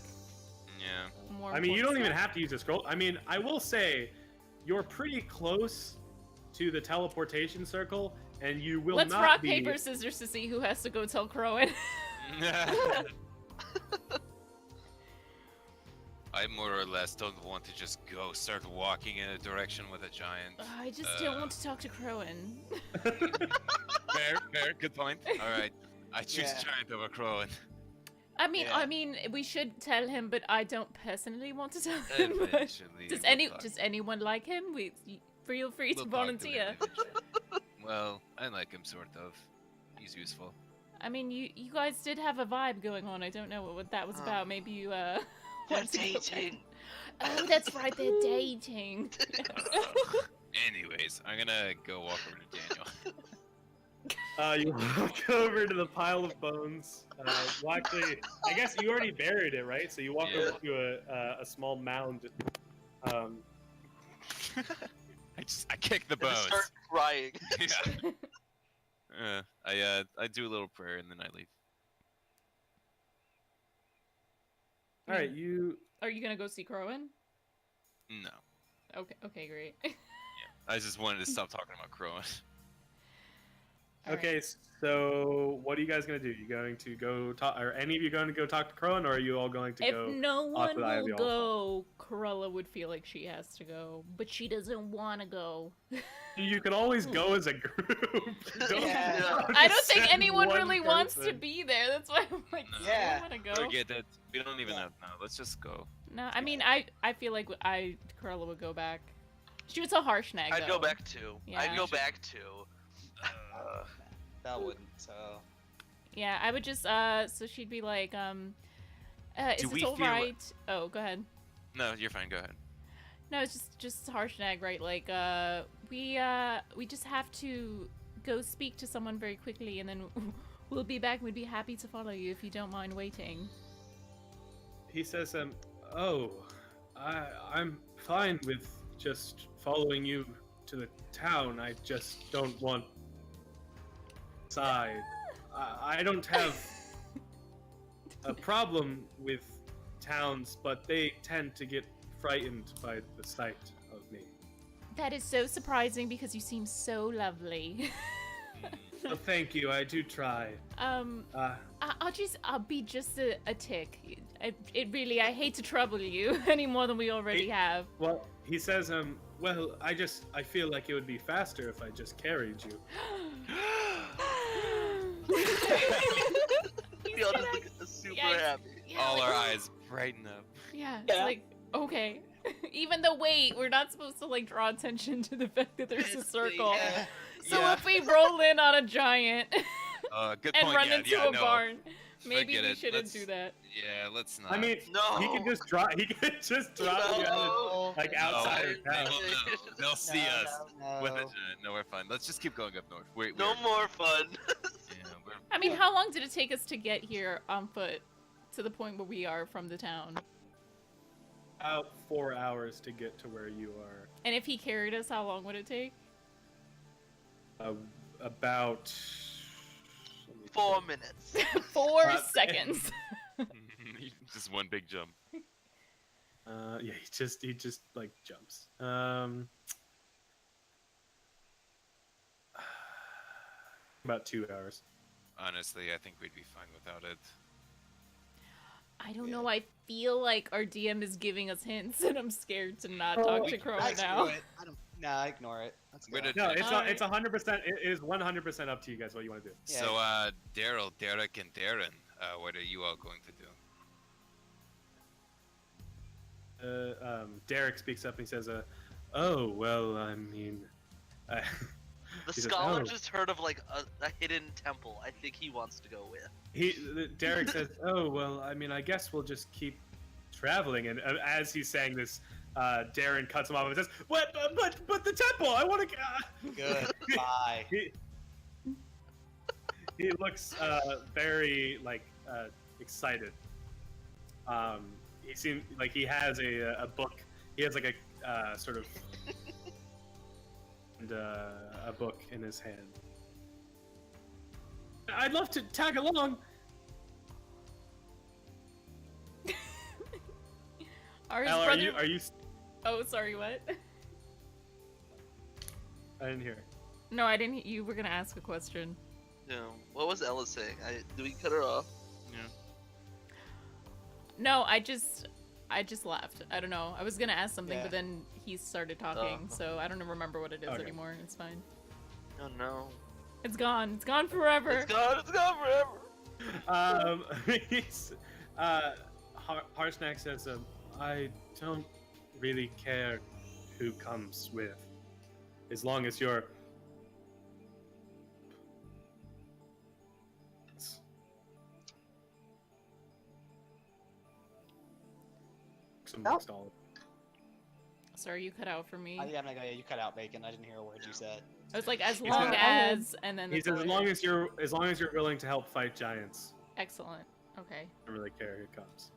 Yeah. more. I mean, you don't important even stuff. have to use a scroll. I mean, I will say, you're pretty close to the teleportation circle, and you will Let's not rock, be... paper, scissors to see who has to go tell Crowan. I more or less don't want to just go start walking in a direction with a giant. I just don't want to talk to Crowan. Fair, good point. All right, I choose Yeah. giant over Crowan. I mean, we should tell him, but I don't personally want to tell him. but Eventually, does anyone like him? Feel free to we'll talk volunteer. him eventually. Well, I like him sort of. He's useful. I mean, you guys did have a vibe going on. I don't know what that was about. Maybe you They're want to go dating. Oh, that's right, they're dating. Anyways, I'm gonna go walk over to Daniel. You walk over to the pile of bones. Well, actually, I guess you already buried it, right? So you walk Yeah. over to a small mound. I kick the And just bones. start crying. Yeah. I do a little prayer and then I leave. All right, you. Are you gonna go see Crowan? No, Okay, great. I just wanted to stop talking about Crowan. Okay, so what are you guys gonna do? You going to go talk? Are any of you going to go talk to Crowan, or are you all going to If go? no off one to the Eye of will the go, Cruella would feel like she has to go, but she doesn't want to go. You can always go as a group. Don't Yeah. have to I don't think send anyone one really wants to person. be there. That's why I'm like, No. I Yeah. don't want to go. Forget it. We don't even have. No, let's just go. No, I mean, I feel like Cruella would go back. She was a harsh nag. I'd though. go back too. Yeah. I'd go back too. That wouldn't. So. Yeah, I would just. So she'd be like, is Do it we all feel- right? Oh, go ahead. No, you're fine. Go ahead. No, it's just harsh nag, right? Like, we just have to go speak to someone very quickly, and then we'll be back. We'd be happy to follow you if you don't mind waiting. He says, oh, I'm fine with just following you to the town. I just don't want side. I don't have a problem with towns, but they tend to get frightened by the sight of me. That is so surprising because you seem so lovely. Oh, thank you. I do try. I'll be just a tick. It really, I hate to trouble you any more than we already have. Well, he says, well, I feel like it would be faster if I just carried you. We all just look super Yeah, happy. Yeah, All like, our eyes brighten up. Yeah, it's Yeah. like, okay. Even though, wait, we're not supposed to, like, draw attention to the fact that there's a circle. Yeah. So Yeah. if we roll in on a giant Good and point. run yeah, into yeah, a no. barn, maybe Forget we it. shouldn't Let's- do that. Yeah, let's not. I mean, No. he could just drop. He could just drop you out, like No, outside they of town. will know. They'll see No, us no, with a no. giant. No, we're fine. Let's just keep going up north. No more fun. Yeah, we're, I mean, how long did it take us to get here on foot to the point where we are from the town? About 4 hours to get to where you are. And if he carried us, how long would it take? About 4 minutes. 4 Uh, seconds. just one big jump. Yeah, he just like jumps. About 2 hours. Honestly, I think we'd be fine without it. I don't know. I feel like our DM is giving us hints, and I'm scared to not Oh, talk to Crow now. I don't. Nah, ignore it. Let's go. We're No, it's Alright. it's 100%. It is 100% up to you guys what you want to do. Yeah. So, Daryl, Derek, and Darren, what are you all going to do? Derek speaks up and he says, "Oh well, I mean, The He says, scholar "Oh." just heard of like a hidden temple. I think he wants to go with. Derek says, "Oh well, I mean, I guess we'll just keep traveling." And as he's saying this, Darren cuts him off and says, "What? But the temple! I want to." Good. Bye. He looks very like excited. He seems like he has a book. He has like a sort of and a book in his hand. I'd love to tag along. Are his Al, brother... are you? Oh, sorry, what? I didn't hear. No, I didn't. You were gonna ask a question. Yeah. What was Ella saying? Did we cut her off? Yeah. No, I just left. I don't know. I was gonna ask something, Yeah. but then he started talking, so I don't remember what it is Okay. anymore. It's fine. Oh no. It's gone. It's gone forever. It's gone forever. He's, Harsnack says, I don't really care who comes with, as long as you're. Oh. Stall. Sorry, you cut out for me. Yeah, I'm not gonna. You cut out bacon. I didn't hear a word you said. I was like, as He's long not- as, and then. He the says, color. as long as you're willing to help fight giants, Excellent. Okay. I don't really care who comes.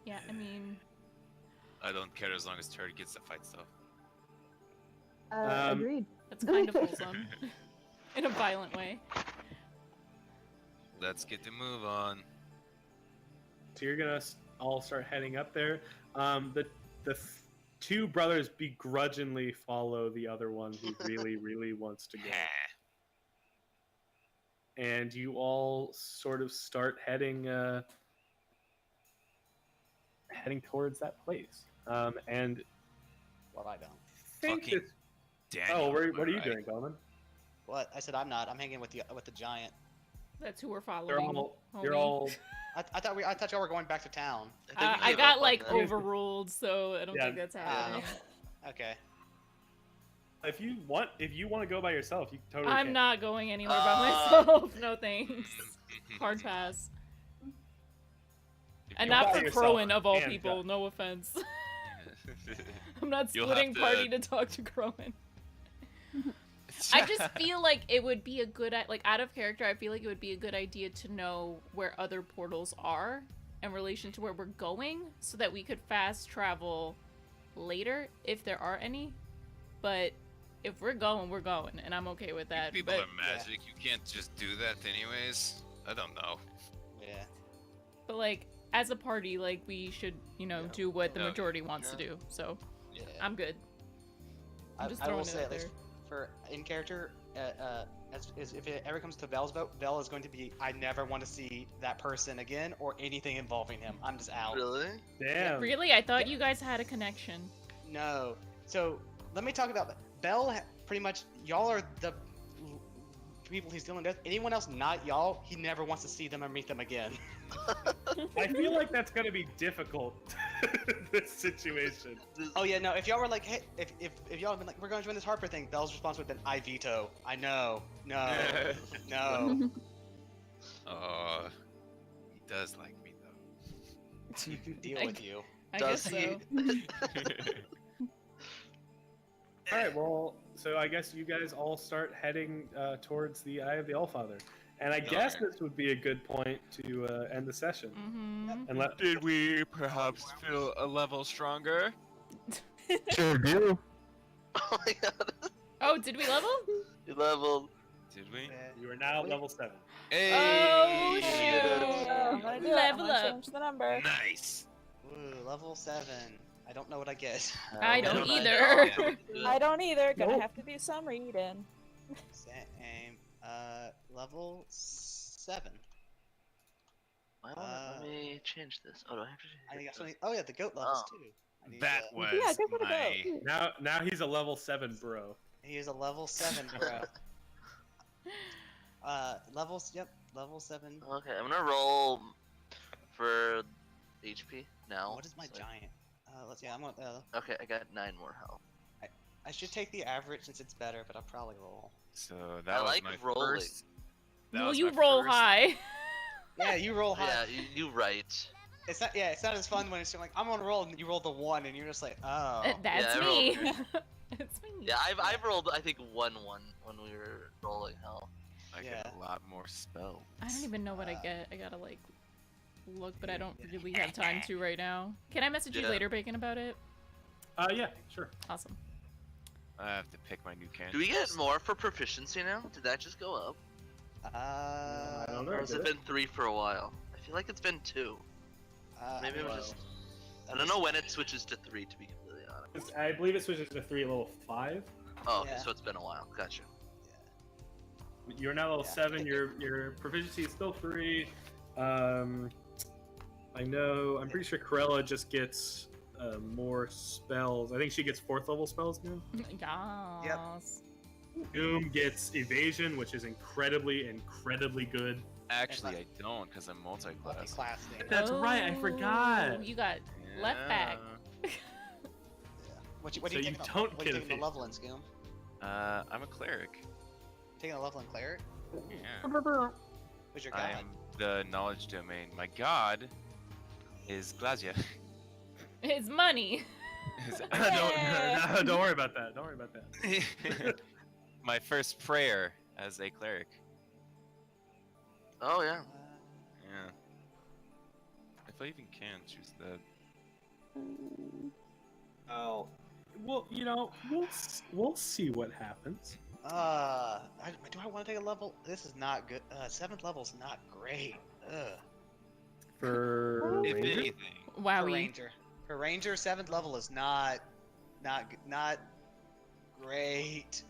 Yeah, I mean, I don't care as long as Turd gets to fight stuff. Agreed. that's kind of wholesome, in a violent way. Let's get the move on. So you're gonna all start heading up there. The two brothers begrudgingly follow the other one who really, really wants to go. And you all sort of start heading towards that place. And Well, I don't. think Fucking that- Daniel, oh, what am I are you right? doing, Bowman? What? I said I'm not. I'm hanging with the giant. That's who we're You're following. all. homie. You're all. I thought y'all were going back to town. think we I gave got up on like that. overruled, so I don't Yeah. think that's happening. Okay. If you want to go by yourself, you totally I'm can. not going anywhere by myself. No thanks. Hard pass. If And you not by for yourself, Crowan of all and people. Jeff. No offense. I'm not You'll splitting have to- party to talk to Crowan. I just feel like it would be a good, like, out of character, I feel like it would be a good idea to know where other portals are in relation to where we're going, so that we could fast travel later, if there are any. But if we're going, and I'm okay with that. People But are magic. You can't just do that anyways. I don't know. Yeah. but like, as a party, like, we should, do what the Yeah. majority wants to Yeah. do. So Yeah. I'm good. I'm just I will throwing it say out at least there. for in character, as if it ever comes to Vel's vote, Vel is going to be. I never want to see that person again or anything involving him. I'm just out. Really? Damn. Really? I thought you guys had a connection. No. So let me talk about that. Bell. Pretty much, y'all are the people he's dealing with. Anyone else not y'all, he never wants to see them or meet them again. I feel like that's gonna be difficult. This situation. Oh yeah, no. If y'all were like, hey, if y'all had been like, we're going to join this Harper thing, Bell's response would have been, I veto. I know. No. No. He does like me though. You can deal I- with you. I Does guess he? so. All right. Well, so I guess you guys all start heading towards the Eye of the Allfather, and I guess Alright. this would be a good point to end the session. Mm-hmm. And let Did we perhaps feel a level stronger? Sure do. Oh my god. Oh, did we level? You leveled. Did we? you are now level 7. Hey! Oh, So shoot. I'm gonna do it. I'm Level gonna up. change the number. Nice. Ooh, level 7. I don't know what I get. I don't don't either. I don't either. Gonna Nope. have to do some reading. Same. Level 7. Let me change this. Oh, do I have to change I it? got something. Oh yeah, the goat levels Oh. too. I need, That was Yeah, go for the my. Now he's a level 7 bro. He is a level 7, bro. Level 7. Okay, I'm gonna roll for HP now. What is my so- giant? Let's see. I'm gonna. Okay, I got 9 more health. I should take the average since it's better, but I'll probably roll. So that I was like my rolling. first. that Well, was you my roll first- high. Yeah, you roll high. Yeah, you right. It's not. Yeah, it's not as fun when it's like I'm gonna roll and you roll the 1 and you're just like, oh. That's Yeah, I me. rolled It's me. Yeah, I've rolled I think 1-1 when we were rolling health. I get Yeah. a lot more spells. I don't even know what I get. I gotta like look, but I don't really have time to right now. Can I message you Yeah. later, Bacon, about it? Yeah, sure. Awesome. I have to pick my new candy. Do we get more for proficiency now? Did that just go up? I don't know. Or has it been 3 for a while? I feel like it's been 2. Maybe it was just. I don't know when it switches to 3 to be completely honest. I believe it switches to 3 level 5. Oh, okay, Yeah. so it's been a while. Gotcha. You're now level Yeah. 7. Your proficiency is still 3. I'm pretty sure Corella just gets more spells. I think she gets 4th level spells now. Yes. Doom gets evasion, which is incredibly good. Actually, I don't because I'm multi-class. Multi-class thing. That's right, I forgot. Oh, you got left back. What So are you you taking? don't what are you get a taking the feat. level in, Scoom? I'm a cleric. Taking a level in cleric? Yeah. What's your I god? am the knowledge domain. My god is Glazia. It's money. Don't worry about that. Don't worry about that. My first prayer as a cleric. Oh yeah. Yeah. If I even can choose that. Oh, well, we'll see what happens. Do I want to take a level? This is not good. 7th level's not great. Ugh. For If Ranger? anything. For Wowie. Ranger. For Ranger, 7th level is not great.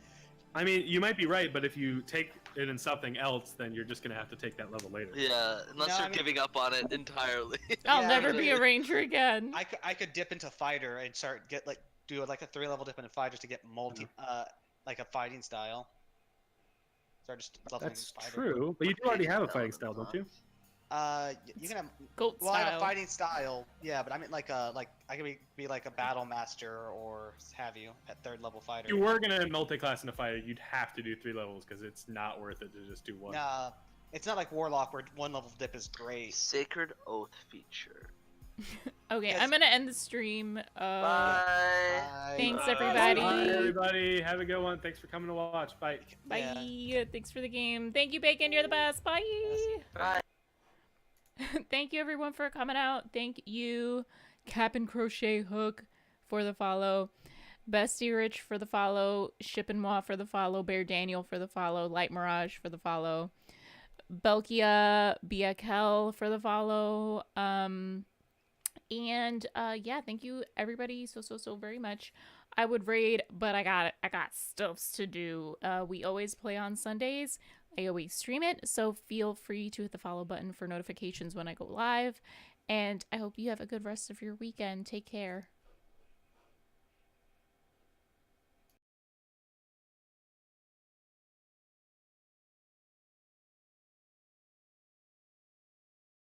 I mean, you might be right, but if you take it in something else, then you're just gonna have to take that level later. Yeah, unless No, you're I mean- giving up on it entirely. I'll Yeah, never I be a mean- ranger again. I could dip into fighter and do a 3-level dip into fighter to get like a fighting style. Start just leveling That's fighter. true, but you do already have a fighting style, don't you? You can have. Goat Well, I have a style. fighting style, yeah, but I mean like I could be like a battle master or have you at 3rd level fighter. If you were gonna multi-class in a fighter, you'd have to do 3 levels because it's not worth it to just do 1. Nah, it's not like Warlock where 1 level dip is great. Sacred Oath feature. Okay, Yes. I'm gonna end the stream. Bye. Thanks, Bye. everybody. Bye, everybody. Have a good one. Thanks for coming to watch. Bye. Bye. Yeah. Thanks for the game. Thank you, Bacon. You're the best. Bye. Bye. Thank you, everyone, for coming out. Thank you, Cap and Crochet Hook, for the follow. Bestie Rich for the follow. Ship and Moi for the follow. Bear Daniel for the follow. Light Mirage for the follow. Belkia Biakel for the follow. Yeah, thank you everybody so very much. I would raid, but I got stuffs to do. We always play on Sundays. I always stream it, so feel free to hit the follow button for notifications when I go live. And I hope you have a good rest of your weekend. Take care.